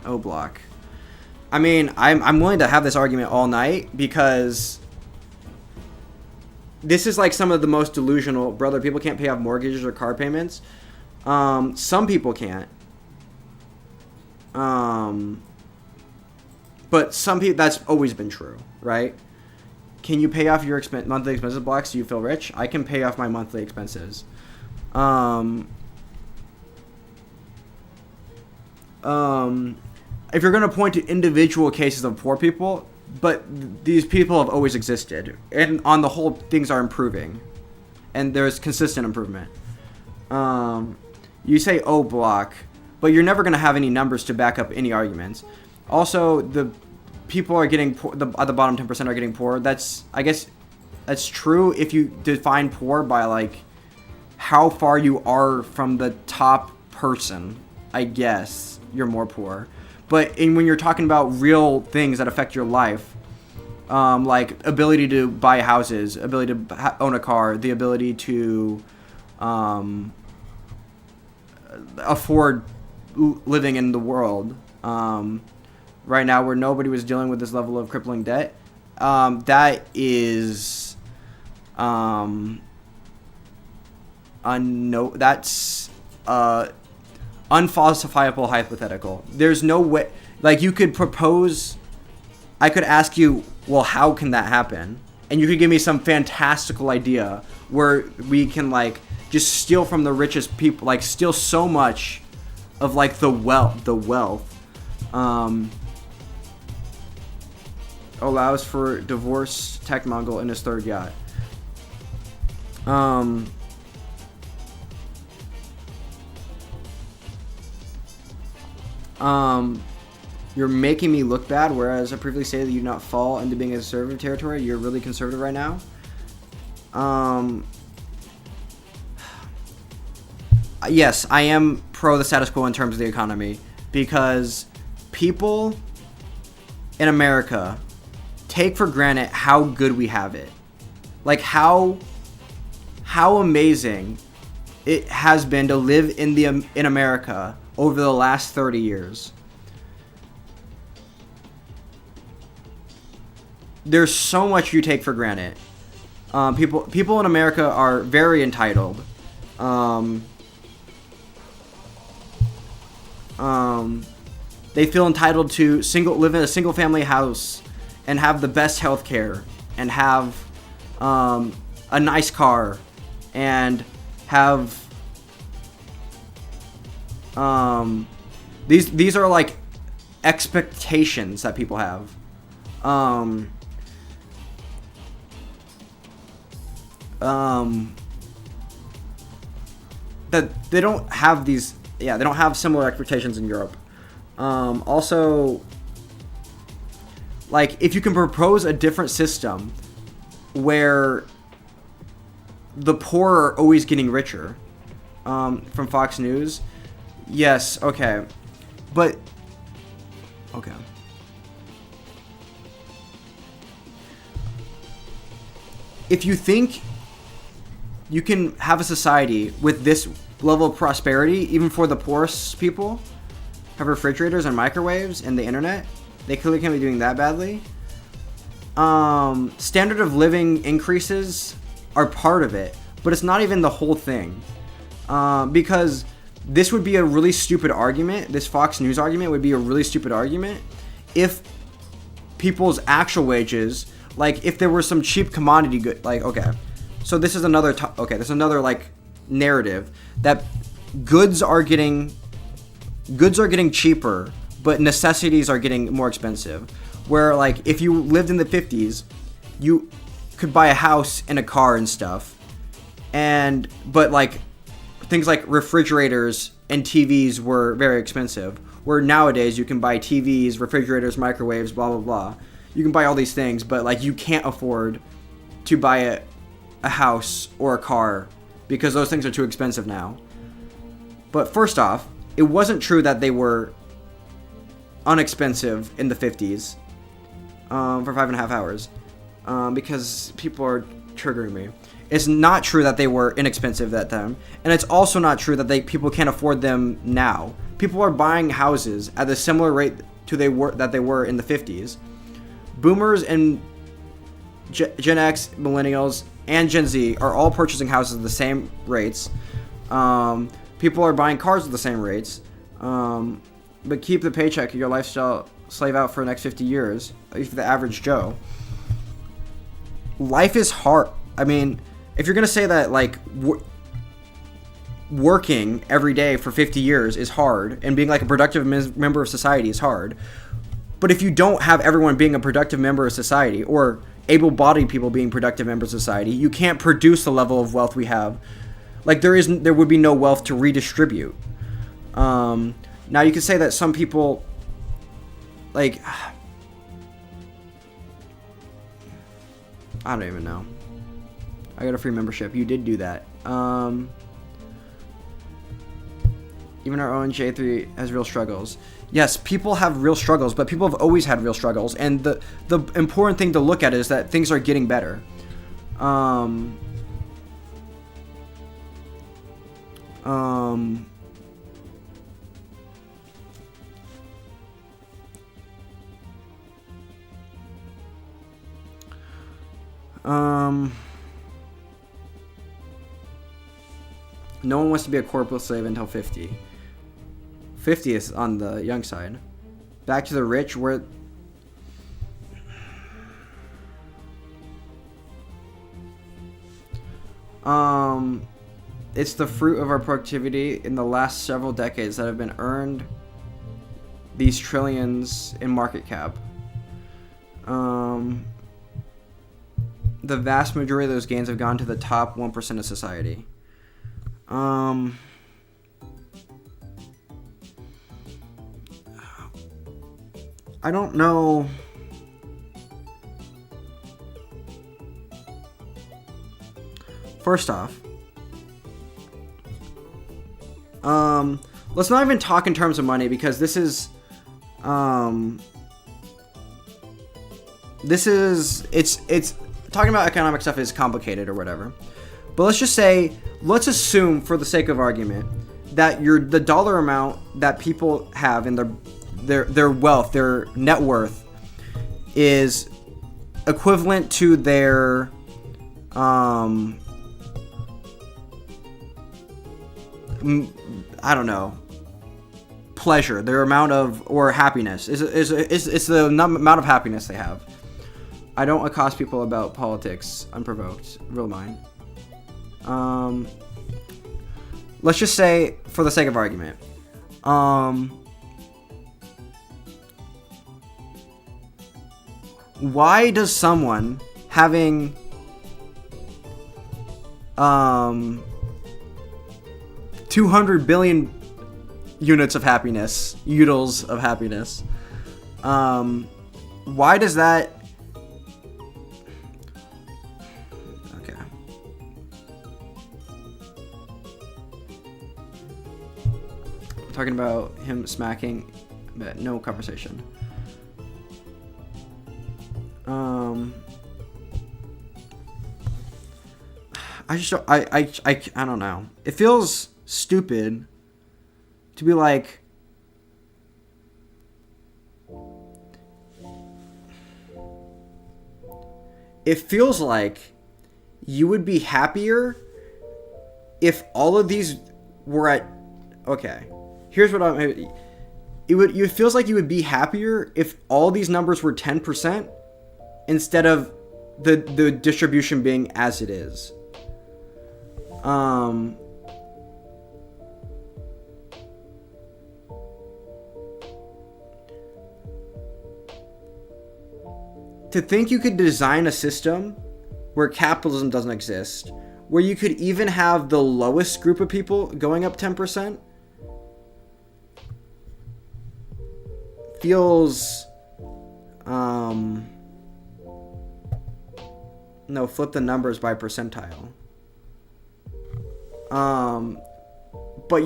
O block? I mean, I'm willing to have this argument all night because this is like some of the most delusional, brother. People can't pay off mortgages or car payments. Some people can't. But some people, that's always been true, right? Can you pay off your monthly expenses blocks? Do you feel rich? I can pay off my monthly expenses. If you're going to point to individual cases of poor people, but these people have always existed. And on the whole, things are improving. And there's consistent improvement. You say O block, but you're never going to have any numbers to back up any arguments. Also, the people are getting poor, at the bottom 10% are getting poor. I guess that's true if you define poor by like how far you are from the top person. I guess you're more poor. But when you're talking about real things that affect your life, like ability to buy houses, ability to own a car, the ability to afford living in the world, right now where nobody was dealing with this level of crippling debt, that is that's unfalsifiable hypothetical. There's no way, like you could propose, I could ask you, well, how can that happen? And you could give me some fantastical idea where we can like just steal from the richest people, like steal so much of like the wealth, allows for divorced tech mogul in his third yacht. You're making me look bad, whereas I previously stated that you do not fall into being a conservative territory. You're really conservative right now. Yes, I am pro the status quo in terms of the economy, because people in America take for granted how good we have it. Like how amazing it has been to live in America over the last 30 years. There's so much you take for granted. People in America are very entitled. They feel entitled to live in a single family house and have the best health care and have a nice car and have these are like expectations that people have. That they don't have these. Yeah, they don't have similar expectations in Europe. Also, like, if you can propose a different system where the poor are always getting richer, from Fox News, yes, okay. But, okay. If you think you can have a society with this level of prosperity, even for the poorest people, have refrigerators and microwaves and the internet, they clearly can't be doing that badly. Standard of living increases are part of it, but it's not even the whole thing. Because this would be a really stupid argument, this Fox News argument would be a really stupid argument if people's actual wages, like if there were some cheap commodity good, like, okay, so this is another, there's another like narrative that goods are getting cheaper, but necessities are getting more expensive. Where like if you lived in the 50s, you could buy a house and a car and stuff, but like things like refrigerators and TVs were very expensive. Where nowadays you can buy TVs, refrigerators, microwaves, blah blah blah. You can buy all these things, but like you can't afford to buy a house or a car because those things are too expensive now. But first off, it wasn't true that they were unexpensive in the 50s for 5.5 hours, because people are triggering me. It's not true that they were inexpensive at that time, and it's also not true that people can't afford them now. People are buying houses at a similar rate to they were in the 50s. Boomers and Gen X, millennials, and Gen Z are all purchasing houses at the same rates. People are buying cars at the same rates. But keep the paycheck, your lifestyle slave out for the next 50 years, at least for the average Joe. Life is hard. I mean, if you're going to say that, like, working every day for 50 years is hard, and being, like, a productive member of society is hard, but if you don't have everyone being a productive member of society, or able-bodied people being productive members of society, you can't produce the level of wealth we have. Like, there would be no wealth to redistribute. Now, you could say that some people, like, I don't even know. I got a free membership. You did do that. Even our own J3 has real struggles. Yes, people have real struggles, but people have always had real struggles. And the important thing to look at is that things are getting better. No one wants to be a corporal slave until 50. 50 is on the young side. Back to the rich, where it's the fruit of our productivity in the last several decades that have been earned these trillions in market cap. The vast majority of those gains have gone to the top 1% of society. I don't know. First off, let's not even talk in terms of money, because this is it's talking about economic stuff is complicated or whatever. But let's assume for the sake of argument that the dollar amount that people have in their wealth, their net worth, is equivalent to their I don't know, pleasure, their amount of, or happiness is the amount of happiness they have. I don't accost people about politics unprovoked. Real mine. Let's just say, for the sake of argument, why does someone having 200 billion units of happiness, utils of happiness, why does that... Okay. I'm talking about him smacking, but no conversation. I don't know. It feels stupid to be like, it feels like you would be happier if all of these were at, okay, here's what it feels like you would be happier if all these numbers were 10% instead of the distribution being as it is. To think you could design a system where capitalism doesn't exist, where you could even have the lowest group of people going up 10%, feels, no, flip the numbers by percentile. But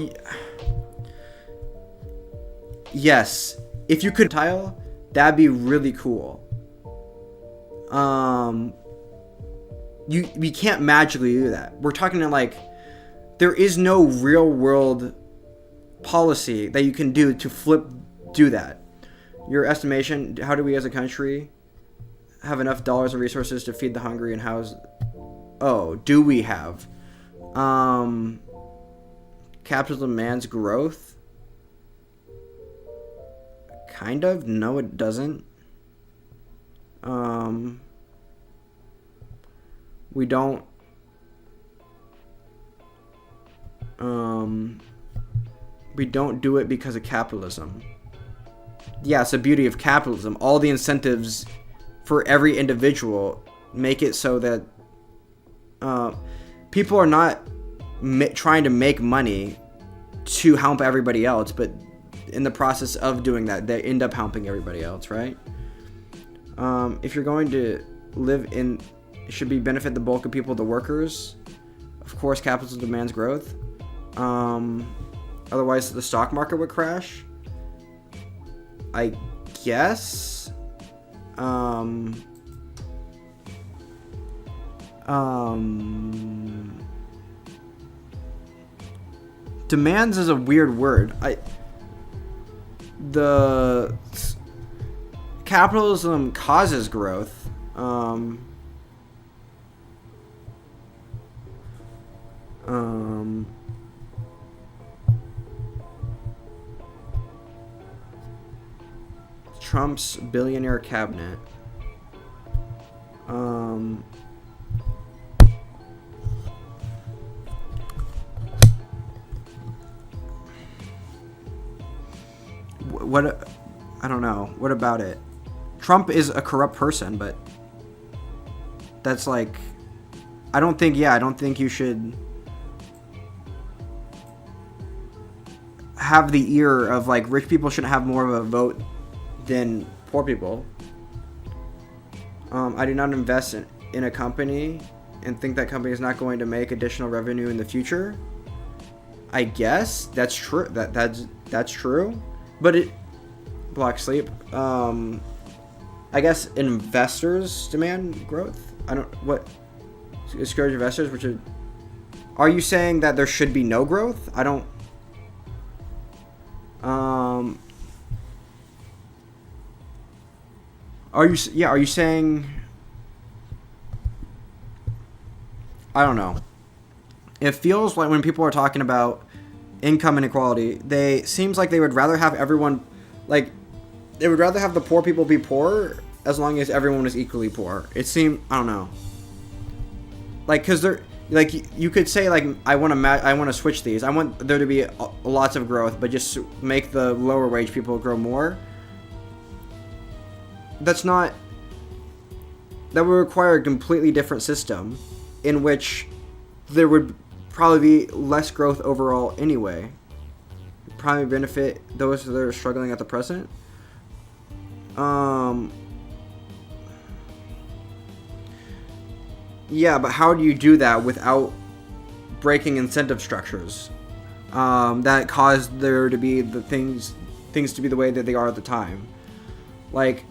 yes, if you could tile, that'd be really cool. We can't magically do that. We're talking to, like, there is no real world policy that you can do to do that. Your estimation, how do we as a country have enough dollars and resources to feed the hungry and house? Oh, do we have? Capitalism demands growth? Kind of. No, it doesn't. We don't do it because of capitalism. Yeah, it's the beauty of capitalism. All the incentives for every individual make it so that people are not trying to make money to help everybody else, but in the process of doing that, they end up helping everybody else, right? If you're going to live in, it should be benefit the bulk of people, the workers. Of course, capitalism demands growth. Otherwise, the stock market would crash. I guess. Demands is a weird word. The capitalism causes growth. Trump's billionaire cabinet. What? I don't know. What about it? Trump is a corrupt person, but that's like, I don't think you should have the ear of like rich people shouldn't have more of a vote than poor people. I do not invest in a company and think that company is not going to make additional revenue in the future. I guess that's true. That's true, but it block sleep. I guess investors demand growth. I don't what discourage investors, which are you saying that there should be no growth? I don't. Are you saying? I don't know. It feels like when people are talking about income inequality, seems like they would rather have everyone, like, they would rather have the poor people be poor as long as everyone is equally poor. It seems, I don't know. Like, cause they're like, you could say like, I want to switch these. I want there to be lots of growth, but just make the lower wage people grow more. That would require a completely different system in which there would probably be less growth overall anyway. Probably benefit those that are struggling at the present. Yeah, but how do you do that without breaking incentive structures that cause there to be the things to be the way that they are at the time? Like,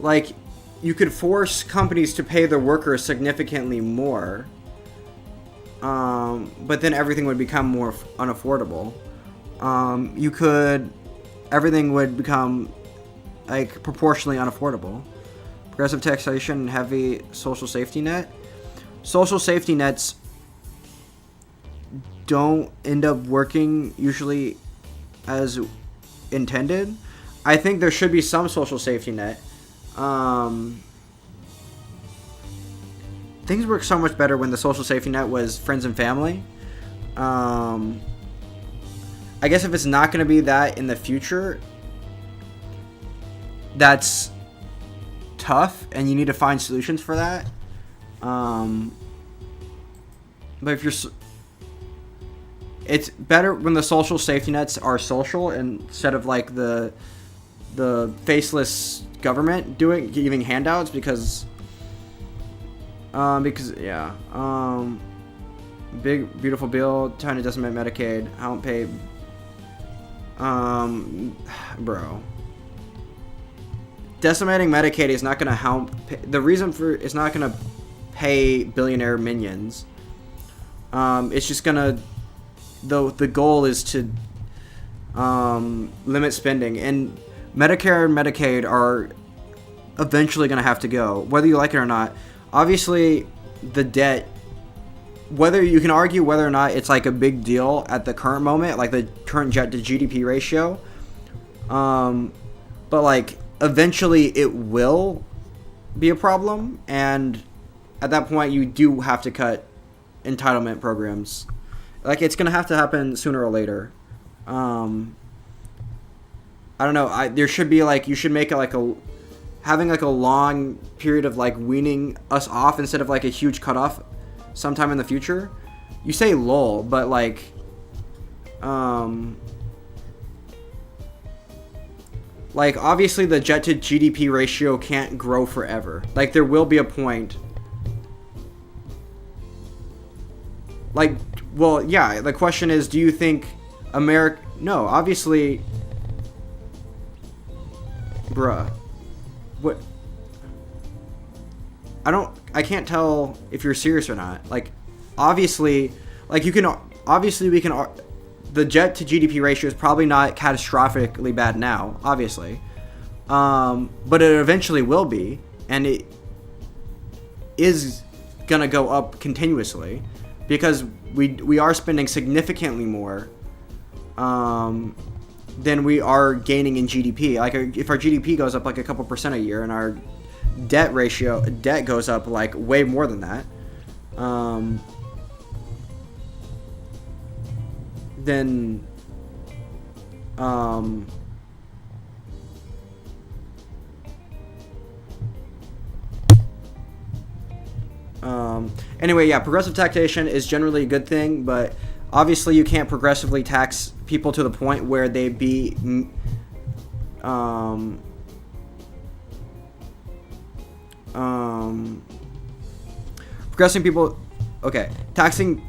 like, you could force companies to pay their workers significantly more, but then everything would become more unaffordable. Everything would become like proportionally unaffordable. Progressive taxation and heavy social safety net. Social safety nets don't end up working usually as intended. I think there should be some social safety net. Things work so much better when the social safety net was friends and family. I guess if it's not going to be that in the future, that's tough, and you need to find solutions for that. But if it's better when the social safety nets are social instead of like the faceless government giving handouts because big beautiful bill trying to decimate Medicaid. I don't pay bro. Decimating Medicaid is not going to help. The reason for it's not going to pay billionaire minions. It's just going to. The goal is to limit spending, and Medicare and Medicaid are eventually going to have to go, whether you like it or not. Obviously, the debt. Whether you can argue whether or not it's like a big deal at the current moment, like the current debt to GDP ratio, but like. Eventually it will be a problem, and at that point you do have to cut entitlement programs. Like, it's gonna have to happen sooner or later. I don't know. There should be like, you should make it like having like a long period of like weaning us off instead of like a huge cutoff sometime in the future. You say lull, but like like, obviously, the debt to GDP ratio can't grow forever. Like, there will be a point. Like, well, yeah, the question is, do you think America... No, obviously... Bruh. What... I can't tell if you're serious or not. Like, obviously... Like, you can... Obviously, we can... The debt to GDP ratio is probably not catastrophically bad now, obviously. But it eventually will be, and it is gonna go up continuously because we are spending significantly more than we are gaining in GDP. Like if our GDP goes up like a couple percent a year and our debt goes up like way more than that, then anyway, yeah, progressive taxation is generally a good thing, but obviously you can't progressively tax people to the point where they be progressing people. Okay, taxing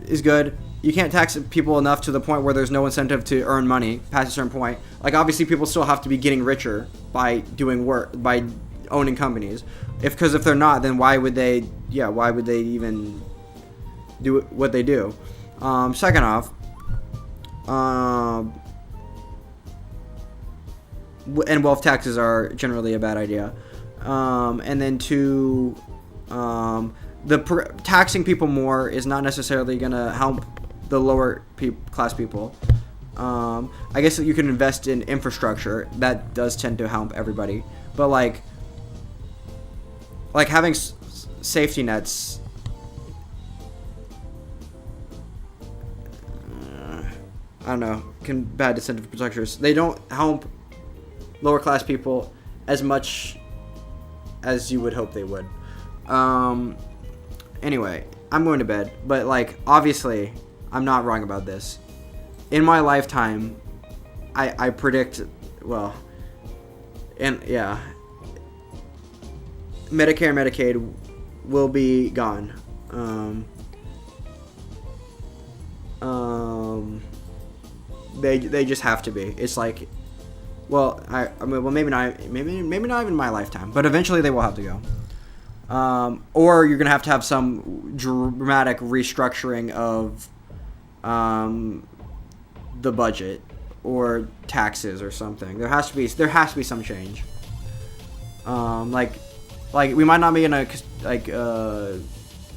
is good. You can't tax people enough to the point where there's no incentive to earn money past a certain point. Like obviously people still have to be getting richer by doing work, by owning companies. Because if they're not, then why would they even do what they do? Second off, and wealth taxes are generally a bad idea. And then two, taxing people more is not necessarily going to help the lower class people. I guess that you can invest in infrastructure. That does tend to help everybody. But like having safety nets, I don't know, bad incentive protectors. They don't help lower class people as much as you would hope they would. Anyway, I'm going to bed, but like obviously I'm not wrong about this. In my lifetime, I predict, well, and yeah, Medicare and Medicaid will be gone. They just have to be. It's like, well, maybe not even my lifetime, but eventually they will have to go. Or you're gonna have to have some dramatic restructuring of the budget or taxes or something. There has to be some change. Like we might not be in a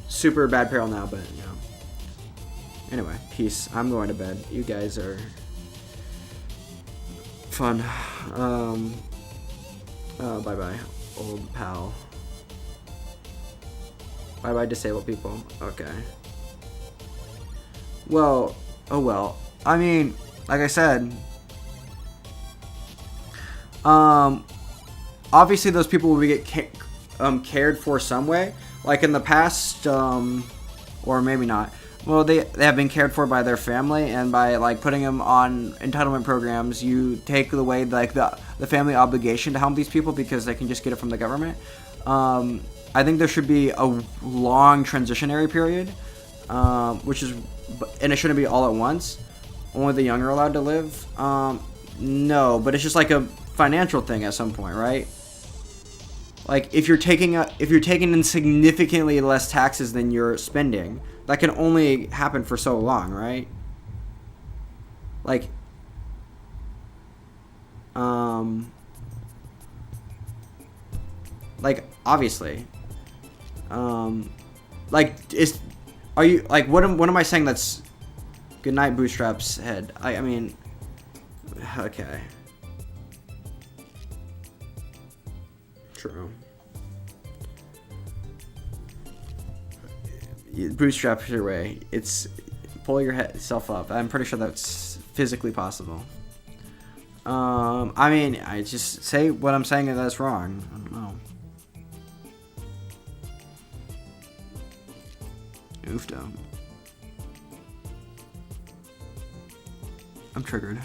super bad peril now, but you know. Anyway, peace. I'm going to bed. You guys are fun. Bye bye, old pal. Bye bye, disabled people. Okay. Well, oh well. I mean, like I said, obviously those people will get cared for some way. Like in the past, or maybe not. Well, they have been cared for by their family, and by like putting them on entitlement programs, you take away like the family obligation to help these people because they can just get it from the government. I think there should be a long transitionary period, and it shouldn't be all at once. Only the young are allowed to live. No, but it's just like a financial thing at some point, right? Like if you're taking in significantly less taxes than you're spending, that can only happen for so long, right? Like, obviously, are you like what am I saying? That's good night, Bootstrap's head. I mean, okay, true. Bootstrap your way. It's pull yourself up. I'm pretty sure that's physically possible. I mean, I just say what I'm saying and that's wrong. I don't know. Oofda. I'm triggered.